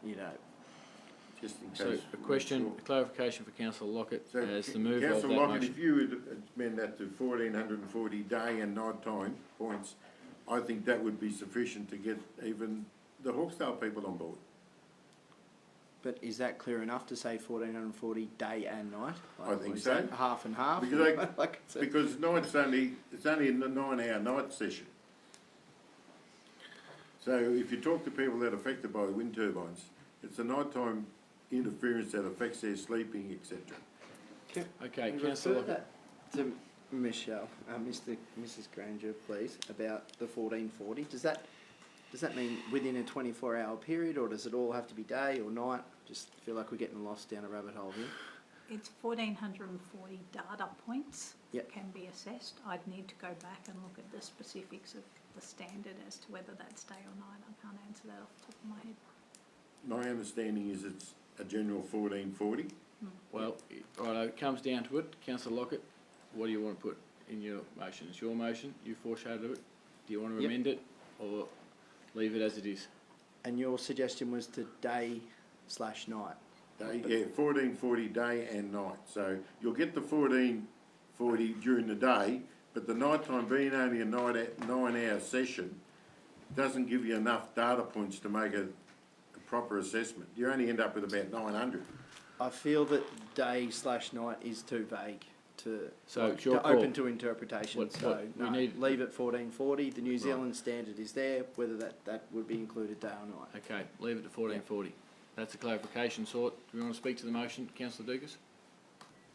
You know, just in So case. a question, a clarification for councillor Lockett So, as the mover of that Councillor Lockett, motion. if you would amend that to 1440 day and night time points, I think that would be sufficient to get even the Hawkesdale people on board. but is that clear enough to say 1440 day and night? I think is so. that half and half? Because they- Like it's a- Because night's it's only a 9-hour night session. So if you talk to people that are affected by the wind turbines, it's the nighttime interference that affects their sleeping, etc. Okay, Can you councillor refer Lockett. that to Michelle, Mrs. Granger, please, about the 1440. Does that mean within a 24-hour period, or does it all have to be day or night? Just feel like we're getting lost down a rabbit hole here. It's 1,440 data points Yep. that can be assessed. I'd need to go back and look at the specifics of the standard as to whether that's day or night. I can't answer that off the top of my head. My understanding is it's a general 1440. Well, righto, it comes down to it. Councillor Lockett, what do you want to put in your motion? It's your motion, you foreshadowed it. Do you want to Yep. amend it or leave it as it is? And your suggestion was to day/night. Day, yeah, 1440 day and night. So you'll get the 1440 during the day, but the nighttime being only a 9-hour session doesn't give you enough data points to make a proper assessment. You only end up with about 900. I feel that day/night is too vague to, So like, it's your to call. open to interpretation. So we no, need- leave it 1440. The New Zealand standard is there. Whether that would be included day or night. Okay, leave it to 1440. That's a clarification sort. Do we want to speak to the motion, councillor Dukas?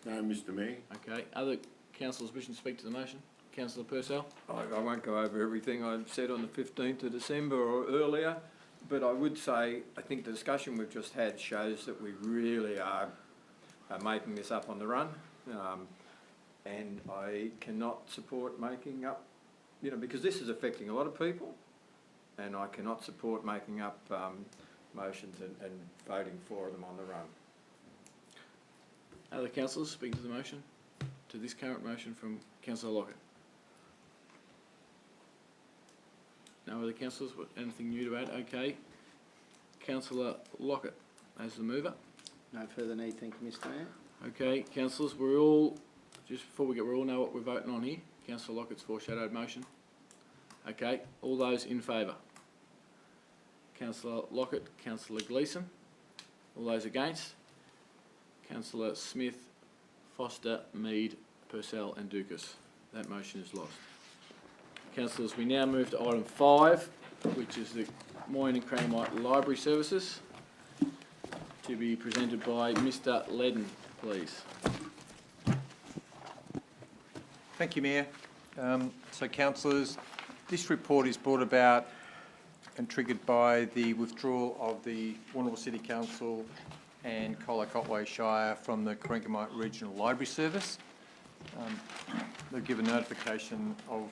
No, Mr Mayor. Okay, other councillors wishing to speak to the motion? Councillor Purcell? I won't go over everything I said on the 15th of December or earlier, but I would say, I think the discussion we've just had shows that we really are making this up on the run. And I cannot support making up, because this is affecting a lot of people, and I cannot support making up motions and voting for them on the run. Other councillors speaking to the motion? To this current motion from councillor Lockett? No other councillors? Anything new to add? Okay. Councillor Lockett as the mover. No further need, thank you, Mr. Mayor. Okay, councillors, we're all, just before we all know what we're voting on here. Councillor Lockett's foreshadowed motion. Okay, all those in favour? Councillor Lockett, Councillor Gleeson. All those against? Councillor Smith, Foster, Mead, Purcell and Dukas. That motion is lost. Councillors, we now move to item 5, which is the Moyne and Cranamite Library Services, to be presented by Mr Ledden, please. Thank you, Mayor. So, councillors, this report is brought about and triggered by the withdrawal of the Warrnambool City Council and Colac-Otway Shire from the Coringamite Regional Library Service. They've given notification of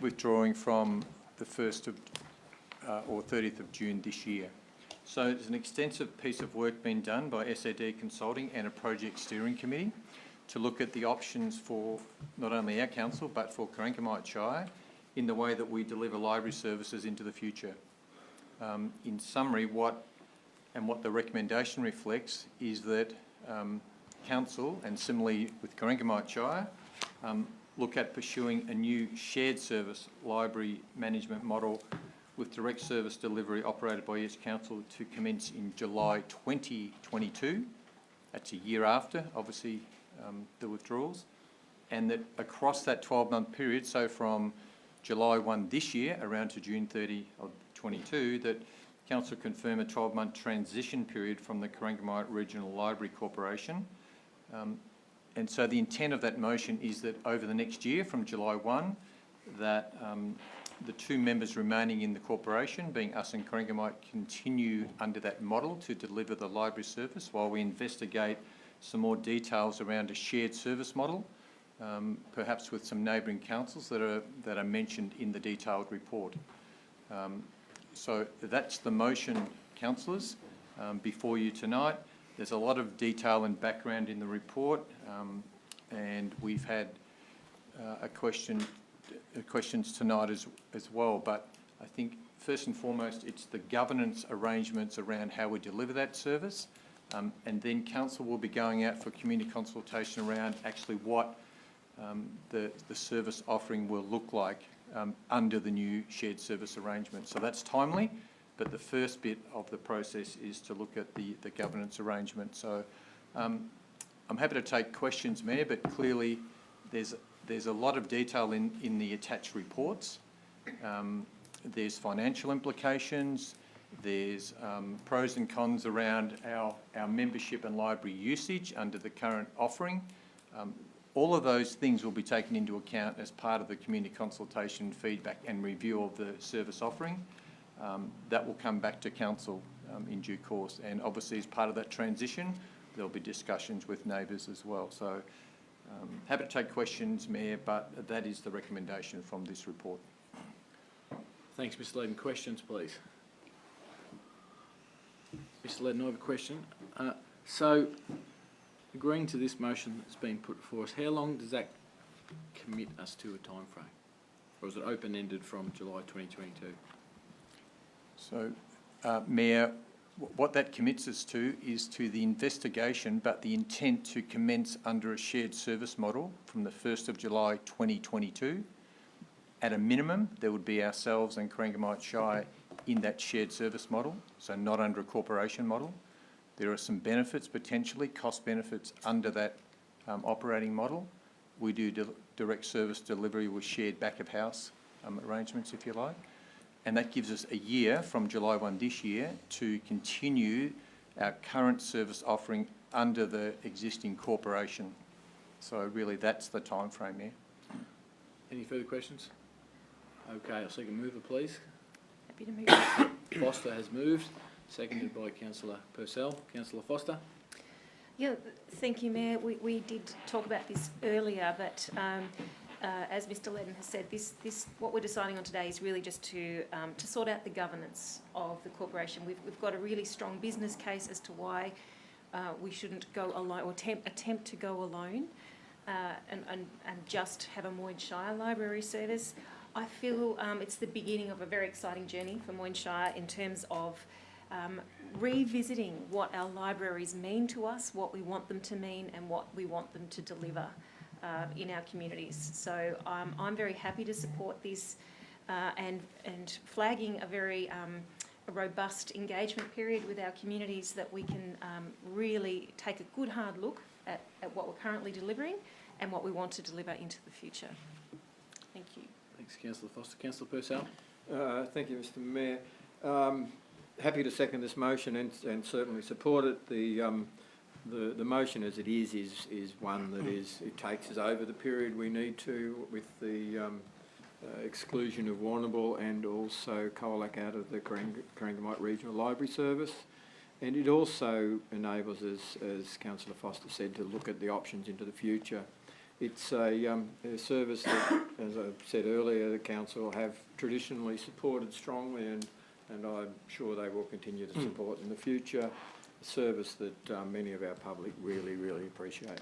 withdrawing from the 1st of or 30th of June this year. So there's an extensive piece of work being done by SAD Consulting and a project steering committee to look at the options for not only our council but for Coringamite Shire in the way that we deliver library services into the future. In summary, what the recommendation reflects is that council, and similarly with Coringamite Shire, look at pursuing a new shared service library management model with direct service delivery operated by each council to commence in July 2022. That's a year after, obviously, the withdrawals. And that across that 12-month period, so from July 1 this year around to June 30 of 22, that council confirm a 12-month transition period from the Coringamite Regional Library Corporation. And so the intent of that motion is that over the next year, from July 1, that the two members remaining in the corporation, being us and Coringamite, continue under that model to deliver the library service while we investigate some more details around a shared service model perhaps with some neighbouring councils that are mentioned in the detailed report. So that's the motion, councillors, before you tonight. There's a lot of detail and background in the report, and we've had questions tonight as well. But I think first and foremost, it's the governance arrangements around how we deliver that service, and then council will be going out for community consultation around actually what the service offering will look like under the new shared service arrangement. So that's timely, but the first bit of the process is to look at the governance arrangement. So I'm happy to take questions, Mayor, but clearly there's a lot of detail in the attached reports. There's financial implications, there's pros and cons around our membership and library usage under the current offering. All of those things will be taken into account as part of the community consultation, feedback and review of the service offering. That will come back to council in due course, and obviously as part of that transition there'll be discussions with neighbours as well. So happy to take questions, Mayor, but that is the recommendation from this report. Thanks, Mr. Ledden. Questions, please. Mr. Ledden, I have a question. So, agreeing to this motion that's been put before us, how long does that commit us to a time frame? Or is it open-ended from July 2022? So, Mayor, what that commits us to is to the investigation, but the intent to commence under a shared service model from the 1st of July 2022. At a minimum, there would be ourselves and Corangamite Shire in that shared service model, so not under a corporation model. There are some benefits, potentially, cost benefits under that operating model. We do direct service delivery with shared back-of-house arrangements, if you like. And that gives us a year from July 1 this year to continue our current service offering under the existing corporation. So really that's the time frame here. Any further questions? Okay, I'll seek a mover, please. Happy to move. Foster has moved, seconded by Councillor Purcell. Councillor Foster. Yeah, thank you, Mayor. We did talk about this earlier, but as Mr. Ledden has said, this what we're deciding on today is really just to sort out the governance of the corporation. We've got a really strong business case as to why we shouldn't go alone or attempt to go alone and just have a Moyne Shire library service. I feel it's the beginning of a very exciting journey for Moyne Shire in terms of revisiting what our libraries mean to us, what we want them to mean and what we want them to deliver in our communities. So I'm very happy to support this and flagging a very a robust engagement period with our communities that we can really take a good hard look at what we're currently delivering and what we want to deliver into the future. Thank you. Thanks, Councillor Foster. Councillor Purcell. Thank you, Mr. Mayor. Happy to second this motion and certainly support it. The motion as it is one that it takes us over the period we need to with the exclusion of Warrnambool and also Colac out of the Corangamite Regional Library Service. And it also enables us, as Councillor Foster said, to look at the options into the future. It's a service that, as I said earlier, the Council have traditionally supported strongly and I'm sure they will continue to support in the future. A service that many of our public really appreciate.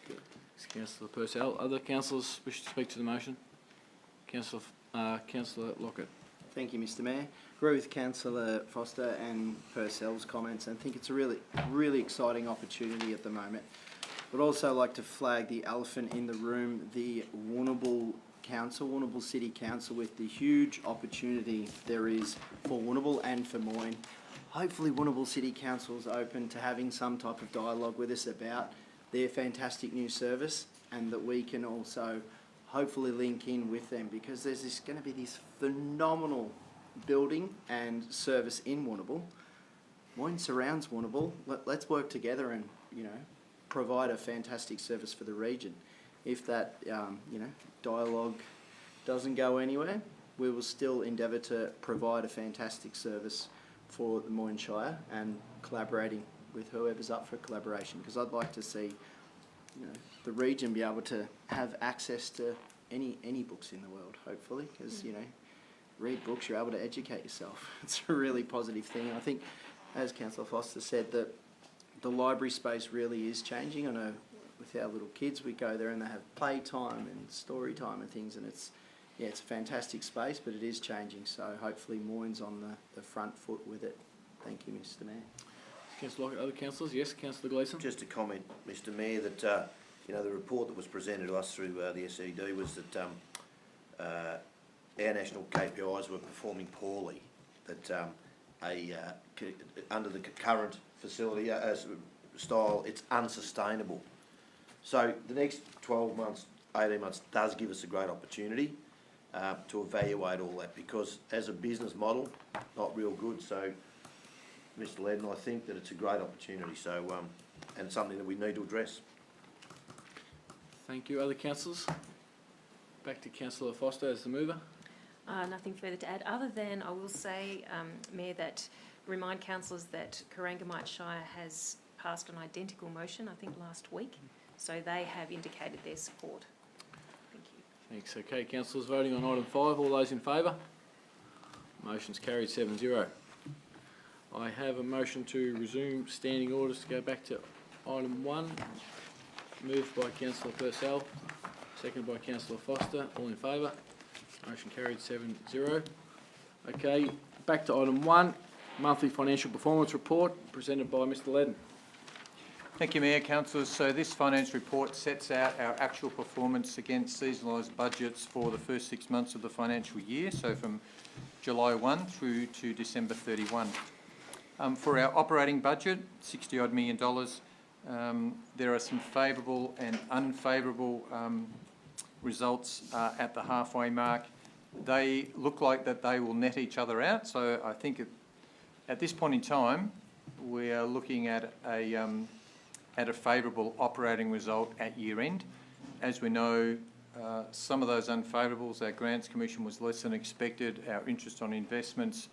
Thanks, Councillor Purcell. Other councillors wish to speak to the motion? Councillor Lockett. Thank you, Mr. Mayor. Agree with Councillor Foster and Purcell's comments and think it's a really exciting opportunity at the moment. Would also like to flag the elephant in the room, the Warrnambool Council, Warrnambool City Council, with the huge opportunity there is for Warrnambool and for Moyne. Hopefully Warrnambool City Council is open to having some type of dialogue with us about their fantastic new service and that we can also hopefully link in with them because there's going to be this phenomenal building and service in Warrnambool. Moyne surrounds Warrnambool. Let's work together and, provide a fantastic service for the region. If that, dialogue doesn't go anywhere, we will still endeavour to provide a fantastic service for the Moyne Shire and collaborating with whoever's up for collaboration because I'd like to see you know, the region be able to have access to any books in the world, hopefully, because, you know, read books, you're able to educate yourself. It's a really positive thing. And I think, as Councillor Foster said, that the library space really is changing. I know with our little kids, we go there and they have playtime and story time and things, and it's a fantastic space, but it is changing. So hopefully Moyne's on the front foot with it. Thank you, Mr. Mayor. Councillor Lockett, other councillors? Yes, Councillor Gleeson? Just a comment, Mr. Mayor, that you know, the report that was presented to us through the SED was that our national KPIs were performing poorly. That under the current facility style, it's unsustainable. So the next 12 months, 18 months does give us a great opportunity to evaluate all that, because as a business model, not real good. So, Mr. Ledden, I think that it's a great opportunity. So, and something that we need to address. Thank you. Other councillors? Back to Councillor Foster as the mover. Nothing further to add, other than I will say, Mayor, that remind councillors that Corangamite Shire has passed an identical motion, I think last week, so they have indicated their support. Thank you. Thanks. Okay, councillors voting on item 5. All those in favour? Motion's carried 7-0. I have a motion to resume standing orders to go back to item 1. Moved by Councillor Purcell, seconded by Councillor Foster. All in favour? Motion carried 7-0. Okay, back to item 1, monthly financial performance report presented by Mr. Ledden. Thank you, Mayor, councillors. So this finance report sets out our actual performance against seasonalised budgets for the first 6 months of the financial year, so from July 1 through to December 31. For our operating budget, $60-odd million, there are some favourable and unfavourable results at the halfway mark. They look like that they will net each other out, so I think at this point in time we are looking at a favourable operating result at year end. As we know, some of those unfavourables, our grants commission was less than expected, our interest on investments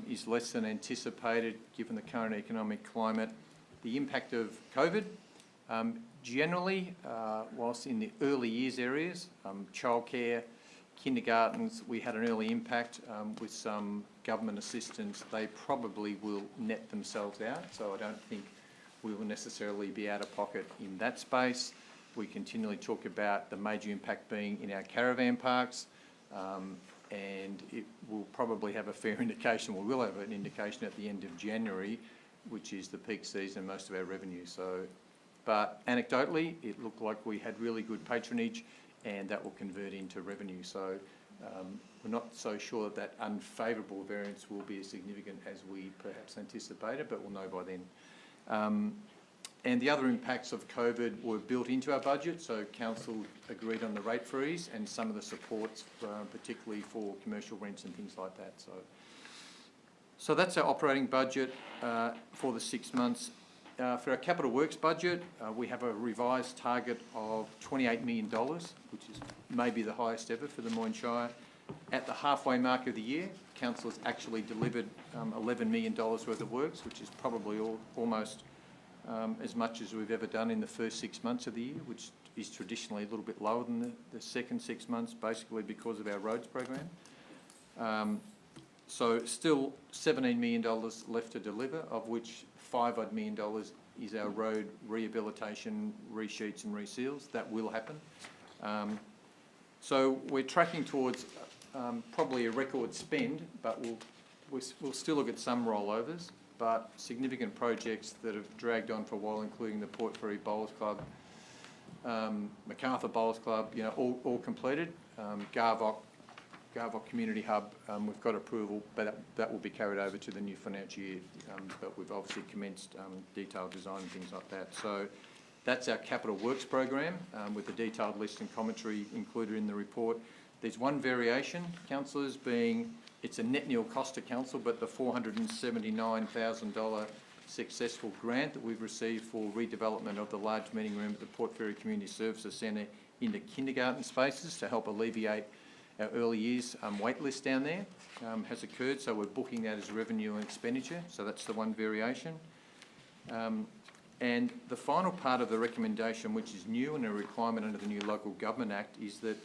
is less than anticipated given the current economic climate. The impact of COVID, generally, whilst in the early years areas, childcare, kindergartens, we had an early impact with some government assistance. They probably will net themselves out, so I don't think we will necessarily be out of pocket in that space. We continually talk about the major impact being in our caravan parks, and it will probably have a fair indication, we will have an indication at the end of January, which is the peak season, most of our revenue. So, but anecdotally, it looked like we had really good patronage, and that will convert into revenue. So we're not so sure that unfavourable variance will be as significant as we perhaps anticipated, but we'll know by then. And the other impacts of COVID were built into our budget, so council agreed on the rate freeze and some of the supports, particularly for commercial rents and things like that. So that's our operating budget for the 6 months. For our capital works budget, we have a revised target of $28 million, which is maybe the highest ever for the Moyne Shire. At the halfway mark of the year, council has actually delivered $11 million worth of works, which is probably almost as much as we've ever done in the first 6 months of the year, which is traditionally a little bit lower than the second 6 months, basically because of our roads program. So still $17 million left to deliver, of which $5-odd million is our road rehabilitation, resheets and reseals. That will happen. So we're tracking towards probably a record spend, but we'll still look at some rollovers, but significant projects that have dragged on for a while, including the Port Fairy Bowls Club, Macarthur Bowls Club, you know, all completed. Garvock Community Hub, we've got approval, but that will be carried over to the new financial year, but we've obviously commenced detailed design and things like that. So that's our capital works program with the detailed list and commentary included in the report. There's one variation, councillors, being it's a net nil cost to council, but the $479,000 successful grant that we've received for redevelopment of the large meeting room at the Port Fairy Community Services Centre into kindergarten spaces to help alleviate our early years wait list down there has occurred, so we're booking that as revenue and expenditure, so that's the one variation. And the final part of the recommendation, which is new and a requirement under the new Local Government Act, is that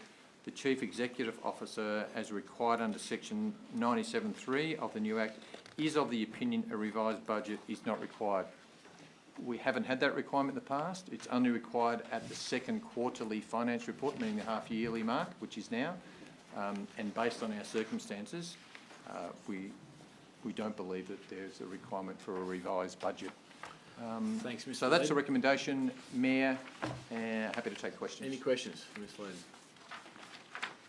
the Chief Executive Officer, as required under section 97(3) of the new Act, is of the opinion a revised budget is not required. We haven't had that requirement in the past. It's only required at the second quarterly finance report, meaning the half-yearly mark, which is now. And based on our circumstances, we don't believe that there's a requirement for a revised budget. Thanks, Mr. So that's a Ledden. recommendation, Mayor. Happy to take questions. Any questions for Ms. Ledden?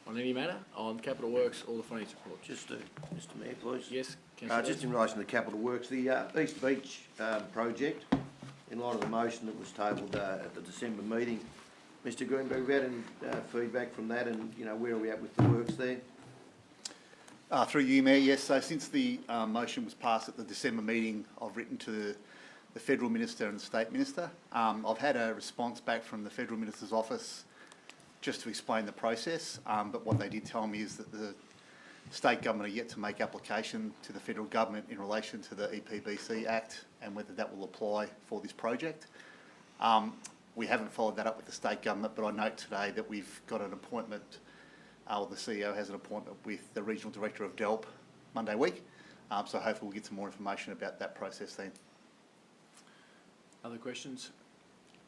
On any matter, on capital works or the finance report? Just Mr Mayor, please. Yes, Councillor Just in relation to the capital works, the East Beach project, in light of the motion that was tabled at the December meeting, Mr Greenberg, have you had any feedback from that, and where are we at with the works there? Through you, Mayor, yes. So since the motion was passed at the December meeting, I've written to the Federal Minister and the State Minister. I've had a response back from the Federal Minister's office just to explain the process, but what they did tell me is that the State Government are yet to make application to the Federal Government in relation to the EPBC Act and whether that will apply for this project. We haven't followed that up with the State Government, but I note today that we've got an appointment, or the CEO has an appointment with the Regional Director of DELP Monday week, so hopefully we'll get some more information about that process then. Other questions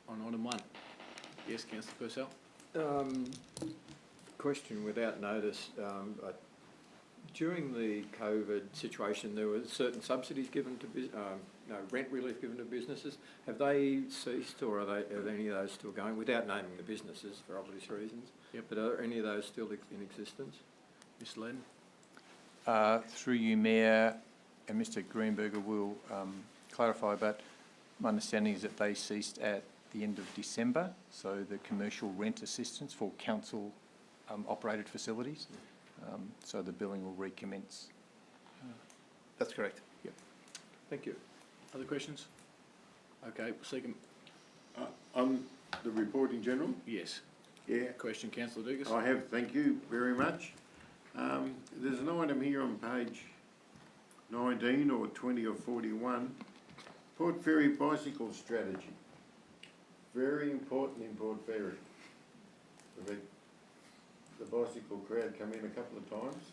on item 1? Yes, Councillor Purcell. Question without notice. During the COVID situation, there were certain subsidies given to rent relief given to businesses. Have they ceased, or are any of those still going? Without naming the businesses for obvious reasons. Yep. But are any of those still in existence? Ms. Ledden. Through you, Mayor, and Mr Greenberger will clarify, but my understanding is that they ceased at the end of December, so the commercial rent assistance for council operated facilities. So the billing will recommence. That's correct. Yep. Thank you. Other questions? Okay, second. On the report in general? Yes. Yeah. Question, Councillor Dugas. I have, thank you very much. There's an item here on page 19 or 20 or 41, Port Fairy bicycle strategy. Very important in Port Fairy. We've had the bicycle crowd come in a couple of times,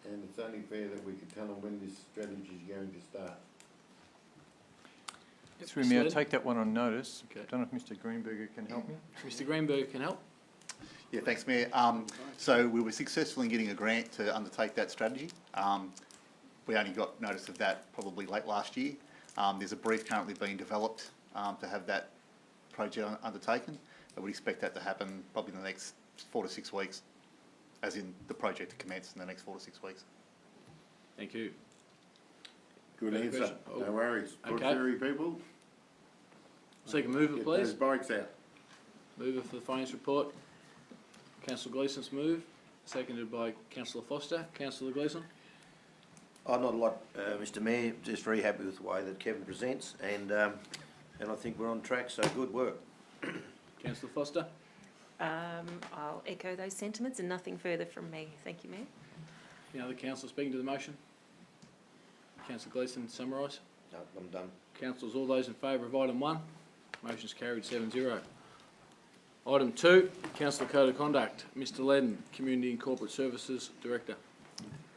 and it's only fair that we could tell them when this strategy is going to start. Through me, I'll take that one on notice. Okay. I don't know if Mr Greenberger can help me. Mr Greenberg can help. Yeah, thanks, Mayor. So we were successful in getting a grant to undertake that strategy. We only got notice of that probably late last year. There's a brief currently being developed to have that project undertaken. I would expect that to happen probably in the next 4 to 6 weeks, as in the project to commence in the next 4 to 6 weeks. Thank you. Good Further answer. question? No worries. Port Okay. Fairy people, Second mover, get please. those bikes out. Mover for the finance report. Councillor Gleeson's move, seconded by Councillor Foster. Councillor Gleeson. Not a lot, Mr Mayor, just very happy with the way that Kevin presents, and I think we're on track, so good work. Councillor Foster. I'll echo those sentiments and nothing further from me. Thank you, Mayor. Any other councillor speaking to the motion? Councillor Gleeson, summarise. No, I'm done. Councillors, all those in favour of item 1, motion's carried 7-0. Item 2, Councillor Code of Conduct. Mr Ledden, Community and Corporate Services Director.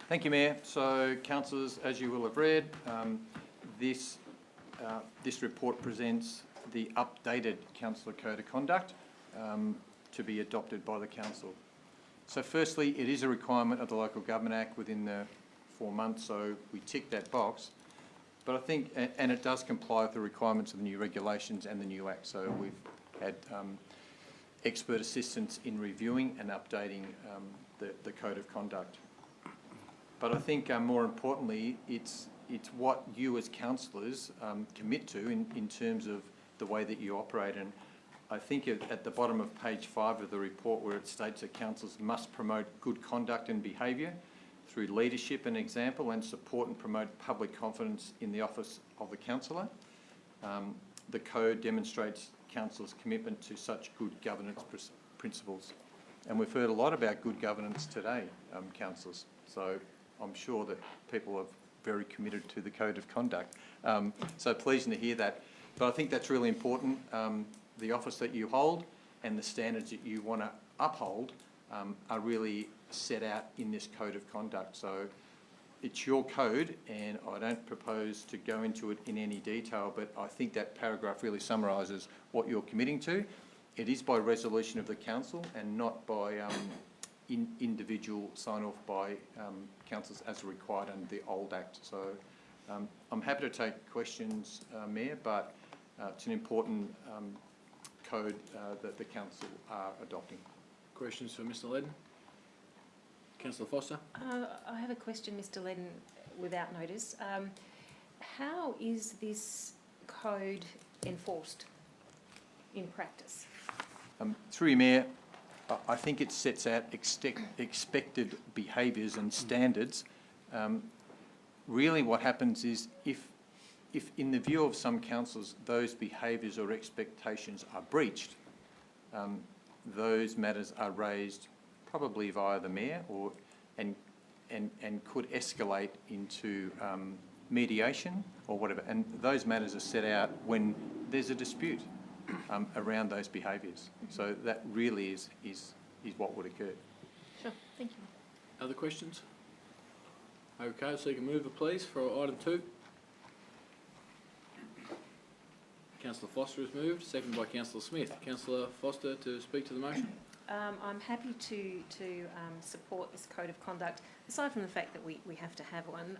Thank you, Mayor. So, councillors, as you will have read, this report presents the updated Councillor Code of Conduct to be adopted by the council. So, firstly, it is a requirement of the Local Government Act within the 4 months, so we tick that box. But I think, and it does comply with the requirements of the new regulations and the new Act. So we've had expert assistance in reviewing and updating the Code of Conduct. But I think more importantly, it's what you as councillors commit to in terms of the way that you operate. And I think at the bottom of page 5 of the report, where it states that councillors must promote good conduct and behaviour through leadership and example, and support and promote public confidence in the office of the councillor. The code demonstrates councillors' commitment to such good governance principles. And we've heard a lot about good governance today, councillors. So I'm sure that people are very committed to the Code of Conduct. So pleasing to hear that. But I think that's really important. The office that you hold and the standards that you want to uphold are really set out in this code of conduct. So it's your code, and I don't propose to go into it in any detail, but I think that paragraph really summarises what you're committing to. It is by resolution of the council and not by individual sign-off by councillors as required under the old Act. So I'm happy to take questions, Mayor, but it's an important code that the council are adopting. Questions for Mr Ledden? Councillor Foster? I have a question, Mr Ledden, without notice. How is this code enforced in practice? Through you, Mayor, I think it sets out expected behaviours and standards. Really what happens is if in the view of some councils those behaviours or expectations are breached, those matters are raised probably via the Mayor and could escalate into mediation or whatever. And those matters are set out when there's a dispute around those behaviours. So that really is what would occur. Sure, thank you. Other questions? Okay, so you can move it please for item 2. Councillor Foster has moved, seconded by Councillor Smith. Councillor Foster to speak to the motion. I'm happy to support this code of conduct, aside from the fact that we have to have one.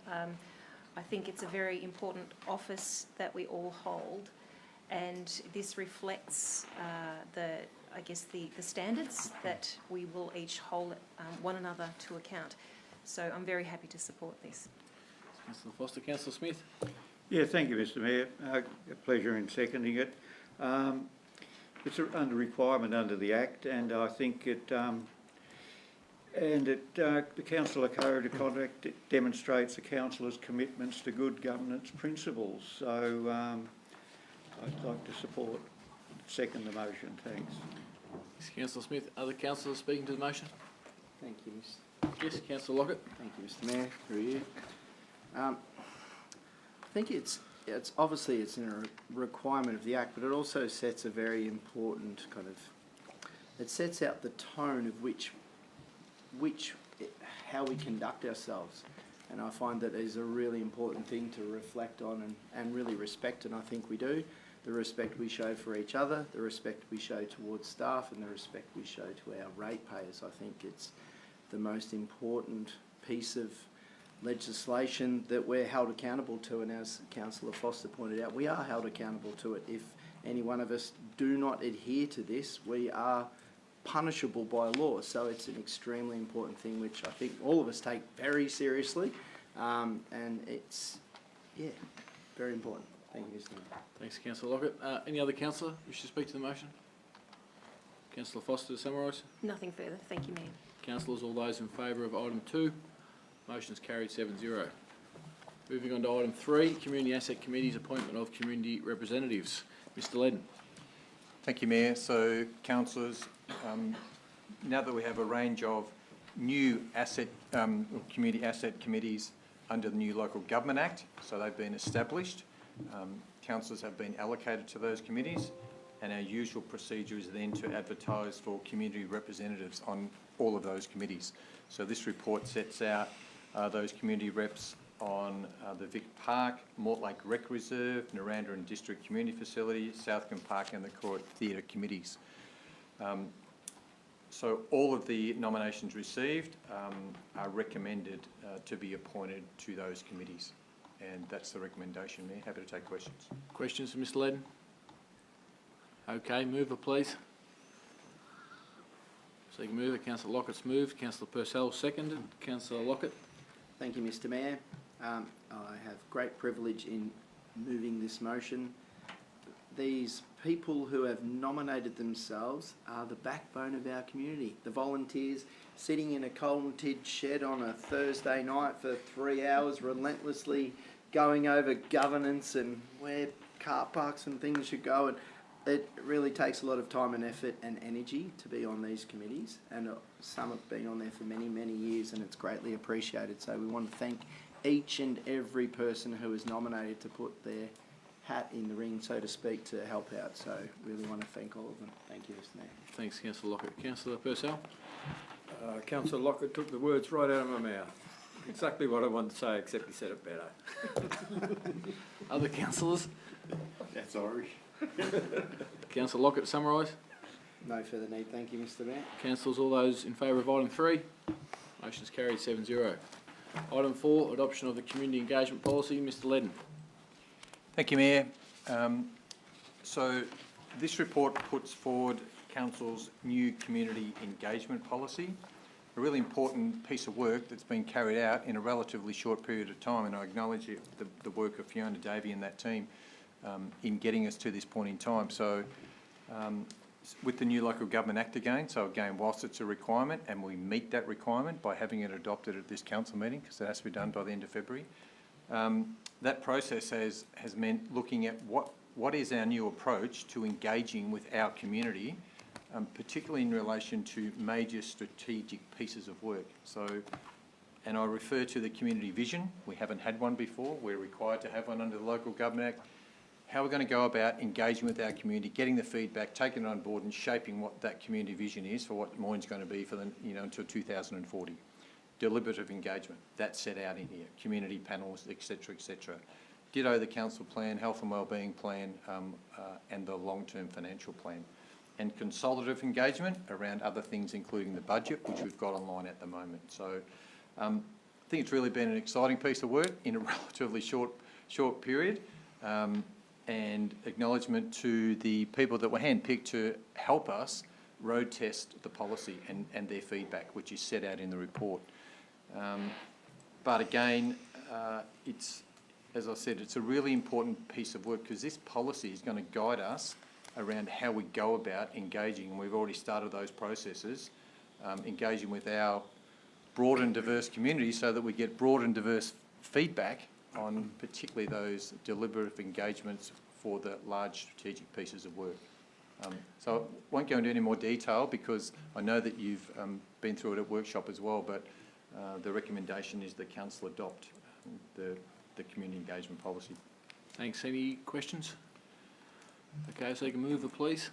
I think it's a very important office that we all hold, and this reflects the standards that we will each hold one another to account. So I'm very happy to support this. Councillor Foster. Councillor Smith? Yeah, thank you, Mr Mayor. A pleasure in seconding it. It's under requirement under the Act, and I think the Councillor Code of Conduct demonstrates the Councillor's commitments to good governance principles. So I'd like to second the motion. Thanks. Thanks, Councillor Smith. Other councillors speaking to the motion? Thank you, Yes, Councillor Lockett. Thank you, Mr Mayor. Through you. I think it's obviously it's a requirement of the Act, but it also sets a very important it sets out the tone of how we conduct ourselves. And I find that is a really important thing to reflect on and really respect, and I think we do. The respect we show for each other, the respect we show towards staff, and the respect we show to our ratepayers. I think it's the most important piece of legislation that we're held accountable to, and as Councillor Foster pointed out, we are held accountable to it. If any one of us do not adhere to this, we are punishable by law. So it's an extremely important thing which I think all of us take very seriously, and it's, very important. Thank you, Mr Mayor. Thanks, Councillor Lockett. Any other councillor wish to speak to the motion? Councillor Foster to summarise. Nothing further. Thank you, Mayor. Councillors, all those in favour of item 2, motion is carried 7-0. Moving on to item 3, Community Asset Committee's appointment of community representatives. Mr Ledden. Thank you, Mayor. So, councillors, now that we have a range of new community asset committees under the new Local Government Act, so they've been established, councillors have been allocated to those committees, and our usual procedure is then to advertise for community representatives on all of those committees. So this report sets out those community reps on the Vic Park, Mortlake Rec Reserve, Narrandera District Community Facility, Southcombe Park and the Court Theatre committees. So all of the nominations received are recommended to be appointed to those committees, and that's the recommendation, Mayor. Happy to take questions. Questions for Mr Ledden? Okay, mover please. So you can move it. Councillor Lockett's moved. Councillor Purcell seconded. Councillor Lockett. Thank you, Mr Mayor. I have great privilege in moving this motion. These people who have nominated themselves are the backbone of our community. The volunteers sitting in a cold-tin shed on a Thursday night for 3 hours, relentlessly going over governance and where car parks and things should go. And it really takes a lot of time and effort and energy to be on these committees, and some have been on there for many, many years, and it's greatly appreciated. So we want to thank each and every person who is nominated to put their hat in the ring, so to speak, to help out. So really want to thank all of them. Thank you, Mr. Mayor. Thanks, Councillor Lockett. Councillor Purcell? Councillor Lockett took the words right out of my mouth. Exactly what I wanted to say, except he said it better. Other councillors? That's Irish. Councillor Lockett, summarise. No further need. Thank you, Mr. Mayor. Councillors, all those in favour of item 3? Motion's carried 7-0. Item 4, adoption of the community engagement policy. Mr. Ledden. Thank you, Mayor. So this report puts forward Council's new community engagement policy, a really important piece of work that's been carried out in a relatively short period of time, and I acknowledge the work of Fiona Davey and that team in getting us to this point in time. So with the new Local Government Act again, so again, whilst it's a requirement and we meet that requirement by having it adopted at this council meeting, because it has to be done by the end of February, that process has meant looking at what is our new approach to engaging with our community, particularly in relation to major strategic pieces of work. So, and I refer to the community vision. We haven't had one before. We're required to have one under the Local Government Act. How we're going to go about engaging with our community, getting the feedback, taking it on board and shaping what that community vision is for what Moyne's going to be for the, until 2040. Deliberative engagement, that's set out in here. Community panels, etc., etc. Ditto the council plan, health and wellbeing plan, and the long-term financial plan. And consolidative engagement around other things, including the budget, which we've got online at the moment. So I think it's really been an exciting piece of work in a relatively short period. And acknowledgement to the people that were handpicked to help us road test the policy and their feedback, which is set out in the report. But again, it's, as I said, it's a really important piece of work because this policy is going to guide us around how we go about engaging, and we've already started those processes, engaging with our broad and diverse community so that we get broad and diverse feedback on particularly those deliberative engagements for the large strategic pieces of work. So I won't go into any more detail because I know that you've been through it at workshop as well, but the recommendation is that Council adopt the community engagement policy. Thanks. Any questions? Okay, so you can move the please.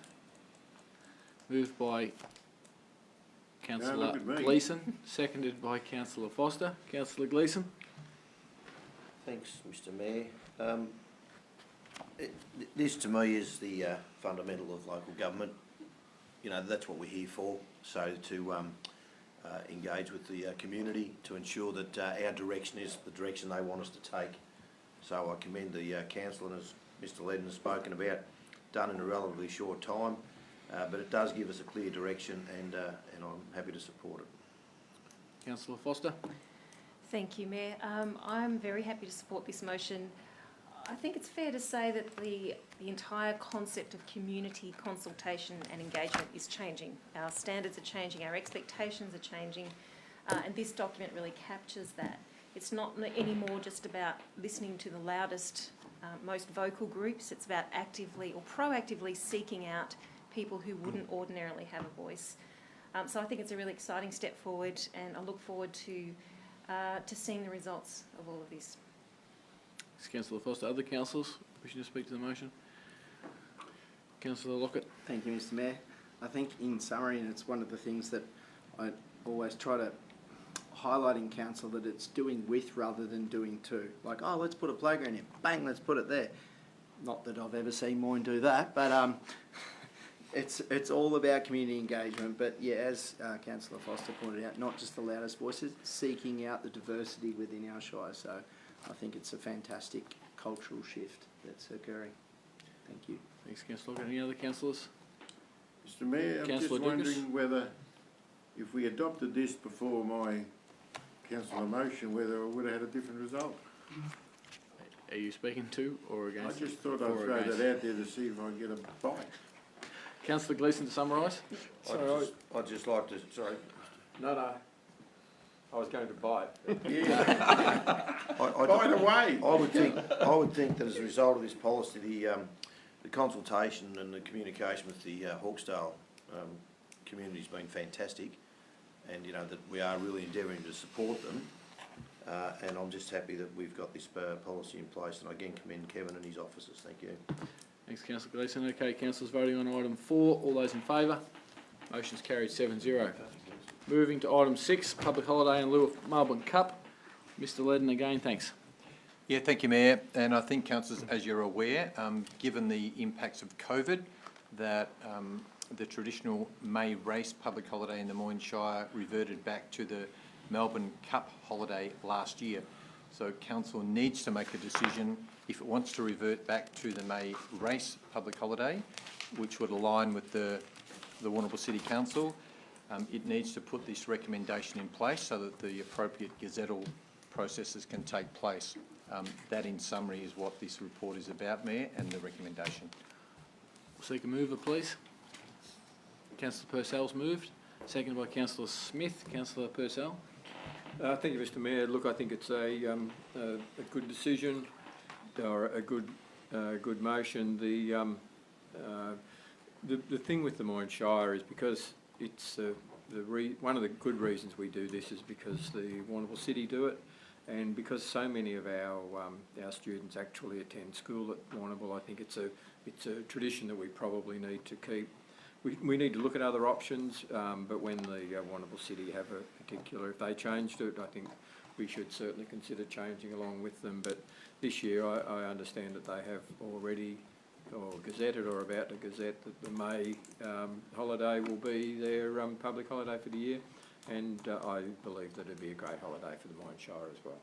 Moved by Councillor Gleeson, seconded by Councillor Foster. Councillor Gleeson. Thanks, Mr. Mayor. This to me is the fundamental of local government. That's what we're here for. So to engage with the community to ensure that our direction is the direction they want us to take. So I commend the council, and as Mr. Ledden has spoken about, done in a relatively short time, but it does give us a clear direction, and I'm happy to support it. Councillor Foster. Thank you, Mayor. I'm very happy to support this motion. I think it's fair to say that the entire concept of community consultation and engagement is changing. Our standards are changing, our expectations are changing, and this document really captures that. It's not anymore just about listening to the loudest, most vocal groups. It's about actively or proactively seeking out people who wouldn't ordinarily have a voice. So I think it's a really exciting step forward, and I look forward to seeing the results of all of this. Thanks, Councillor Foster. Other councillors wishing to speak to the motion? Councillor Lockett. Thank you, Mr. Mayor. I think in summary, and it's one of the things that I always try to highlight in council, that it's doing with rather than doing to. Like, oh, let's put a playground in. Bang, let's put it there. Not that I've ever seen Moyne do that, but it's all about community engagement. But yeah, as Councillor Foster pointed out, not just the loudest voices, seeking out the diversity within our shire. So I think it's a fantastic cultural shift that's occurring. Thank you. Thanks, Councillor Lockett. Any other councillors? Mr. Mayor, I'm just wondering whether, if we adopted this before my councillor motion, whether I would have had a different result. Are you speaking to or against? I just thought I'd throw that out there to see if I get a bite. Councillor Gleeson, to summarise. I'd just like to, sorry. No. I was going to bite. Bite away. I would think that as a result of this policy, the consultation and the communication with the Hawkesdale community has been fantastic, and that we are really endeavouring to support them. and I'm just happy that we've got this policy in place, and I again commend Kevin and his officers. Thank you. Thanks, Councillor Gleeson. Okay, councillors voting on item 4. All those in favour? Motion's carried 7-0. Moving to item 6, public holiday in lieu of Melbourne Cup. Mr Ledden again, thanks. Yeah, thank you, Mayor. And I think, councillors, as you're aware, given the impacts of COVID, that the traditional May race public holiday in the Moyne Shire reverted back to the Melbourne Cup holiday last year. So council needs to make a decision if it wants to revert back to the May race public holiday, which would align with the Warrnambool City Council. It needs to put this recommendation in place so that the appropriate gazettal processes can take place. That, in summary, is what this report is about, Mayor, and the recommendation. Seek a mover, please. Councillor Purcell's moved. Seconded by Councillor Smith. Councillor Purcell. Thank you, Mr Mayor. Look, I think it's a good decision, or a good motion. The thing with the Moyne Shire is because it's one of the good reasons we do this is because the Warrnambool City do it, and because so many of our students actually attend school at Warrnambool. I think it's a tradition that we probably need to keep. We need to look at other options, but when the Warrnambool City have a particular, if they changed it, I think we should certainly consider changing along with them. But this year I understand that they have already or gazetted or about to gazette that the May holiday will be their public holiday for the year, and I believe that it'd be a great holiday for the Moyne Shire as well.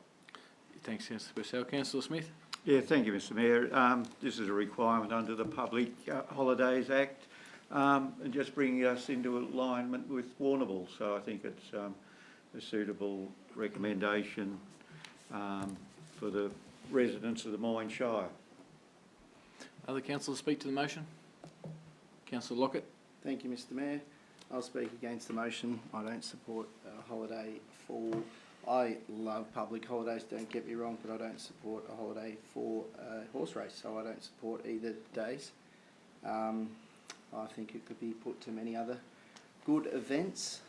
Thanks, Councillor Purcell. Councillor Smith. Yeah, thank you, Mr Mayor. This is a requirement under the Public Holidays Act, and just bringing us into alignment with Warrnambool. So I think it's a suitable recommendation for the residents of the Moyne Shire. Other councillors speak to the motion? Councillor Lockett. Thank you, Mr Mayor. I'll speak against the motion. I don't support a holiday for... I love public holidays, don't get me wrong, but I don't support a holiday for a horse race, so I don't support either days. I think it could be put to many other good events.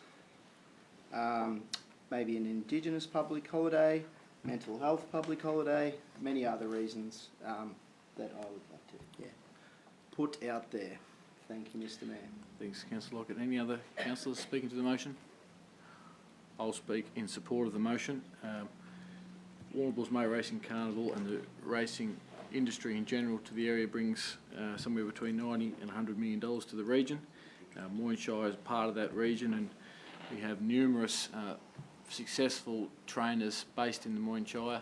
Maybe an Indigenous public holiday, mental health public holiday, many other reasons that I would like to put out there. Thank you, Mr Mayor. Thanks, Councillor Lockett. Any other councillors speaking to the motion? I'll speak in support of the motion. Warrnambool's May Racing Carnival and the racing industry in general to the area brings somewhere between $90 and $100 million to the region. Moyne Shire is part of that region, and we have numerous successful trainers based in the Moyne Shire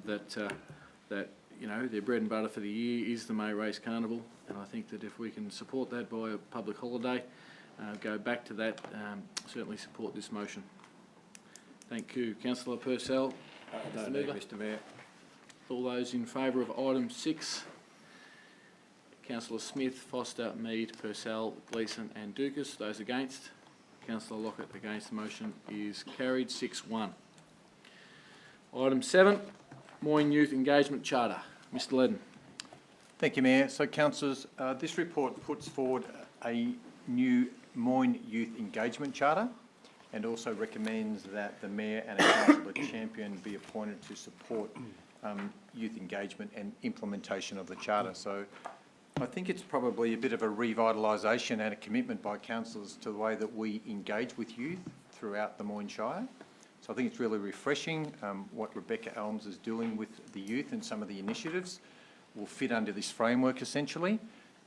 that you know, their bread and butter for the year is the May Race Carnival, and I think that if we can support that by a public holiday, go back to that, certainly support this motion. Thank you. Councillor Purcell. No need, Mr Mayor. All those in favour of item 6, Councillor Smith, Foster, Mead, Purcell, Gleeson and Dukas. Those against? Councillor Lockett against the motion is carried 6-1. Item 7, Moyne Youth Engagement Charter. Mr Ledden. Thank you, Mayor. So, councillors, this report puts forward a new Moyne Youth Engagement Charter and also recommends that the Mayor and a councillor champion be appointed to support youth engagement and implementation of the Charter. So I think it's probably a bit of a revitalisation and a commitment by councillors to the way that we engage with youth throughout the Moyne Shire. So I think it's really refreshing what Rebecca Elms is doing with the youth, and some of the initiatives will fit under this framework essentially.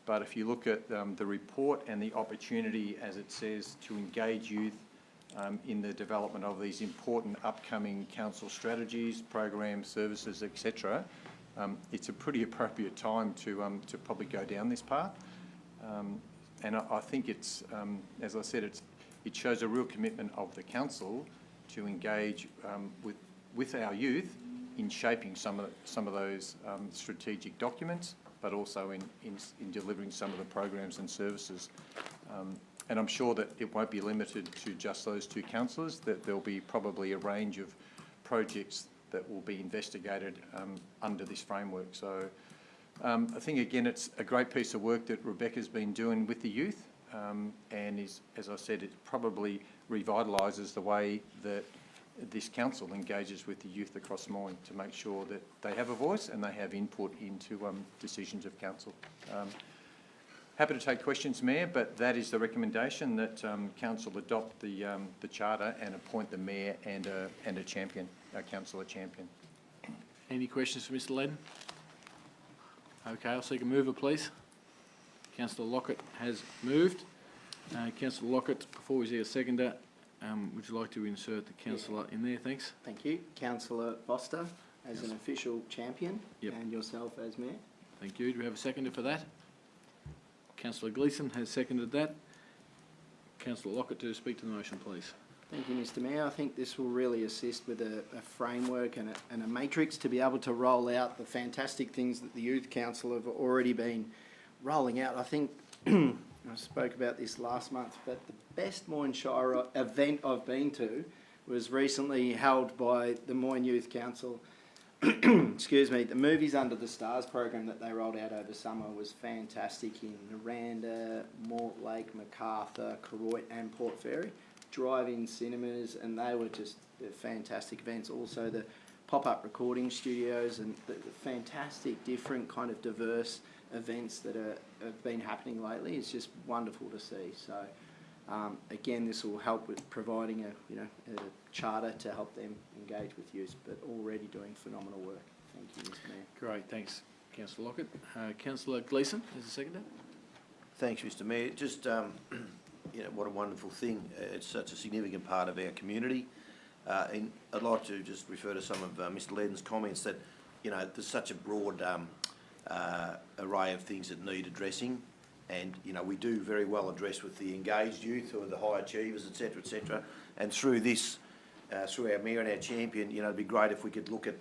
But if you look at the report and the opportunity, as it says, to engage youth in the development of these important upcoming council strategies, programs, services, etc., it's a pretty appropriate time to probably go down this path. And I think it's, as I said, it shows a real commitment of the council to engage with our youth in shaping some of those strategic documents, but also in delivering some of the programs and services. And I'm sure that it won't be limited to just those two councillors, that there'll be probably a range of projects that will be investigated under this framework. So I think, again, it's a great piece of work that Rebecca's been doing with the youth, and is, as I said, it probably revitalises the way that this council engages with the youth across Moyne to make sure that they have a voice and they have input into decisions of council. Happy to take questions, Mayor, but that is the recommendation, that council adopt the charter and appoint the mayor and a champion, a councillor champion. Any questions for Mr Ledden? Okay, I'll seek a mover, please. Councillor Lockett has moved. Councillor Lockett, before we see a seconder, would you like to insert the councillor in there? Thanks. Thank you. Councillor Foster as an official champion, Yep. and yourself as mayor. Thank you. Do we have a seconder for that? Councillor Gleeson has seconded that. Councillor Lockett to speak to the motion, please. Thank you, Mr Mayor. I think this will really assist with a framework and a matrix to be able to roll out the fantastic things that the Youth Council have already been rolling out. I think I spoke about this last month, but the best Moyne Shire event I've been to was recently held by the Moyne Youth Council. Excuse me, the Movies Under the Stars program that they rolled out over summer was fantastic in Naranda, Mortlake, Macarthur, Koroit and Port Fairy. Drive-in cinemas, and they were just fantastic events. Also the pop-up recording studios and the fantastic different kind of diverse events that have been happening lately. It's just wonderful to see. So again, this will help with providing a charter to help them engage with youth, but already doing phenomenal work. Thank you, Mr Mayor. Great, thanks, Councillor Lockett. Councillor Gleeson is the seconder. Thanks, Mr Mayor. Just, what a wonderful thing. It's such a significant part of our community. And I'd like to just refer to some of Mr Ledden's comments that, there's such a broad array of things that need addressing. And, we do very well address with the engaged youth who are the high achievers, et cetera, and through this, through our mayor and our champion, it'd be great if we could look at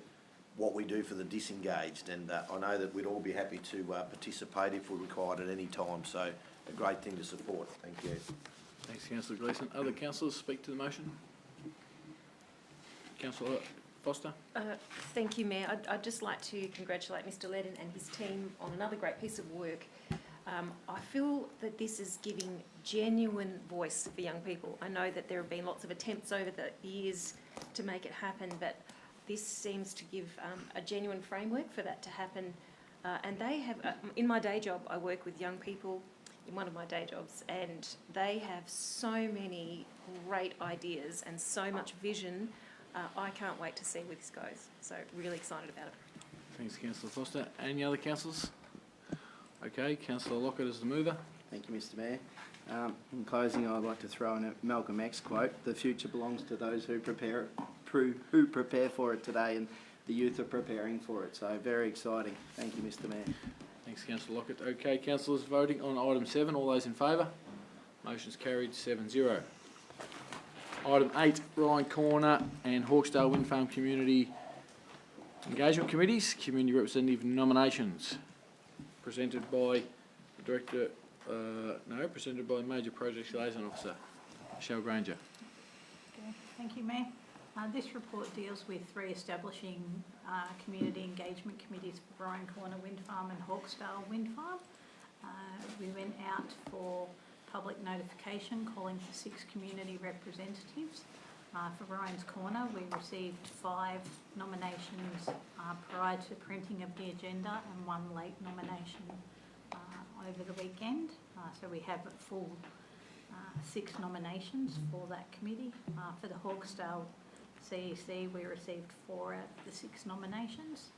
what we do for the disengaged. And I know that we'd all be happy to participate if we required at any time. So a great thing to support. Thank you. Thanks, Councillor Gleeson. Other councillors speak to the motion? Councillor Foster? Thank you, Mayor. I'd just like to congratulate Mr Ledden and his team on another great piece of work. I feel that this is giving genuine voice for young people. I know that there have been lots of attempts over the years to make it happen, but this seems to give a genuine framework for that to happen. And they have, in my day job, I work with young people in one of my day jobs, and they have so many great ideas and so much vision. I can't wait to see where this goes. So really excited about it. Thanks, Councillor Foster. Any other councillors? Okay, Councillor Lockett is the mover. Thank you, Mr Mayor. In closing, I'd like to throw in a Malcolm X quote: "The future belongs to those who prepare for it today," and the youth are preparing for it. So very exciting. Thank you, Mr Mayor. Thanks, Councillor Lockett. Okay, councillors voting on item 7. All those in favour? Motion's carried 7-0. Item 8, Ryan Corner and Hawkesdale Wind Farm Community Engagement Committees, Community Representative nominations. Presented by the Director, presented by Major Projects Liaison Officer, Michelle Granger. Okay, thank you, Mayor. This report deals with re-establishing community engagement committees for Ryan Corner Wind Farm and Hawkesdale Wind Farm. We went out for public notification calling for 6 community representatives. For Ryan's Corner, we received 5 nominations prior to printing of the agenda and 1 late nomination over the weekend. So we have a full 6 nominations for that committee. For the Hawkesdale CEC, we received 4 out of the 6 nominations.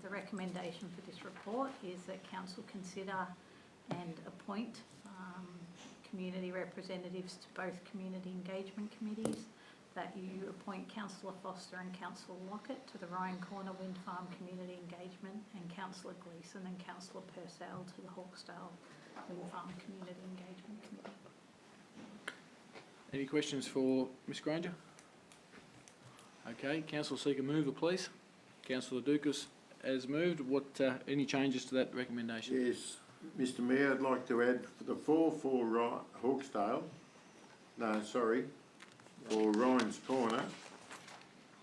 The recommendation for this report is that Council consider and appoint community representatives to both community engagement committees, that you appoint Councillor Foster and Councillor Lockett to the Ryan Corner Wind Farm Community Engagement, and Councillor Gleeson and Councillor Purcell to the Hawkesdale Wind Farm Community Engagement Committee. Any questions for Ms Granger? Okay, Councillor seek a mover, please. Councillor Dukas has moved. What, any changes to that recommendation? Yes, Mr Mayor, I'd like to add for the 4 for Hawkesdale, for Ryan's Corner,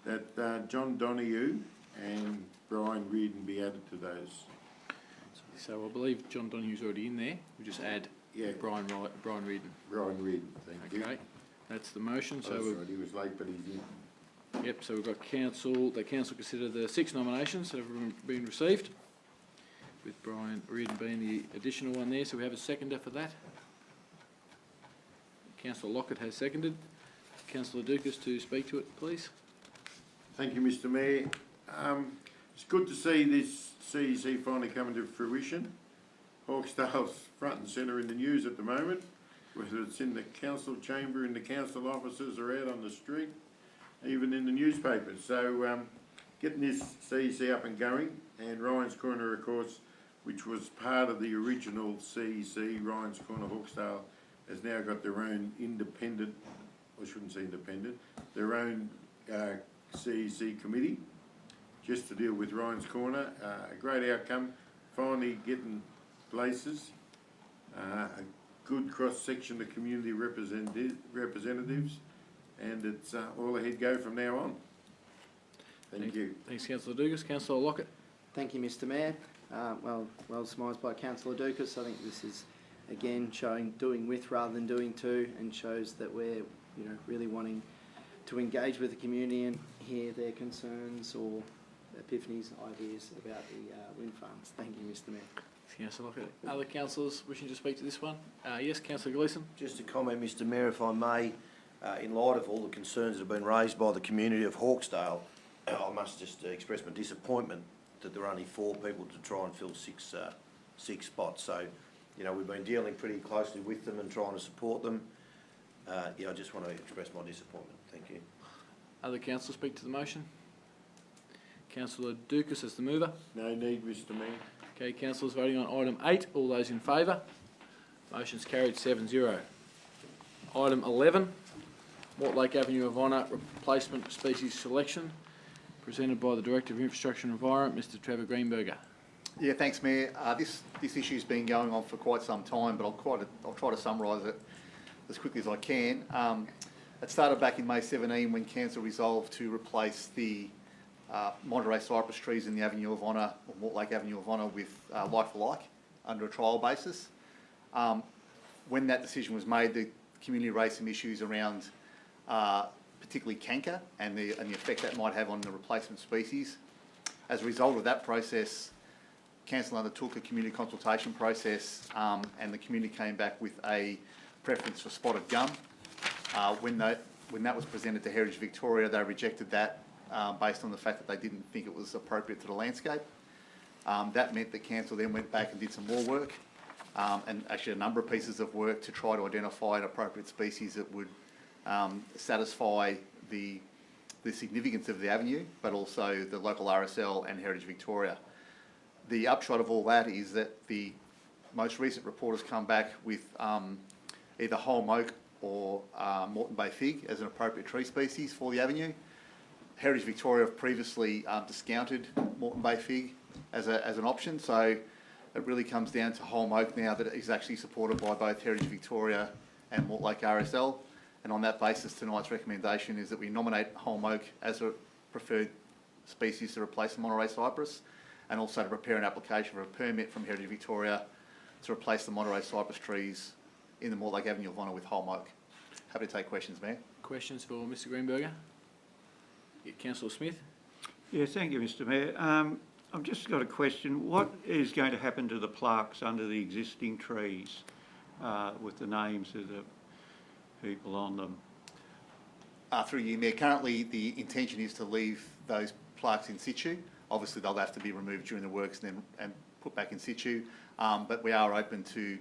that John Donoghue and Brian Reardon be added to those. So I believe John Donoghue's already in there. We just add Brian Reardon. Brian Reardon, thank you. Okay, that's the motion. So he was late, but he's in. Yep, so we've got the council consider the 6 nominations that have been received, with Brian Reardon being the additional one there, so we have a seconder for that. Councillor Lockett has seconded. Councillor Dukas to speak to it, please. Thank you, Mr Mayor. It's good to see this CEC finally coming to fruition. Hawkesdale's front and centre in the news at the moment, whether it's in the council chamber, in the council offices, or out on the street, even in the newspapers. So getting this CEC up and going, and Ryan's Corner, of course, which was part of the original CEC, Ryan's Corner Hawkesdale, has now got their own independent, I shouldn't say independent, their own CEC committee, just to deal with Ryan's Corner. A great outcome, finally getting places, a good cross-section of community representatives, and it's all ahead go from now on. Thank you. Thanks, Councillor Dukas. Councillor Lockett. Thank you, Mr Mayor. Well surmised by Councillor Dukas. I think this is, again, showing doing with rather than doing to, and shows that we're, really wanting to engage with the community and hear their concerns or epiphanies, ideas about the wind farms. Thank you, Mr Mayor. Councillor Lockett. Other councillors wishing to speak to this one? Yes, Councillor Gleeson. Just a comment, Mr Mayor, if I may, in light of all the concerns that have been raised by the community of Hawkesdale, I must just express my disappointment that there are only 4 people to try and fill 6 spots. So, we've been dealing pretty closely with them and trying to support them. I just want to express my disappointment. Thank you. Other councillors speak to the motion? Councillor Dukas as the mover. No need, Mr Mayor. Okay, councillors voting on item 8. All those in favour? Motion's carried 7-0. Item 11, Mortlake Avenue of Honour replacement species selection, presented by the Director of Infrastructure and Environment, Mr Trevor Greenberger. Yeah, thanks, Mayor. This issue's been going on for quite some time, but I'll try to summarise it as quickly as I can. It started back in May 17 when Council resolved to replace the Monterey cypress trees in the Avenue of Honour, or Mortlake Avenue of Honour, with like for like under a trial basis. When that decision was made, the community raised some issues around particularly canker and the effect that might have on the replacement species. As a result of that process, Council undertook a community consultation process, and the community came back with a preference for spotted gum. When that was presented to Heritage Victoria, they rejected that based on the fact that they didn't think it was appropriate to the landscape. That meant that Council then went back and did some more work, and actually a number of pieces of work to try to identify an appropriate species that would satisfy the significance of the avenue, but also the local RSL and Heritage Victoria. The upshot of all that is that the most recent report has come back with either Holm Oak or Moreton Bay Fig as an appropriate tree species for the avenue. Heritage Victoria have previously discounted Moreton Bay Fig as an option, so it really comes down to Holm Oak now that is actually supported by both Heritage Victoria and Mortlake RSL. And on that basis, tonight's recommendation is that we nominate Holm Oak as a preferred species to replace the Monterey cypress, and also to prepare an application for a permit from Heritage Victoria to replace the Monterey cypress trees in the Mortlake Avenue of Honour with Holm Oak. Happy to take questions, Mayor. Questions for Mr Greenberger? Yeah, Councillor Smith. Yeah, thank you, Mr Mayor. I've just got a question. What is going to happen to the plaques under the existing trees with the names of the people on them? Through you, Mayor, currently the intention is to leave those plaques in situ. Obviously, they'll have to be removed during the works and put back in situ. But we are open to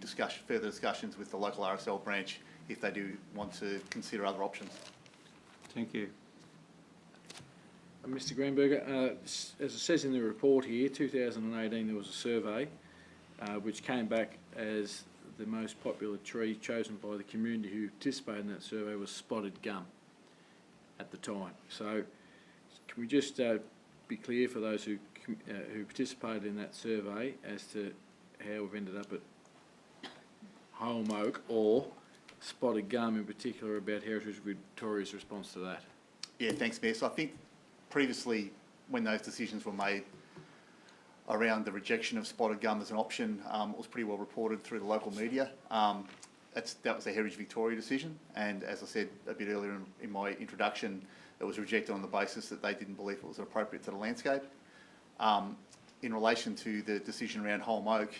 further discussions with the local RSL branch if they do want to consider other options. Thank you. Mr Greenberger, as it says in the report here, 2018 there was a survey which came back as the most popular tree chosen by the community who participated in that survey was spotted gum at the time. So can we just be clear for those who participated in that survey as to how we've ended up at Holm Oak or spotted gum in particular, about Heritage Victoria's response to that? Yeah, thanks, Mayor. So I think previously when those decisions were made around the rejection of spotted gum as an option, it was pretty well reported through the local media. that was a Heritage Victoria decision, and as I said a bit earlier in my introduction, it was rejected on the basis that they didn't believe it was appropriate to the landscape. In relation to the decision around Holme Oak,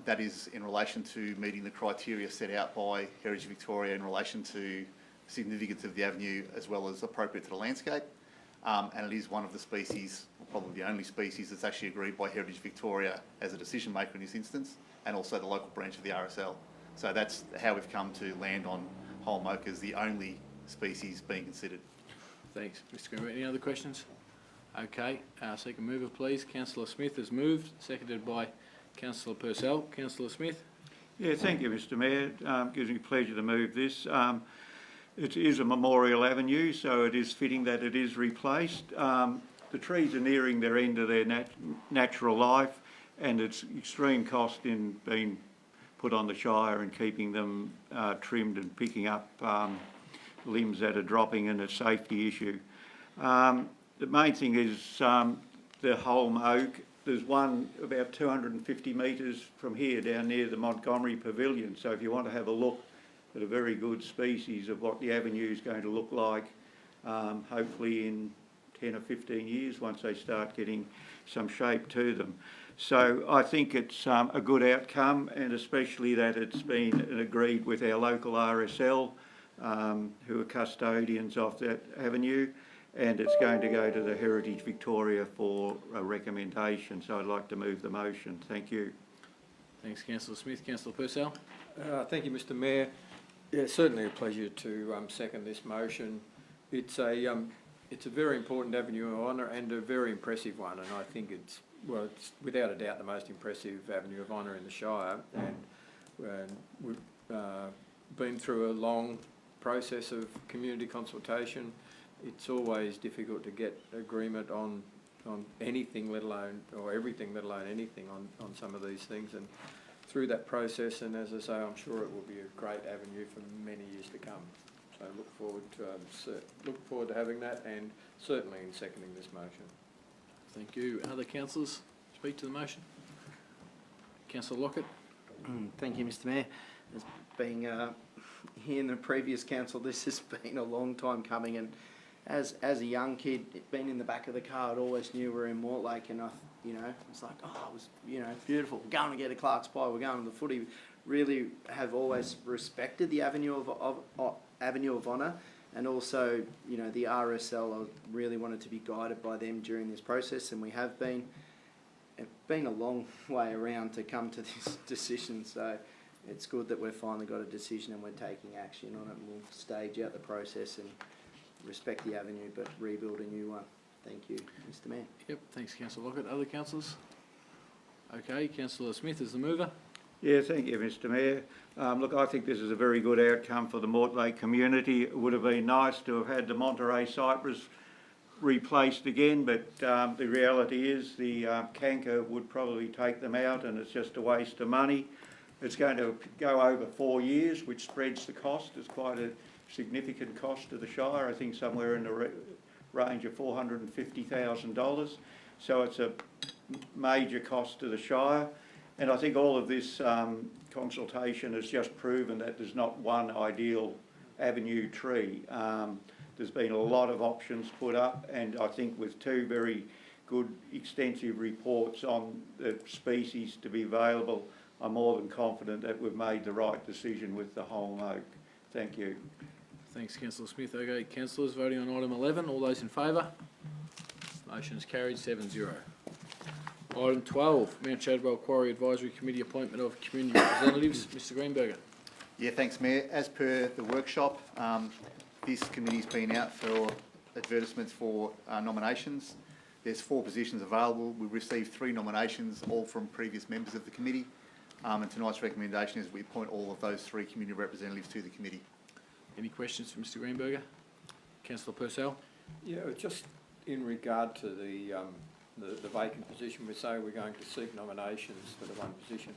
that is in relation to meeting the criteria set out by Heritage Victoria in relation to significance of the avenue as well as appropriate to the landscape. And it is one of the species, probably the only species, that's actually agreed by Heritage Victoria as a decision maker in this instance, and also the local branch of the RSL. So that's how we've come to land on Holme Oak as the only species being considered. Thanks, Mr Greenberg. Any other questions? Okay, second mover, please. Councillor Smith has moved, seconded by Councillor Purcell. Councillor Smith. Yeah, thank you, Mr Mayor. Gives me pleasure to move this. It is a memorial avenue, so it is fitting that it is replaced. The trees are nearing their end of their natural life, and it's extreme cost in being put on the Shire and keeping them trimmed and picking up limbs that are dropping, and a safety issue. The main thing is the Holme Oak. There's one about 250 metres from here down near the Montgomery Pavilion, so if you want to have a look at a very good species of what the avenue is going to look like, hopefully in 10 or 15 years once they start getting some shape to them. So I think it's a good outcome, and especially that it's been agreed with our local RSL, who are custodians of that avenue, and it's going to go to the Heritage Victoria for a recommendation. So I'd like to move the motion. Thank you. Thanks, Councillor Smith. Councillor Purcell. Thank you, Mr Mayor. Yeah, certainly a pleasure to second this motion. It's a very important avenue of honour and a very impressive one, and I think it's without a doubt the most impressive avenue of honour in the Shire. And we've been through a long process of community consultation. It's always difficult to get agreement on anything, let alone, or everything, let alone anything on some of these things. And through that process, and as I say, I'm sure it will be a great avenue for many years to come. So look forward to having that, and certainly in seconding this motion. Thank you. Other councillors speak to the motion? Councillor Lockett. Thank you, Mr Mayor. As being here in the previous council, this has been a long time coming, and as a young kid, being in the back of the car, I always knew we were in Mortlake, and it's like, oh, it was, beautiful. We're going to get a Clark's Pie. We're going to the footy. Really have always respected the avenue of honour, and also, the RSL. I really wanted to be guided by them during this process, and we have been. It's been a long way around to come to this decision, so it's good that we've finally got a decision and we're taking action on it, and we'll stage out the process and respect the avenue, but rebuild a new one. Thank you, Mr Mayor. Yep, thanks, Councillor Lockett. Other councillors? Okay, Councillor Smith is the mover. Yeah, thank you, Mr Mayor. Look, I think this is a very good outcome for the Mortlake community. It would have been nice to have had the Monterey cypress replaced again, but the reality is the canker would probably take them out, and it's just a waste of money. It's going to go over 4 years, which spreads the cost. It's quite a significant cost to the Shire, I think somewhere in the range of $450,000. So it's a major cost to the Shire. And I think all of this consultation has just proven that there's not one ideal avenue tree. There's been a lot of options put up, and I think with 2 very good extensive reports on the species to be available, I'm more than confident that we've made the right decision with the Holme Oak. Thank you. Thanks, Councillor Smith. Okay, councillors voting on item 11. All those in favour? Motion is carried 7-0. Item 12, Mount Shadwell Quarry Advisory Committee appointment of community representatives. Mr Greenberger. Yeah, thanks, Mayor. As per the workshop, this committee's been out for advertisements for nominations. There's 4 positions available. We've received 3 nominations, all from previous members of the committee. And tonight's recommendation is we appoint all of those 3 community representatives to the committee. Any questions for Mr Greenberger? Councillor Purcell. Yeah, just in regard to the vacant position, we say we're going to seek nominations for the one position.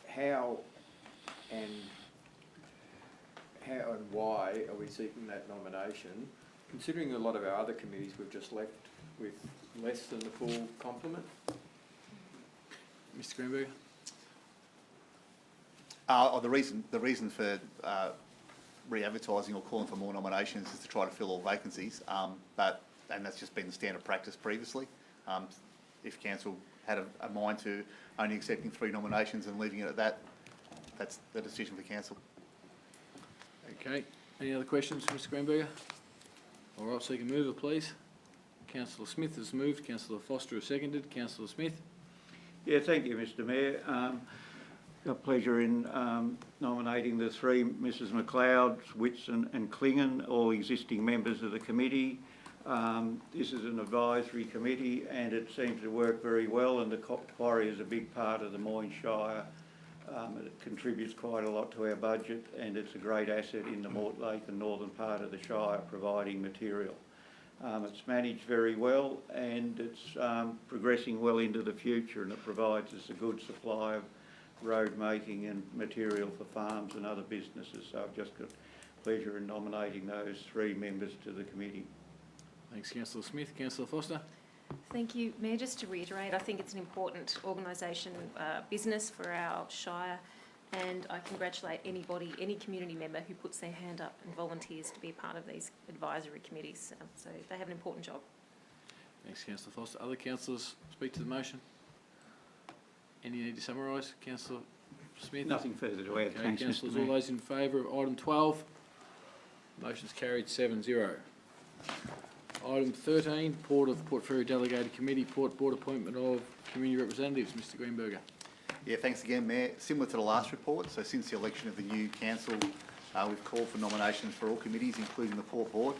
How and why are we seeking that nomination, considering a lot of our other committees we've just left with less than the full complement? Mr Greenberger. The reason for re-advertising or calling for more nominations is to try to fill all vacancies, and that's just been the standard practice previously. If council had a mind to only accepting 3 nominations and leaving it at that, that's the decision for council. Okay, any other questions, Mr Greenberger? All right, seek a mover, please. Councillor Smith has moved, Councillor Foster has seconded. Councillor Smith? Yeah, thank you, Mr Mayor. A pleasure in nominating the 3 Mrs McLeod, Whitson and Klingon, all existing members of the committee. This is an advisory committee and it seems to work very well, and the quarry is a big part of the Moyne Shire. It contributes quite a lot to our budget and it's a great asset in the Mortlake and northern part of the Shire, providing material. It's managed very well and it's progressing well into the future, and it provides us a good supply of road making and material for farms and other businesses. So I've just got pleasure in nominating those 3 members to the committee. Thanks, Councillor Smith. Councillor Foster? Thank you, Mayor. Just to reiterate, I think it's an important organisation, business for our Shire, and I congratulate any community member who puts their hand up and volunteers to be part of these advisory committees. So they have an important job. Thanks, Councillor Foster. Other councillors speak to the motion? Any need to summarise? Councillor Smith? Nothing further to add. Okay, Thanks, Mr councillors, all Mayor. those in favour of item 12? Motion's carried 7-0. Item 13, Port of Port Fairy Delegated Committee, Port Board appointment of community representatives. Mr Greenberger. Yeah, thanks again, Mayor. Similar to the last report, so since the election of the new council, we've called for nominations for all committees, including the Port Board.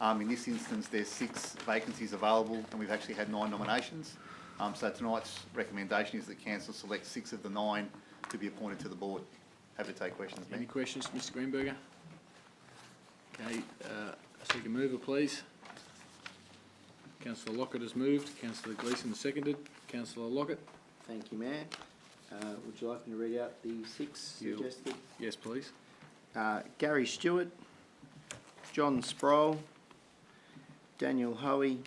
In this instance, there's 6 vacancies available, and we've actually had 9 nominations. So tonight's recommendation is that council select 6 of the 9 to be appointed to the board. Happy to take questions, Mayor. Any questions, Mr Greenberger? Okay, seek a mover, please. Councillor Lockett has moved, Councillor Gleeson has seconded. Councillor Lockett? Thank you, Mayor. Would you like me to read out the 6 suggested? Yes, please. Gary Stewart, John Sproul, Daniel Hoey,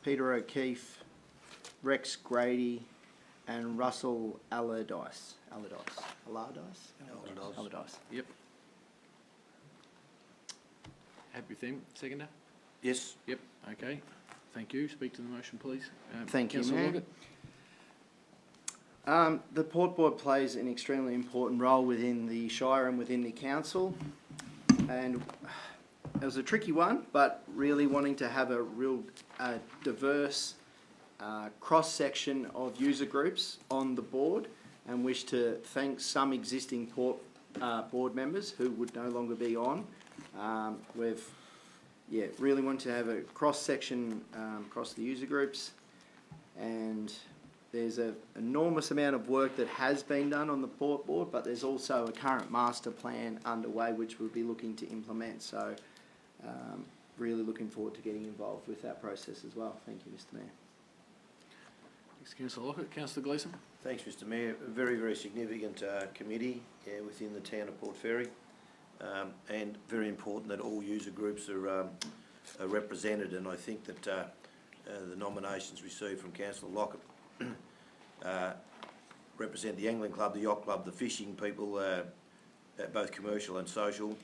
Peter O'Keefe, Rex Grady, and Russell Allardyce. Allardyce. Yep. Happy with them, seconder? Yes. Yep, okay. Thank you. Speak to the motion, please. Thank you, Councillor Mayor. Lockett? The Port Board plays an extremely important role within the Shire and within the council, and it was a tricky one, but really wanting to have a real diverse cross-section of user groups on the board, and wish to thank some existing Port board members who would no longer be on. We've really want to have a cross-section across the user groups, and there's an enormous amount of work that has been done on the Port Board, but there's also a current master plan underway which we'll be looking to implement. So really looking forward to getting involved with that process as well. Thank you, Mr Mayor. Thanks, Councillor Lockett. Councillor Gleeson? Thanks, Mr Mayor. A very, very significant committee within the town of Port Fairy, and very important that all user groups are represented, and I think that the nominations received from Councillor Lockett represent the Angling Club, the Yacht Club, the fishing people, both commercial and social,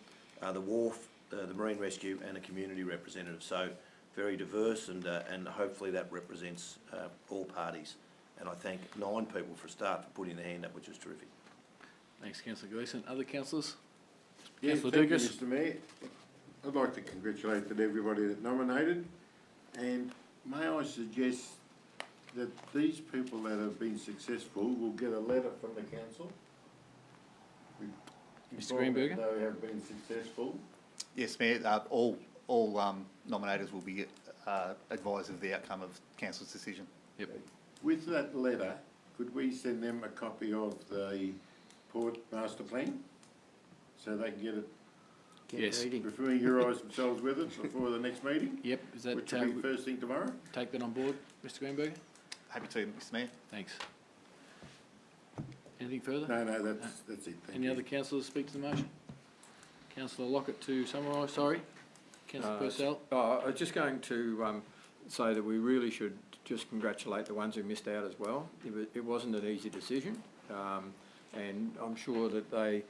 the wharf, the Marine Rescue, and a community representative. So very diverse, and hopefully that represents all parties. And I thank 9 people for a start for putting their hand up, which is terrific. Thanks, Councillor Gleeson. Other councillors? Yeah, Councillor thank you, Dugas? Mr Mayor. I'd like to congratulate everybody that nominated, and may I suggest that these people that have been successful will get a letter from the council? Mr Greenberger? They have been successful. Yes, Mayor. All nominators will be advised of the outcome of council's decision. Yep. With that letter, could we send them a copy of the Port Master Plan so they can get it? Yes. Familiarise themselves with it before the next meeting? Yep. Is that which will be first thing tomorrow? Take that on board, Mr Greenberger? Happy to, Mr Mayor. Thanks. Anything further? No, that's it. Thank Any you. other councillors speak to the motion? Councillor Lockett to summarise, sorry. Councillor Purcell? I was just going to say that we really should just congratulate the ones who missed out as well. It wasn't an easy decision. And I'm sure that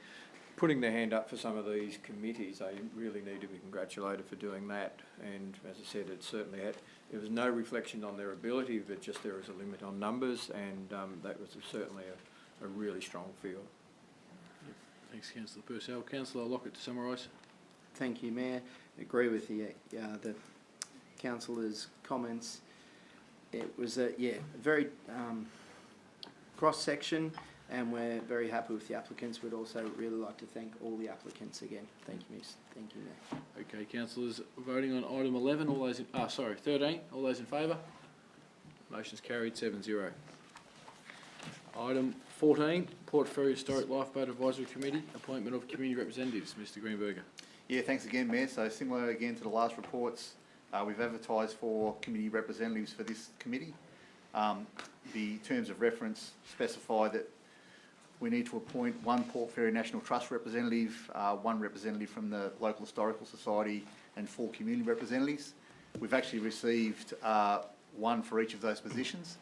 putting their hand up for some of these committees, they really need to be congratulated for doing that. And as I said, there was no reflection on their ability, but just there was a limit on numbers, and that was certainly a really strong field. Thanks, Councillor Purcell. Councillor Lockett to summarise. Thank you, Mayor. Agree with the councillor's comments. It was a very cross-section, and we're very happy with the applicants. We'd also really like to thank all the applicants again. Thank you, Miss. Thank you, Mayor. Okay, councillors, voting on item 11, 13, all those in favour? Motion's carried 7-0. Item 14, Port Fairy Historic Lifeboat Advisory Committee, appointment of community representatives. Mr Greenberger. Yeah, thanks again, Mayor. So similar again to the last reports, we've advertised for committee representatives for this committee. The terms of reference specify that we need to appoint one Port Fairy National Trust representative, one representative from the local historical society, and 4 community representatives. We've actually received one for each of those positions,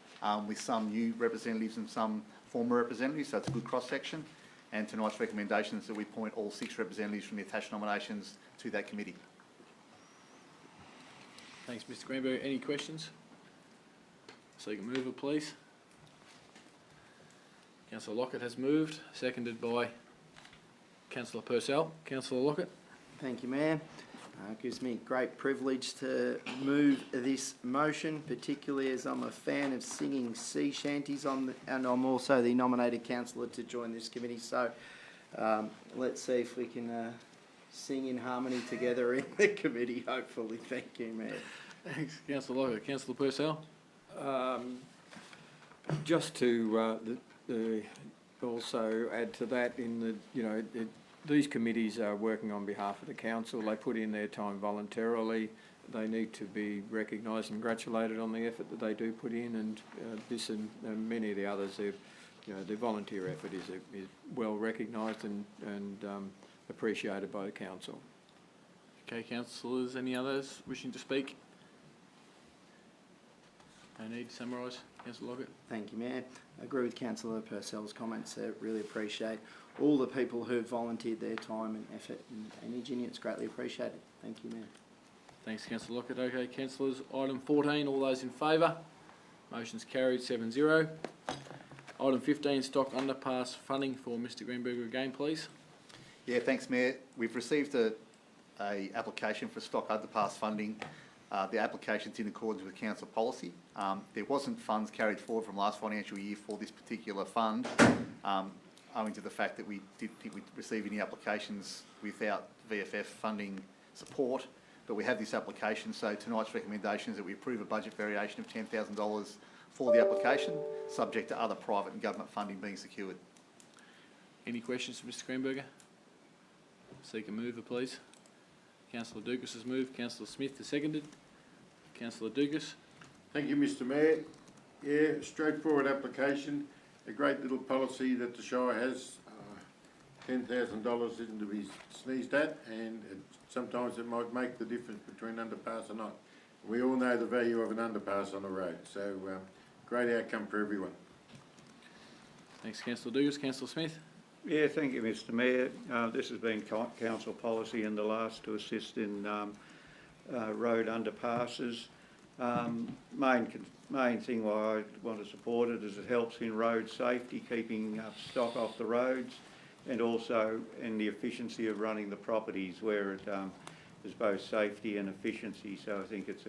with some new representatives and some former representatives, so it's a good cross-section. And tonight's recommendation is that we appoint all 6 representatives from the attached nominations to that committee. Thanks, Mr Greenberger. Any questions? So you can move it, please. Councillor Lockett has moved, seconded by Councillor Purcell. Councillor Lockett. Thank you, Mayor. It gives me great privilege to move this motion, particularly as I'm a fan of singing sea shanties and I'm also the nominated councillor to join this committee. So let's see if we can sing in harmony together in the committee, hopefully. Thank you, Mayor. Thanks, Councillor Lockett. Councillor Purcell. Just to also add to that, these committees are working on behalf of the council. They put in their time voluntarily. They need to be recognised and congratulated on the effort that they do put in, and this and many of the others, their volunteer effort is well recognised and appreciated by the council. Okay, councillors, any others wishing to speak? No need to summarise. Councillor Lockett. Thank you, Mayor. I agree with Councillor Purcell's comments. I really appreciate all the people who have volunteered their time and effort, and Energy. It's greatly appreciated. Thank you, Mayor. Thanks, Councillor Lockett. Okay, councillors, item 14, all those in favour? Motion's carried 7-0. Item 15, stock underpass funding for Mr Greenberger again, please. Yeah, thanks, Mayor. We've received a application for stock underpass funding. The application's in accordance with council policy. There wasn't funds carried forward from last financial year for this particular fund, owing to the fact that we didn't think we'd receive any applications without VFF funding support. But we have this application, so tonight's recommendation is that we approve a budget variation of $10,000 for the application, subject to other private and government funding being secured. Any questions for Mr Greenberger? Seek a mover, please. Councillor Dugas has moved. Councillor Smith has seconded. Councillor Dugas. Thank you, Mr Mayor. Yeah, straightforward application, a great little policy that the Shire has. $10,000 isn't to be sneezed at, and sometimes it might make the difference between underpass or not. We all know the value of an underpass on a road, so great outcome for everyone. Thanks, Councillor Dugas. Councillor Smith. Yeah, thank you, Mr Mayor. This has been council policy in the last to assist in road underpasses. Main thing why I want to support it is it helps in road safety, keeping stock off the roads, and also in the efficiency of running the properties where it is both safety and efficiency. So I think it's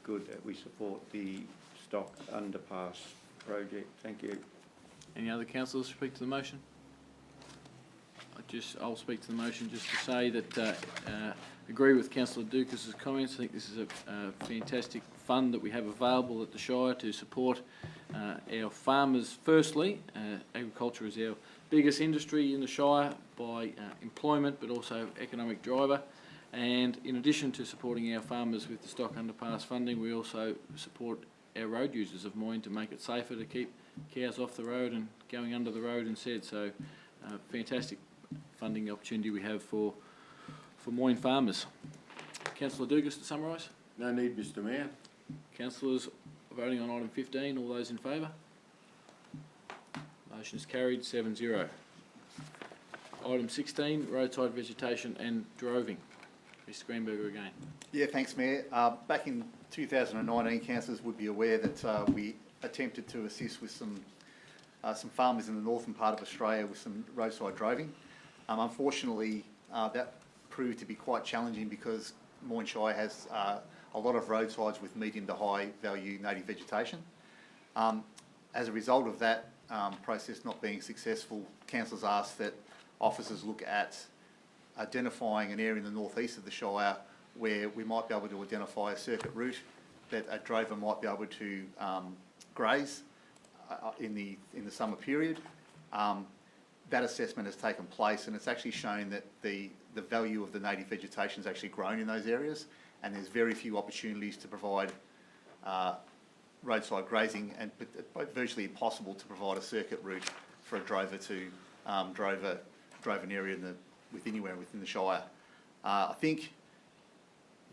good that we support the stock underpass project. Thank you. Any other councillors speak to the motion? I'll speak to the motion just to say that agree with Councillor Dukas' comments. I think this is a fantastic fund that we have available at the Shire to support our farmers. Firstly, agriculture is our biggest industry in the Shire by employment, but also economic driver. And in addition to supporting our farmers with the stock underpass funding, we also support our road users of Moyne to make it safer to keep cows off the road and going under the road instead. So fantastic funding opportunity we have for Moyne farmers. Councillor Dugas to summarise. No need, Mr Mayor. Councillors voting on item 15, all those in favour? Motion is carried 7-0. item 16, roadside vegetation and droving. Mr Greenberger again. Yeah, thanks, Mayor. Back in 2019, councillors would be aware that we attempted to assist with some farmers in the northern part of Australia with some roadside droving. Unfortunately, that proved to be quite challenging because Moyne Shire has a lot of roadsides with medium to high value native vegetation. As a result of that process not being successful, councillors asked that officers look at identifying an area in the northeast of the Shire where we might be able to identify a circuit route that a drover might be able to graze in the summer period. That assessment has taken place, and it's actually shown that the value of the native vegetation has actually grown in those areas, and there's very few opportunities to provide roadside grazing, and virtually impossible to provide a circuit route for a drover to drove an area anywhere within the Shire. I think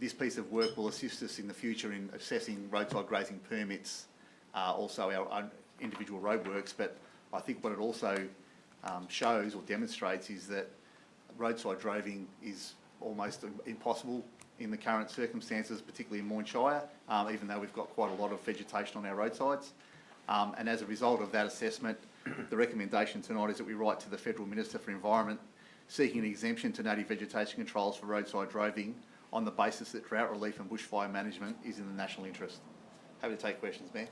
this piece of work will assist us in the future in assessing roadside grazing permits, also our own individual roadworks, but I think what it also shows or demonstrates is that roadside droving is almost impossible in the current circumstances, particularly in Moyne Shire, even though we've got quite a lot of vegetation on our roadsides. And as a result of that assessment, the recommendation tonight is that we write to the Federal Minister for Environment seeking an exemption to native vegetation controls for roadside droving on the basis that drought relief and bushfire management is in the national interest. Happy to take questions, Mayor.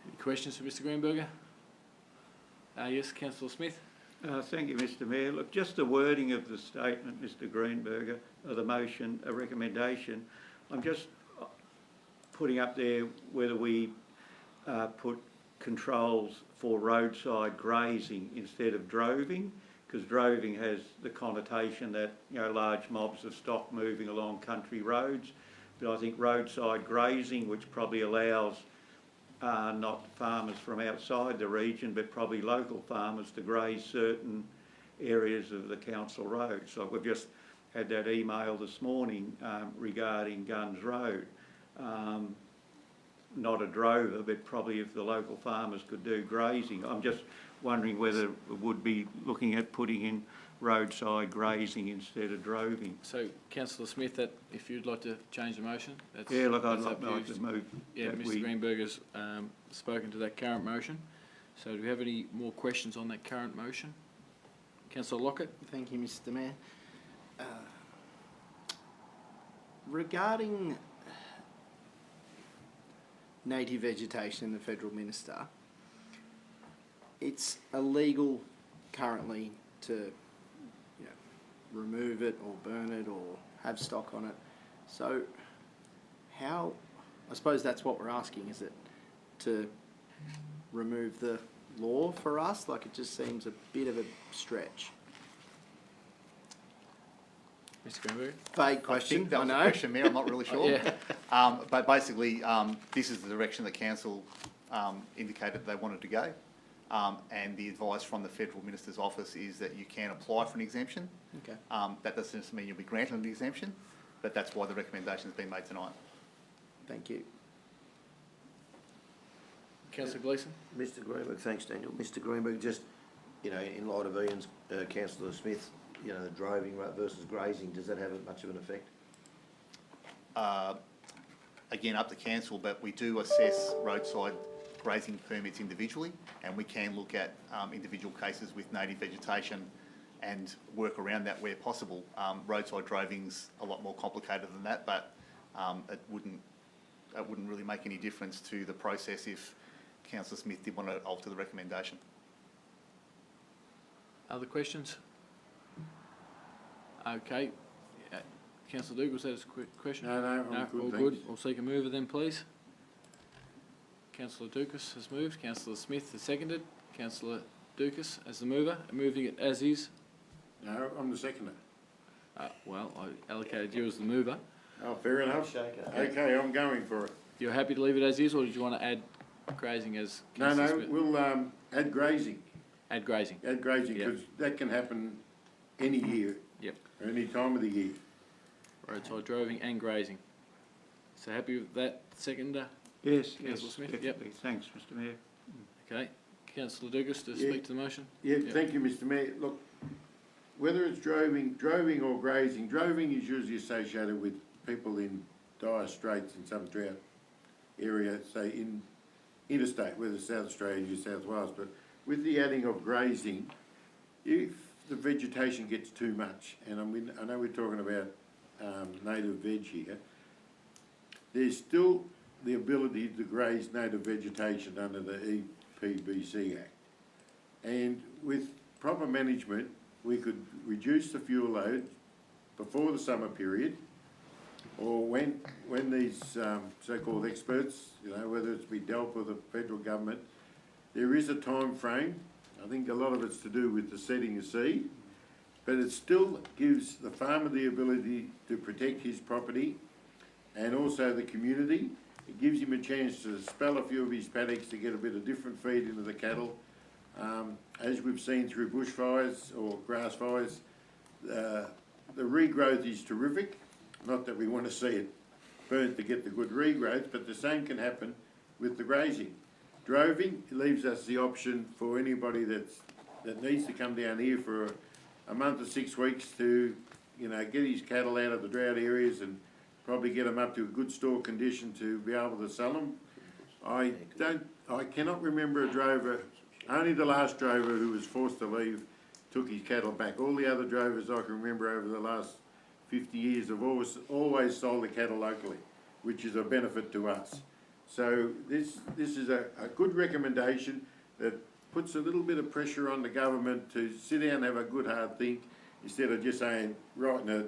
Any questions for Mr Greenberger? Yes, Councillor Smith. Thank you, Mr Mayor. Look, just the wording of the statement, Mr Greenberger, of the motion, a recommendation. I'm just putting up there whether we put controls for roadside grazing instead of droving, because droving has the connotation that, you know, large mobs of stock moving along country roads. But I think roadside grazing, which probably allows not farmers from outside the region, but probably local farmers to graze certain areas of the council road. So we've just had that email this morning regarding Guns Road. Not a drover, but probably if the local farmers could do grazing. I'm just wondering whether we would be looking at putting in roadside grazing instead of droving. So, Councillor Smith, that if you'd like to change the motion, that's yeah. Look, I'd that's like to move. Yeah, Mr Greenberger's spoken to that current motion. So, do we have any more questions on that current motion? Councillor Lockett. Thank you, Mr Mayor. Regarding native vegetation and the Federal Minister, it's illegal currently to remove it or burn it or have stock on it. So how, I suppose that's what we're asking, is it to remove the law for us? Like, it just seems a bit of a stretch. Mr Greenberg? Vague question, that was I know. a question, Mayor, I'm not really sure. Yeah. But basically, this is the direction that Council indicated they wanted to go. And the advice from the Federal Minister's Office is that you can apply for an exemption. Okay. That doesn't necessarily mean you'll be granted an exemption, but that's why the recommendation has been made tonight. Thank you. Councillor Gleeson. Mr Greenberg, thanks Daniel. Mr Greenberg, just, you know, in light of Ian's, Councillor Smith, you know, the droving versus grazing, does that have much of an effect? Again, up to Council, but we do assess roadside grazing permits individually, and we can look at individual cases with native vegetation and work around that where possible. Roadside droving's a lot more complicated than that, but it wouldn't really make any difference to the process if Councillor Smith did want to alter the recommendation. Other questions? Okay. Councillor Duke, was that a quick question? No, I'm good, all thanks. good. We'll seek a mover then, please. Councillor Dukas has moved. Councillor Smith has seconded. Councillor Dukas as the mover. Moving it as is. No, I'm the seconder. Well, I allocated you as the mover. Oh, fair enough. Okay, I'm going for it. You're happy to leave it as is, or did you want to add grazing as No, Councillor no, Smith? we'll add grazing. Add grazing. Add grazing, because that can happen any year. Yep. Or any time of the year. Roadside droving and grazing. So happy with that, seconder? Yes, Councillor Smith? definitely. Yep. Thanks, Mr Mayor. Okay. Councillor Dugas to speak to the motion? Yeah, thank you, Mr Mayor. Look, whether it's droving or grazing, droving is usually associated with people in dire straits in some drought area, say in interstate, whether it's South Australia, New South Wales, but with the adding of grazing, if the vegetation gets too much, and I know we're talking about native veg here, there's still the ability to graze native vegetation under the EPBC Act. And with proper management, we could reduce the fuel load before the summer period, or when these so-called experts, you know, whether it's be DELP or the federal government, there is a time frame. I think a lot of it's to do with the setting of seed, but it still gives the farmer the ability to protect his property and also the community. It gives him a chance to spell a few of his paddocks to get a bit of different feed into the cattle. As we've seen through bushfires or grass fires, the regrowth is terrific. Not that we want to see it burnt to get the good regrowth, but the same can happen with the grazing. Droving leaves us the option for anybody that needs to come down here for a month or 6 weeks to, you know, get his cattle out of the drought areas and probably get them up to a good store condition to be able to sell them. I cannot remember a drover, only the last drover who was forced to leave took his cattle back. All the other drovers I can remember over the last 50 years have always sold the cattle locally, which is a benefit to us. So this is a good recommendation that puts a little bit of pressure on the government to sit down and have a good hard think instead of just saying, writing a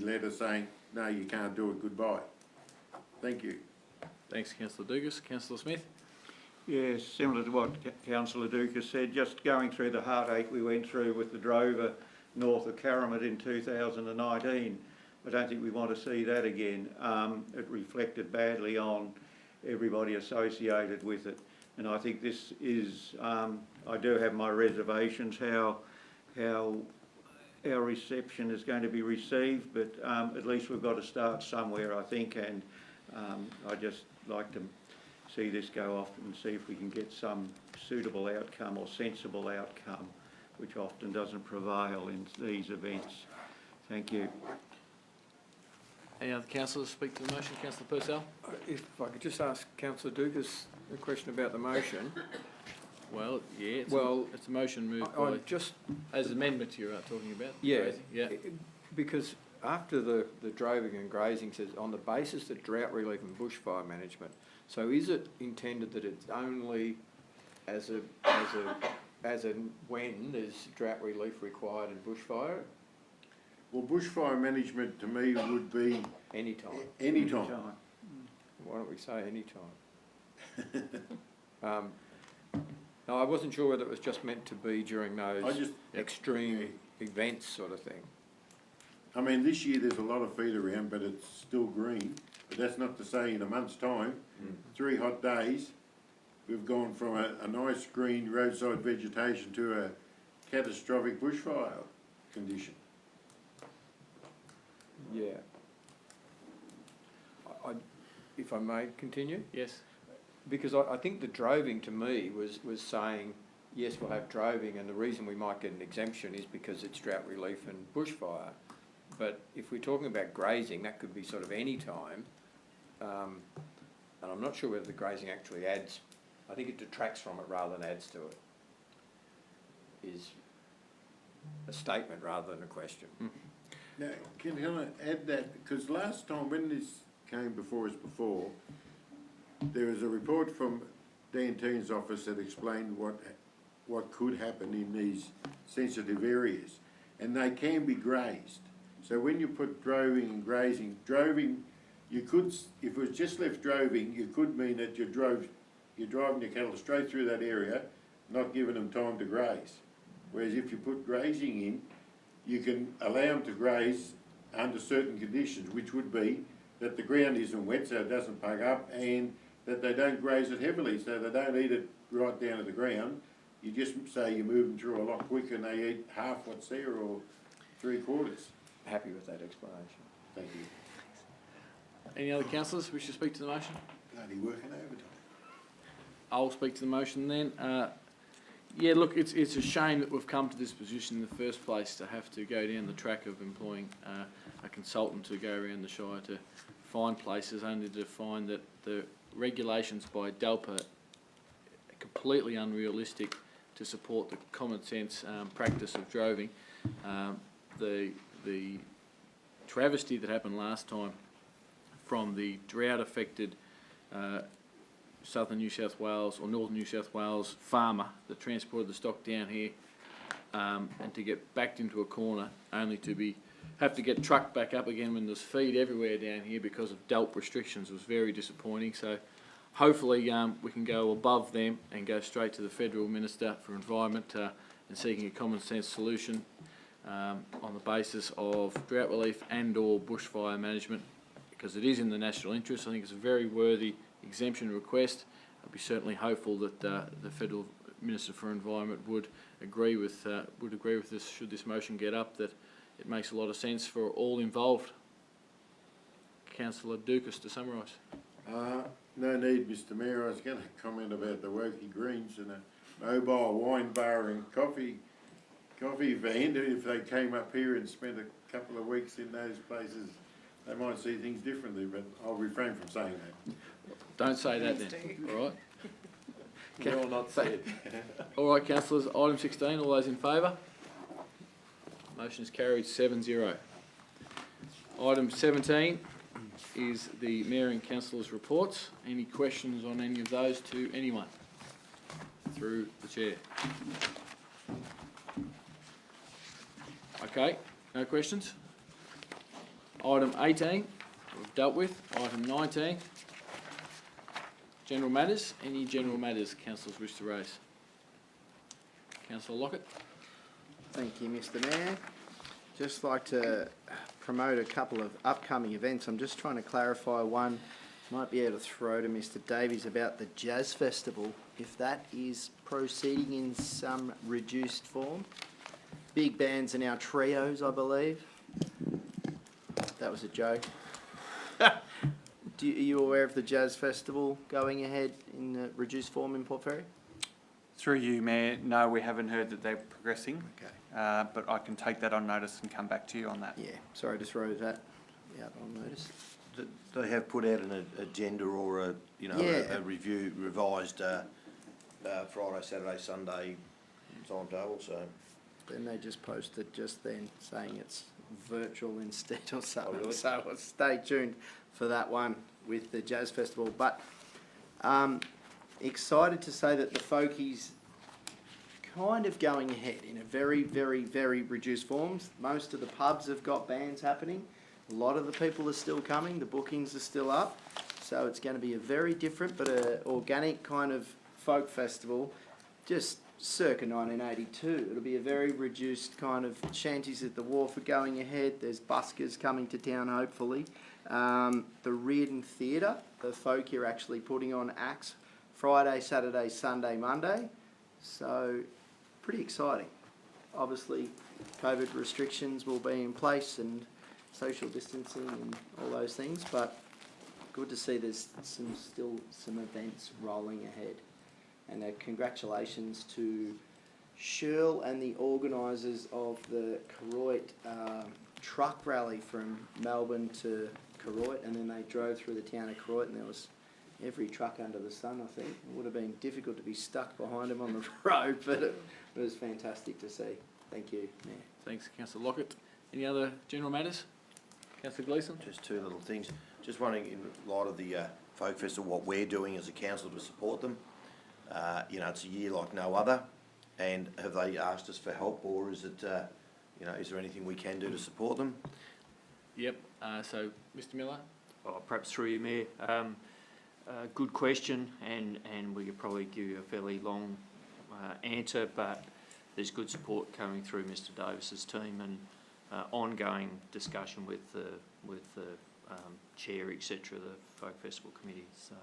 letter saying, no, you can't do it, goodbye. Thank you. Thanks, Councillor Dugas. Councillor Smith? Yes, similar to what Councillor Dukas said, just going through the heartache we went through with the drover north of Karamat in 2019. I don't think we want to see that again. It reflected badly on everybody associated with it. And I think this is, I do have my reservations how our reception is going to be received, but at least we've got to start somewhere, I think, and I'd just like to see this go off and see if we can get some suitable outcome or sensible outcome, which often doesn't prevail in these events. Thank you. Any other councillors speak to the motion? Councillor Purcell? If I could just ask Councillor Dukas a question about the motion. Well, yeah, it's a motion moved by, just as amendment you're talking about? Yeah, grazing. Yeah. Because after the droving and grazing says on the basis that drought relief and bushfire management, so is it intended that it's only as and when there's drought relief required in bushfire? Well, bushfire management to me would be any time. Any time. Why don't we say any time? No, I wasn't sure whether it was just meant to be during those extreme events sort of thing. I mean, this year there's a lot of feed around, but it's still green. But that's not to say in a month's time, 3 hot days, we've gone from a nice green roadside vegetation to a catastrophic bushfire condition. Yeah. If I may continue? Yes. Because I think the droving to me was saying, yes, we'll have droving, and the reason we might get an exemption is because it's drought relief and bushfire. But if we're talking about grazing, that could be sort of any time. And I'm not sure whether the grazing actually adds, I think it detracts from it rather than adds to it. Is a statement rather than a question. Now, can I add that, because last time when this came before us before, there was a report from Dan Teen's office that explained what could happen in these sensitive areas, and they can be grazed. So when you put droving and grazing, droving, you could, if it was just left droving, you could mean that you're driving your cattle straight through that area, not giving them time to graze. Whereas if you put grazing in, you can allow them to graze under certain conditions, which would be that the ground isn't wet so it doesn't pug up, and that they don't graze it heavily so they don't eat it right down to the ground. You just say you move them through a lot quicker and they eat half what's there or 3/4. Happy with that explanation. Thank you. Any other councillors wish to speak to the motion? Bloody working overtime. I'll speak to the motion then. Yeah, look, it's a shame that we've come to this position in the first place, to have to go down the track of employing a consultant to go around the Shire to find places, only to find that the regulations by DALPA are completely unrealistic to support the common sense practice of droving. The travesty that happened last time from the drought-affected southern New South Wales or northern New South Wales farmer that transported the stock down here and to get backed into a corner, only to have to get trucked back up again when there's feed everywhere down here because of DALP restrictions, was very disappointing. So hopefully we can go above them and go straight to the Federal Minister for Environment and seeking a common sense solution on the basis of drought relief and or bushfire management, because it is in the national interest. I think it's a very worthy exemption request. I'd be certainly hopeful that the Federal Minister for Environment would agree with this, should this motion get up, that it makes a lot of sense for all involved. Councillor Dukas to summarise. No need, Mr Mayor. I was going to comment about the Wokie Greens and a mobile wine bar and coffee van. If they came up here and spent a couple of weeks in those places, they might see things differently, but I'll refrain from saying that. Don't say that then, all right? Well, not said. All right, councillors, item 16, all those in favour? Motion is carried 7-0. Item 17 is the Mayor and Councillors' reports. Any questions on any of those to anyone? Through the Chair. Okay, no questions? Item 18, we've dealt with. Item 19, general matters. Any general matters councillors wish to raise? Councillor Lockett. Thank you, Mr Mayor. Just like to promote a couple of upcoming events. I'm just trying to clarify one. Might be able to throw to Mr Davies about the Jazz Festival, if that is proceeding in some reduced form. Big bands are now trios, I believe. That was a joke. Are you aware of the Jazz Festival going ahead in reduced form in Port Fairy? Through you, Mayor, no, we haven't heard that they're progressing. Okay. But I can take that on notice and come back to you on that. Yeah, sorry to throw that out on notice. They have put out an agenda or a review, revised Friday, Saturday, Sunday timetable, so. Then they just posted just then saying it's virtual instead or something. Oh, really? So stay tuned for that one with the Jazz Festival. But excited to say that the Folkies kind of going ahead in a very, very, very reduced forms. Most of the pubs have got bands happening. A lot of the people are still coming. The bookings are still up. So it's going to be a very different but an organic kind of folk festival, just circa 1982. It'll be a very reduced kind of shanties at the wharf are going ahead. There's buskers coming to town, hopefully. The Reardon Theatre, the folk are actually putting on acts Friday, Saturday, Sunday, Monday. So pretty exciting. Obviously, COVID restrictions will be in place and social distancing and all those things, but good to see there's still some events rolling ahead. And congratulations to Shirl and the organisers of the Koroit truck rally from Melbourne to Koroit, and then they drove through the town of Koroit, and there was every truck under the sun, I think. It would have been difficult to be stuck behind them on the road, but it was fantastic to see. Thank you, Mayor. Thanks, Councillor Lockett. Any other general matters? Councillor Gleeson? Just two little things. Just wondering, in light of the Folk Festival, what we're doing as a council to support them. It's a year like no other, and have they asked us for help, or is it, is there anything we can do to support them? Yep. So, Mr Miller? Perhaps through you, Mayor. Good question, and we could probably give you a fairly long answer, but there's good support coming through Mr Davis's team and ongoing discussion with the chair, etc., the Folk Festival Committee. So,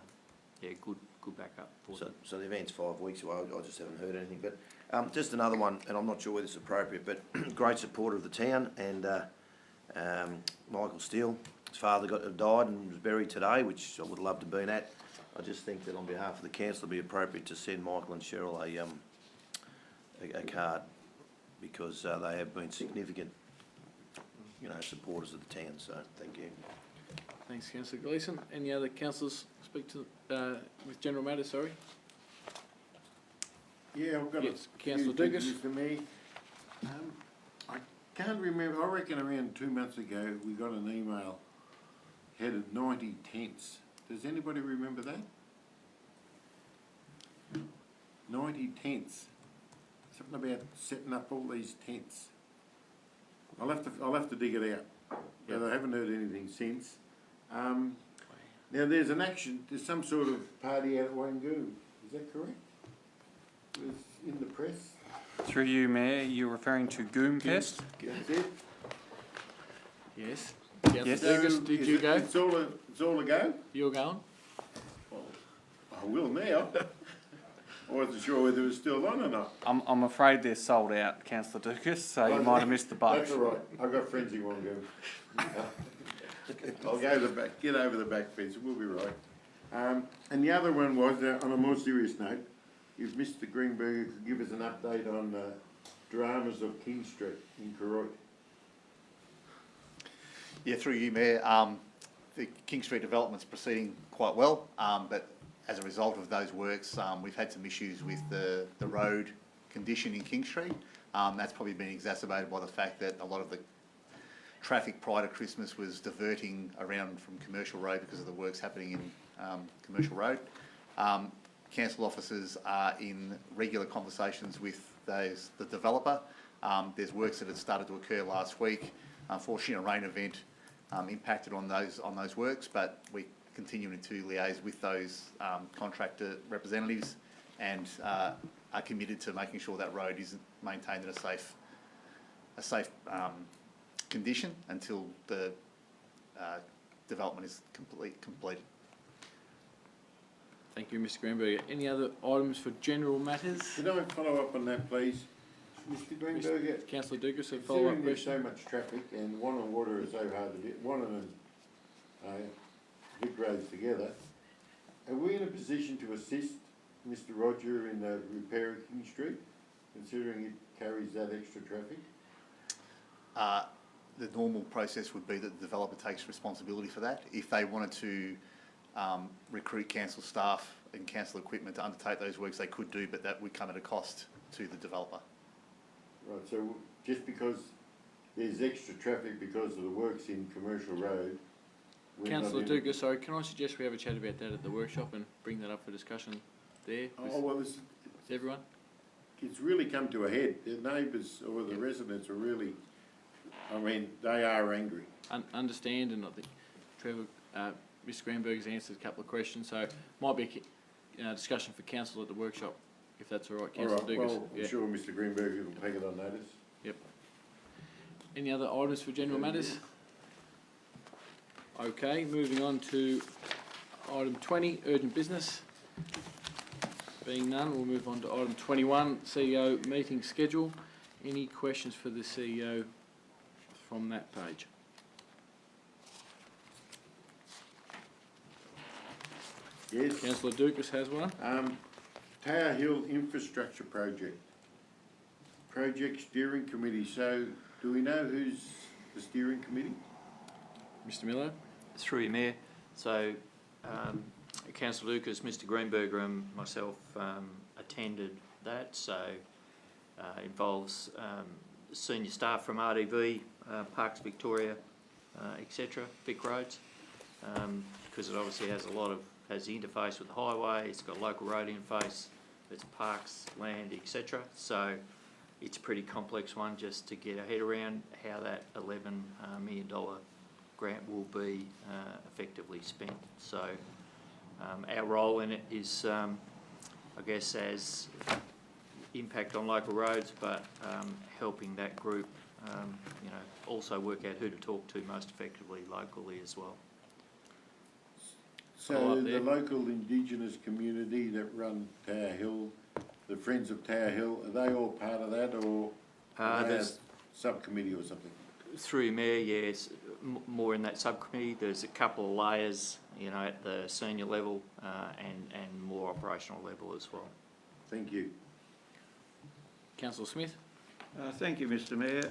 yeah, good backup for them. So the event's 5 weeks away. I just haven't heard anything. But just another one, and I'm not sure whether it's appropriate, but great supporter of the town, and Michael Steele, his father died and was buried today, which I would love to have been at. I just think that on behalf of the council, it'd be appropriate to send Michael and Cheryl a card, because they have been significant, supporters of the town, so thank you. Thanks, Councillor Gleeson. Any other councillors speak to, with general matters, sorry? Yeah, I've got Yes, a few Councillor things, Dugas. Mr. Mayor. I can't remember, I reckon around 2 months ago, we got an email headed 90 tents. Does anybody remember that? 90 tents. Something about setting up all these tents. I'll have to dig it out, but I haven't heard anything since. Now there's some sort of party out at Wangoo, is that correct? It was in the press? Through you, Mayor, you're referring to Goompest? That's it? Yes. Yes. Councillor Dugas, did you go? It's all a go? You're going? I will now. I wasn't sure whether it was still on or not. I'm afraid they're sold out, Councillor Dukas, so you might have missed the boat. That's all right. I've got friends in Wangoo. I'll go to the back, get over the back fence, we'll be right. And the other one was, on a more serious note, if Mr. Greenberger could give us an update on dramas of King Street in Koroit. Yeah, through you, Mayor. The King Street development's proceeding quite well, but as a result of those works, we've had some issues with the road condition in King Street. That's probably been exacerbated by the fact that a lot of the traffic prior to Christmas was diverting around from Commercial Road because of the works happening in Commercial Road. Council officers are in regular conversations with the developer. There's works that had started to occur last week. Unfortunately, a rain event impacted on those works, but we continuing to liaise with those contractor representatives and are committed to making sure that road is maintained in a safe condition until the development is completed. Thank you, Mr. Greenberger. Any other items for general matters? Could I follow up on that, please? Mr. Greenberger, Councillor Dugas, a follow-up considering there's question. so much traffic and Wannon Water is so hard to get, Wannon and Vic roads together, are we in a position to assist Mr. Roger in the repair of King Street, considering it carries that extra traffic? The normal process would be that the developer takes responsibility for that. If they wanted to recruit council staff and council equipment to undertake those works, they could do, but that would come at a cost to the developer. Right, so just because there's extra traffic because of the works in Commercial Road, we're not Councillor in- Dugas, sorry, can I suggest we have a chat about that at the workshop and bring that up for discussion there with Oh, well, it's everyone? really come to a head. The neighbours or the residents are really, I mean, they are angry. Understand, and I think Trevor, Mr. Greenberg's answered a couple of questions, so might be a discussion for council at the workshop, if that's all right, All Councillor right, Dugas. well, I'm sure Mr. Greenberg will take it on notice. Yep. Any other items for general matters? Okay, moving on to item 20, urgent business. Being none, we'll move on to item 21, CEO meeting schedule. Any questions for the CEO from that page? Yes. Councillor Dukas has one. Tower Hill Infrastructure Project. Project Steering Committee. So, do we know who's the steering committee? Mr. Miller? Through you, Mayor. So, Councillor Lucas, Mr. Greenberger and myself attended that. So, involves senior staff from RDV, Parks Victoria, etc., Vic Roads, because it obviously has has the interface with the highway, it's got local road interface, it's parks, land, etc. So it's a pretty complex one just to get our head around how that $11 million grant will be effectively spent. So our role in it is, I guess, as impact on local roads, but helping that group, also work out who to talk to most effectively locally as well. So the local Indigenous community that run Tower Hill, the Friends of Tower Hill, are they all part of that, or there's subcommittee or something? Through Mayor, yes, more in that subcommittee. There's a couple of layers, at the senior level and more operational level as well. Thank you. Councillor Smith. Thank you, Mr Mayor.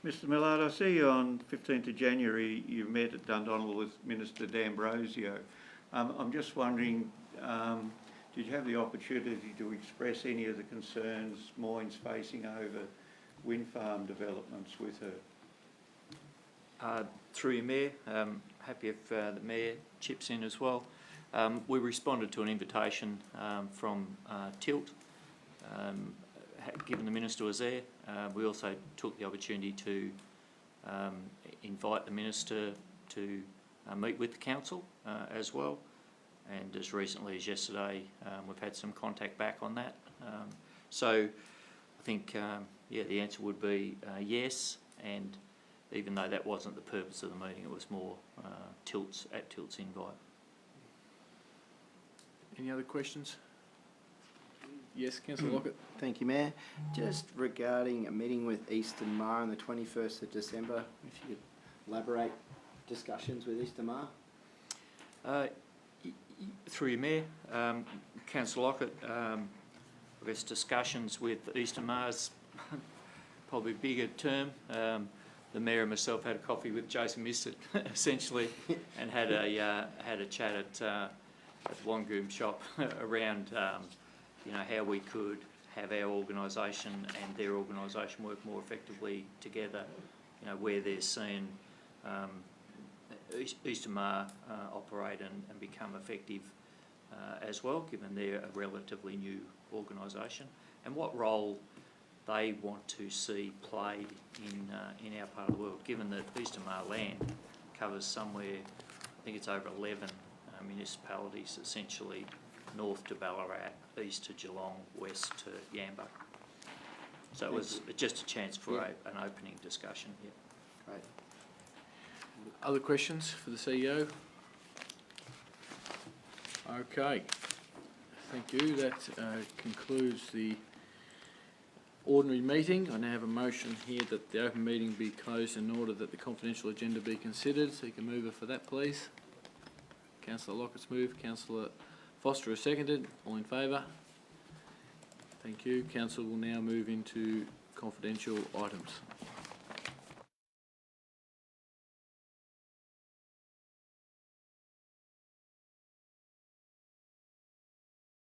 Mr Millard, I see you on 15th of January you met at Dundonald with Minister D'Ambrosio. I'm just wondering, did you have the opportunity to express any of the concerns Moyne's facing over wind farm developments with her? Through you, Mayor, happy if the Mayor chips in as well. We responded to an invitation from Tilt, given the Minister was there. We also took the opportunity to invite the Minister to meet with the Council as well. And as recently as yesterday, we've had some contact back on that. So I think, yeah, the answer would be yes. And even though that wasn't the purpose of the meeting, it was more Tilt's invite. Any other questions? Yes, Councillor Lockett. Thank you, Mayor. Just regarding a meeting with Eastern Mar on the 21st of December, if you could elaborate discussions with Eastern Mar. Through you, Mayor, Councillor Lockett, I guess discussions with Eastern Mar's probably a bigger term. The Mayor and myself had a coffee with Jason Mistett, essentially, and had a chat at the Wangoom shop around how we could have our organisation and their organisation work more effectively together, where they're seeing Eastern Mar operate and become effective as well, given they're a relatively new organisation, and what role they want to see played in our part of the world, given that Eastern Mar land covers somewhere, I think it's over 11 municipalities, essentially north to Ballarat, east to Geelong, west to Yamba. So it was just a chance for an opening discussion. Yeah. Great. Other questions for the CEO? Okay, thank you. That concludes the ordinary meeting. I now have a motion here that the open meeting be closed in order that the confidential agenda be considered. So you can move it for that, please. Councillor Lockett's moved. Councillor Foster has seconded. All in favour? Thank you. Council will now move into confidential items.